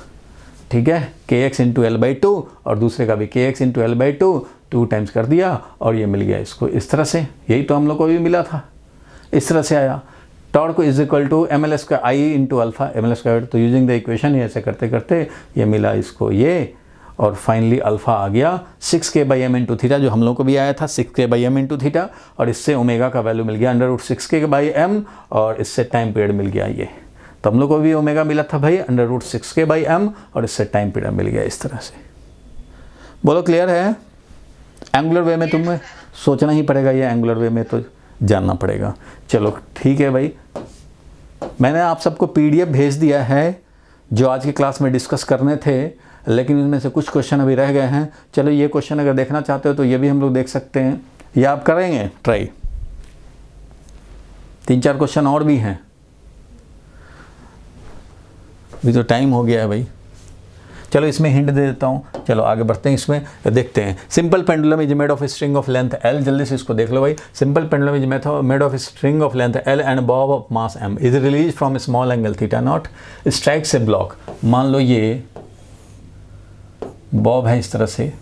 ठीक है, KX इंटू L/2 और दूसरे का भी KX इंटू L/2 2 टाइम्स कर दिया और ये मिल गया इसको इस तरह से। यही तो हम लोग को भी मिला था, इस तरह से आया। Torque is equal to mL² I into alpha mL²। तो यूजिंग द इक्वेशन ये ऐसे करते करते ये मिला इसको ये, और फाइनली अल्फ़ा आ गया 6k/m इंटू थीटा, जो हम लोग को भी आया था 6k/m इंटू थीटा, और इससे ओमेगा का वैल्यू मिल गया √6k/m, और इससे टाइम पीरियड मिल गया ये। तो हम लोग को भी ओमेगा मिला था भाई √6k/m, और इससे टाइम पीरियड मिल गया इस तरह से। बोलो क्लियर है? एंगुलर वे में तुम्हें सोचना ही पड़ेगा, ये एंगुलर वे में तो जानना पड़ेगा। चलो ठीक है भाई, मैंने आप सबको PDF भेज दिया है जो आज की क्लास में डिस्कस करने थे, लेकिन इनमें से कुछ क्वेश्चन अभी रह गए हैं। चलो ये क्वेश्चन अगर देखना चाहते हो तो ये भी हम लोग देख सकते हैं, या आप करेंगे ट्राई। 3-4 क्वेश्चन और भी हैं, अभी तो टाइम हो गया है भाई। चलो इसमें हिंट दे देता हूँ, चलो आगे बढ़ते हैं, इसमें देखते हैं। Simple pendulum is made of string of length L, जल्दी से इसको देख लो भाई। Simple pendulum is made of string of length L and bob of mass M is release from small angle θ0, strikes a block. मान लो ये Bob है इस तरह से,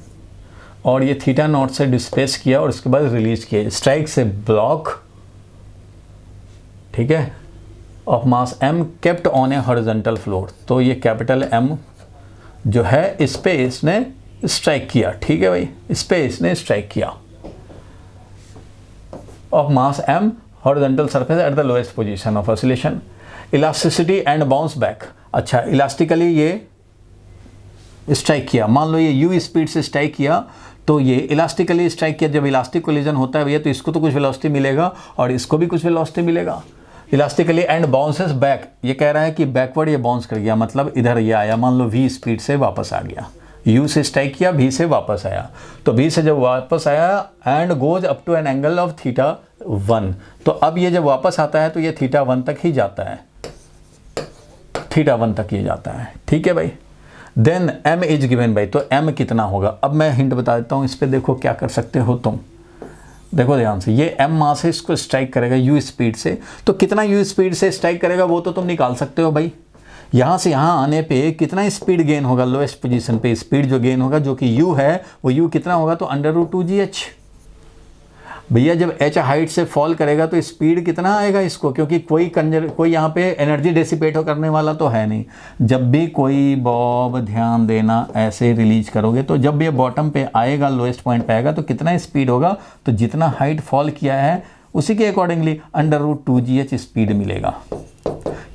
और ये θ0 से डिस्प्लेस किया और उसके बाद रिलीज किया, स्ट्राइक्स ए ब्लॉक, ठीक है, of mass M kept on A horizontal floor. तो ये कैपिटल M जो है इस पे इसने स्ट्राइक किया, ठीक है भाई, इस पे इसने स्ट्राइक किया, of mass M horizontal surface at the lowest position of oscillation, elasticity and bounce back. अच्छा, इलास्टिकली ये स्ट्राइक किया, मान लो ये u स्पीड से स्ट्राइक किया, तो ये इलास्टिकली स्ट्राइक किया। जब इलास्टिक कोलिजन होता है भैया तो इसको तो कुछ वेलोसिटी मिलेगा और इसको भी कुछ वेलोसिटी मिलेगा। इलास्टिकली एंड बाउंसेस बैक, ये कह रहा है कि बैकवर्ड ये बाउंस कर गया, मतलब इधर ये आया, मान लो v स्पीड से वापस आ गया, u से स्ट्राइक किया, v से वापस आया, तो v से जब वापस आया and goes up to an angle of θ1, तो अब ये जब वापस आता है तो ये θ1 तक ही जाता है, θ1 तक ये जाता है, ठीक है भाई। देन m इज गिवन भाई, तो m कितना होगा? अब मैं हिंट बता देता हूँ, इस पर देखो क्या कर सकते हो तुम, देखो ध्यान से, ये m मास है, इसको स्ट्राइक करेगा u स्पीड से, तो कितना u स्पीड से स्ट्राइक करेगा वो तो तुम निकाल सकते हो भाई। यहाँ से यहाँ आने पे कितना स्पीड गेन होगा, लोएस्ट पोजीशन पे स्पीड जो गेन होगा, जो कि u है, वो u कितना होगा, तो √2gh। भैया जब h हाइट से फॉल करेगा तो स्पीड कितना आएगा इसको, क्योंकि कोई यहाँ पे एनर्जी डेसिपेट करने वाला तो है नहीं। जब भी कोई बॉब, ध्यान देना, ऐसे रिलीज करोगे तो जब ये बॉटम पे आएगा, लोएस्ट पॉइंट पे आएगा, तो कितना स्पीड होगा, तो जितना हाइट फॉल किया है उसी के अकॉर्डिंगली √2gh स्पीड मिलेगा।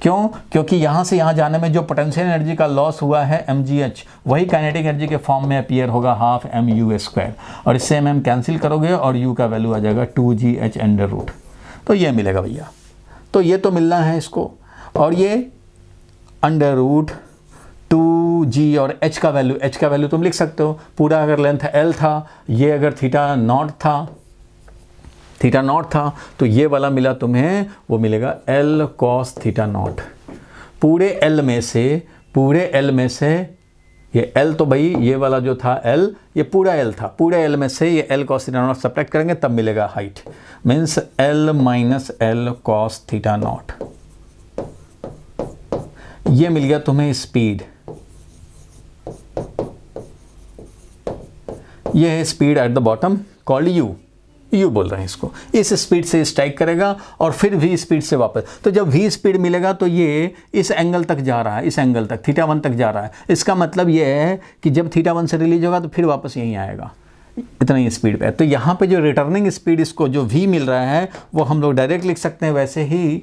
क्यों? क्योंकि यहाँ से यहाँ जाने में जो पोटेंशियल एनर्जी का लॉस हुआ है mgh, वही काइनेटिक एनर्जी के फॉर्म में अपीयर होगा 12mu², और इससे m कैंसिल करोगे और u का वैल्यू आ जाएगा 2gh²। तो ये मिलेगा भैया, तो ये तो मिलना है इसको, और ये √2g और h का वैल्यू तुम लिख सकते हो। पूरा अगर लेंथ L था, ये अगर θ0 था, तो ये वाला मिला तुम्हें, वो मिलेगा L cos θ0। पूरे L में से ये L, तो भाई ये वाला जो था L, ये पूरा L था, पूरे L में से ये L cos θ0 सब्ट्रैक्ट करेंगे तब मिलेगा height, means L minus L cos θ0। ये मिल गया तुम्हें स्पीड, ये है speed at the bottom called u बोल रहे हैं इसको। इस स्पीड से स्ट्राइक करेगा और फिर v स्पीड से वापस, तो जब v स्पीड मिलेगा तो ये इस एंगल तक जा रहा है, इस एंगल तक θ1 तक जा रहा है। इसका मतलब ये है कि जब θ1 से रिलीज होगा तो फिर वापस यहीं आएगा, इतना ही स्पीड पे। तो यहाँ पे जो रिटर्निंग स्पीड इसको जो v मिल रहा है वो हम लोग डायरेक्ट लिख सकते हैं वैसे ही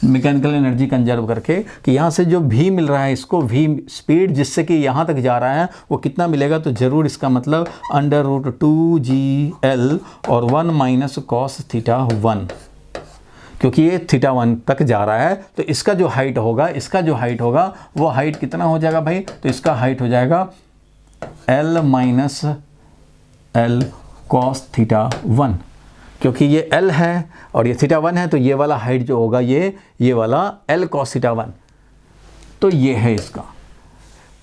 मैकेनिकल एनर्जी कंजर्व करके, कि यहाँ से जो v मिल रहा है इसको, v स्पीड जिससे कि यहाँ तक जा रहा है वो कितना मिलेगा, तो ज़रूर इसका मतलब √2gl और 1 माइनस cos θ1, क्योंकि ये θ1 तक जा रहा है। तो इसका जो हाइट होगा वो हाइट कितना हो जाएगा भाई, तो इसका हाइट हो जाएगा L माइनस L cos θ1, क्योंकि ये L है और ये θ1 है, तो ये वाला हाइट जो होगा ये वाला L cos θ1, तो ये है इसका।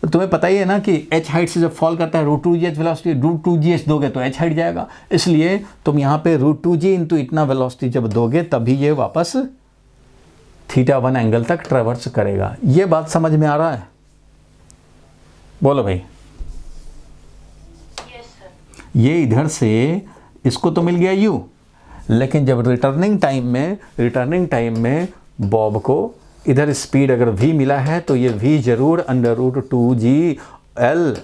तो तुम्हें पता ही है ना कि h हाइट से जब फॉल करता है √2gh वेलोसिटी, √2gh दोगे तो h हाइट जाएगा, इसलिए तुम यहाँ पे √2g इंटू इतना वेलोसिटी जब दोगे तभी ये वापस θ1 एंगल तक ट्रेवर्स करेगा। ये बात समझ में आ रहा है? बोलो भाई। ये इधर से इसको तो मिल गया u, लेकिन जब रिटर्निंग टाइम में बॉब को इधर स्पीड अगर v मिला है तो ये v जरूर √2gl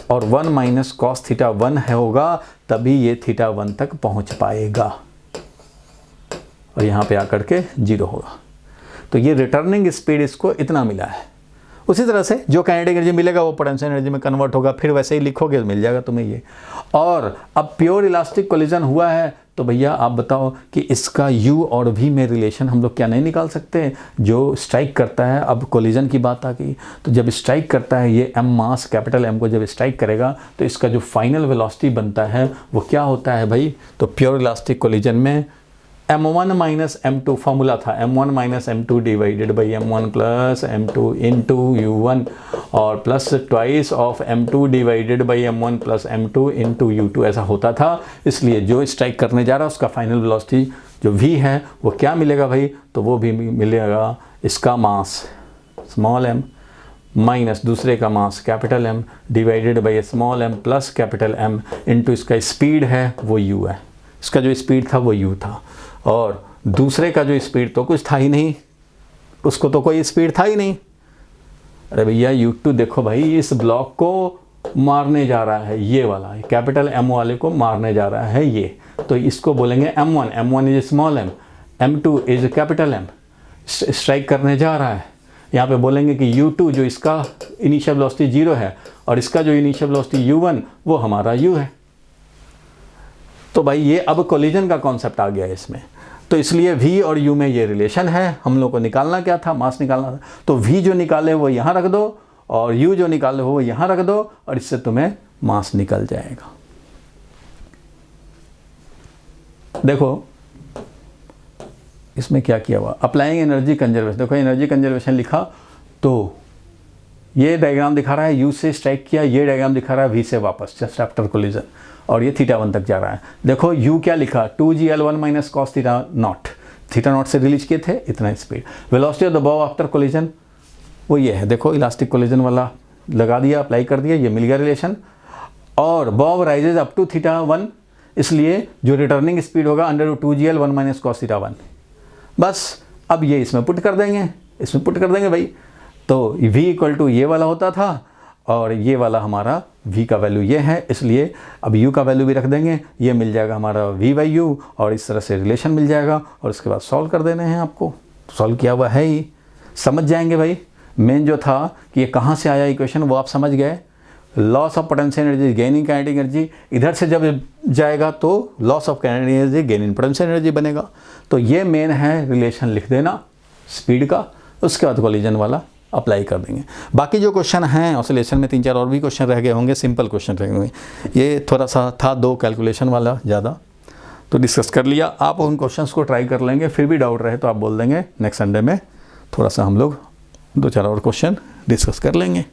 और 1 माइनस कॉस थीटा 1 है होगा, तभी ये थीटा 1 तक पहुंच पाएगा और यहाँ पे आकर के 0 होगा। तो ये रिटर्निंग स्पीड इसको इतना मिला है। उसी तरह से जो काइनेटिक एनर्जी मिलेगा वो पोटेंशियल एनर्जी में कन्वर्ट होगा, फिर वैसे ही लिखोगे तो मिल जाएगा तुम्हें ये। और अब प्योर इलास्टिक कोलिजन हुआ है तो भैया आप बताओ कि इसका u और v में रिलेशन हम लोग क्या नहीं निकाल सकते? जो स्ट्राइक करता है, अब कोलिजन की बात आ गई, तो जब स्ट्राइक करता है ये m मास कैपिटल M को जब स्ट्राइक करेगा तो इसका जो फाइनल वेलोसिटी बनता है वो क्या होता है भाई? तो प्योर इलास्टिक कोलिजन में m1 माइनस m2 फॉर्मूला था, m1 minus m2 divided by m1 plus m2 into u1 और plus twice of m2 divided by m1 plus m2 into u2 ऐसा होता था। इसलिए जो स्ट्राइक करने जा रहा है उसका फाइनल वेलोसिटी जो v है वो क्या मिलेगा भाई? तो वो भी मिलेगा इसका मास स्मॉल m माइनस दूसरे का mass capital M divided by small m plus capital M into इसका स्पीड है वो u है। इसका जो स्पीड था वो u था और दूसरे का जो स्पीड तो कुछ था ही नहीं, उसको तो कोई स्पीड था ही नहीं। अरे भैया u2 देखो भाई इस ब्लॉक को मारने जा रहा है, ये वाला कैपिटल M वाले को मारने जा रहा है ये, तो इसको बोलेंगे m1 is small m, m2 is capital M, strike करने जा रहा है। यहाँ पे बोलेंगे कि u2 जो इसका इनिशियल वेलोसिटी 0 है और इसका जो इनिशियल वेलोसिटी u1 वो हमारा u है। तो भाई ये अब कोलिजन का कॉन्सेप्ट आ गया इसमें, तो इसलिए v और u में ये रिलेशन है। हम लोग को निकालना क्या था? मास निकालना था। तो v जो निकाले वो यहाँ रख दो और u जो निकाले वो यहाँ रख दो और इससे तुम्हें मास निकल जाएगा। देखो इसमें क्या किया हुआ, अप्लाइंग एनर्जी कंजर्वेशन। देखो एनर्जी कंजर्वेशन लिखा तो ये डायग्राम दिखा रहा है u से स्ट्राइक किया, ये डायग्राम दिखा रहा है v से वापस जस्ट आफ्टर कोलिजन और ये थीटा 1 तक जा रहा है। देखो u क्या लिखा 2gl1 minus cos theta naught से रिलीज किए थे इतना speed. Velocity of the Bob after collision वो ये है, देखो इलास्टिक कोलिजन वाला लगा दिया, अप्लाई कर दिया, ये मिल गया रिलेशन। और bob rises up to theta 1, इसलिए जो रिटर्निंग स्पीड होगा under 2gl1 minus cos theta 1। बस अब ये इसमें पुट कर देंगे, भाई। तो v इक्वल टू ये वाला होता था और ये वाला हमारा v का वैल्यू ये है, इसलिए अब u का वैल्यू भी रख देंगे, ये मिल जाएगा हमारा v बाई u और इस तरह से रिलेशन मिल जाएगा और उसके बाद सॉल्व कर देने हैं आपको। सॉल्व किया हुआ है ही, समझ जाएंगे भाई। मेन जो था कि ये कहाँ से आया इक्वेशन वो आप समझ गए। Loss of potential energy gaining kinetic energy, इधर से जब जाएगा तो loss of kinetic energy gaining potential energy बनेगा। तो ये मेन है रिलेशन लिख देना स्पीड का, उसके बाद कोलिजन वाला अप्लाई कर देंगे। बाकी जो क्वेश्चन हैं ऑसिलेशन में 3-4 और भी क्वेश्चन रह गए होंगे, सिंपल क्वेश्चन रह गए। ये थोड़ा सा था 2 कैलकुलेशन वाला ज़्यादा, तो डिस्कस कर लिया। आप उन क्वेश्चंस को ट्राई कर लेंगे, फिर भी डाउट रहे तो आप बोल देंगे। नेक्स्ट संडे में थोड़ा सा हम लोग 2-4 और क्वेश्चन डिस्कस कर लेंगे।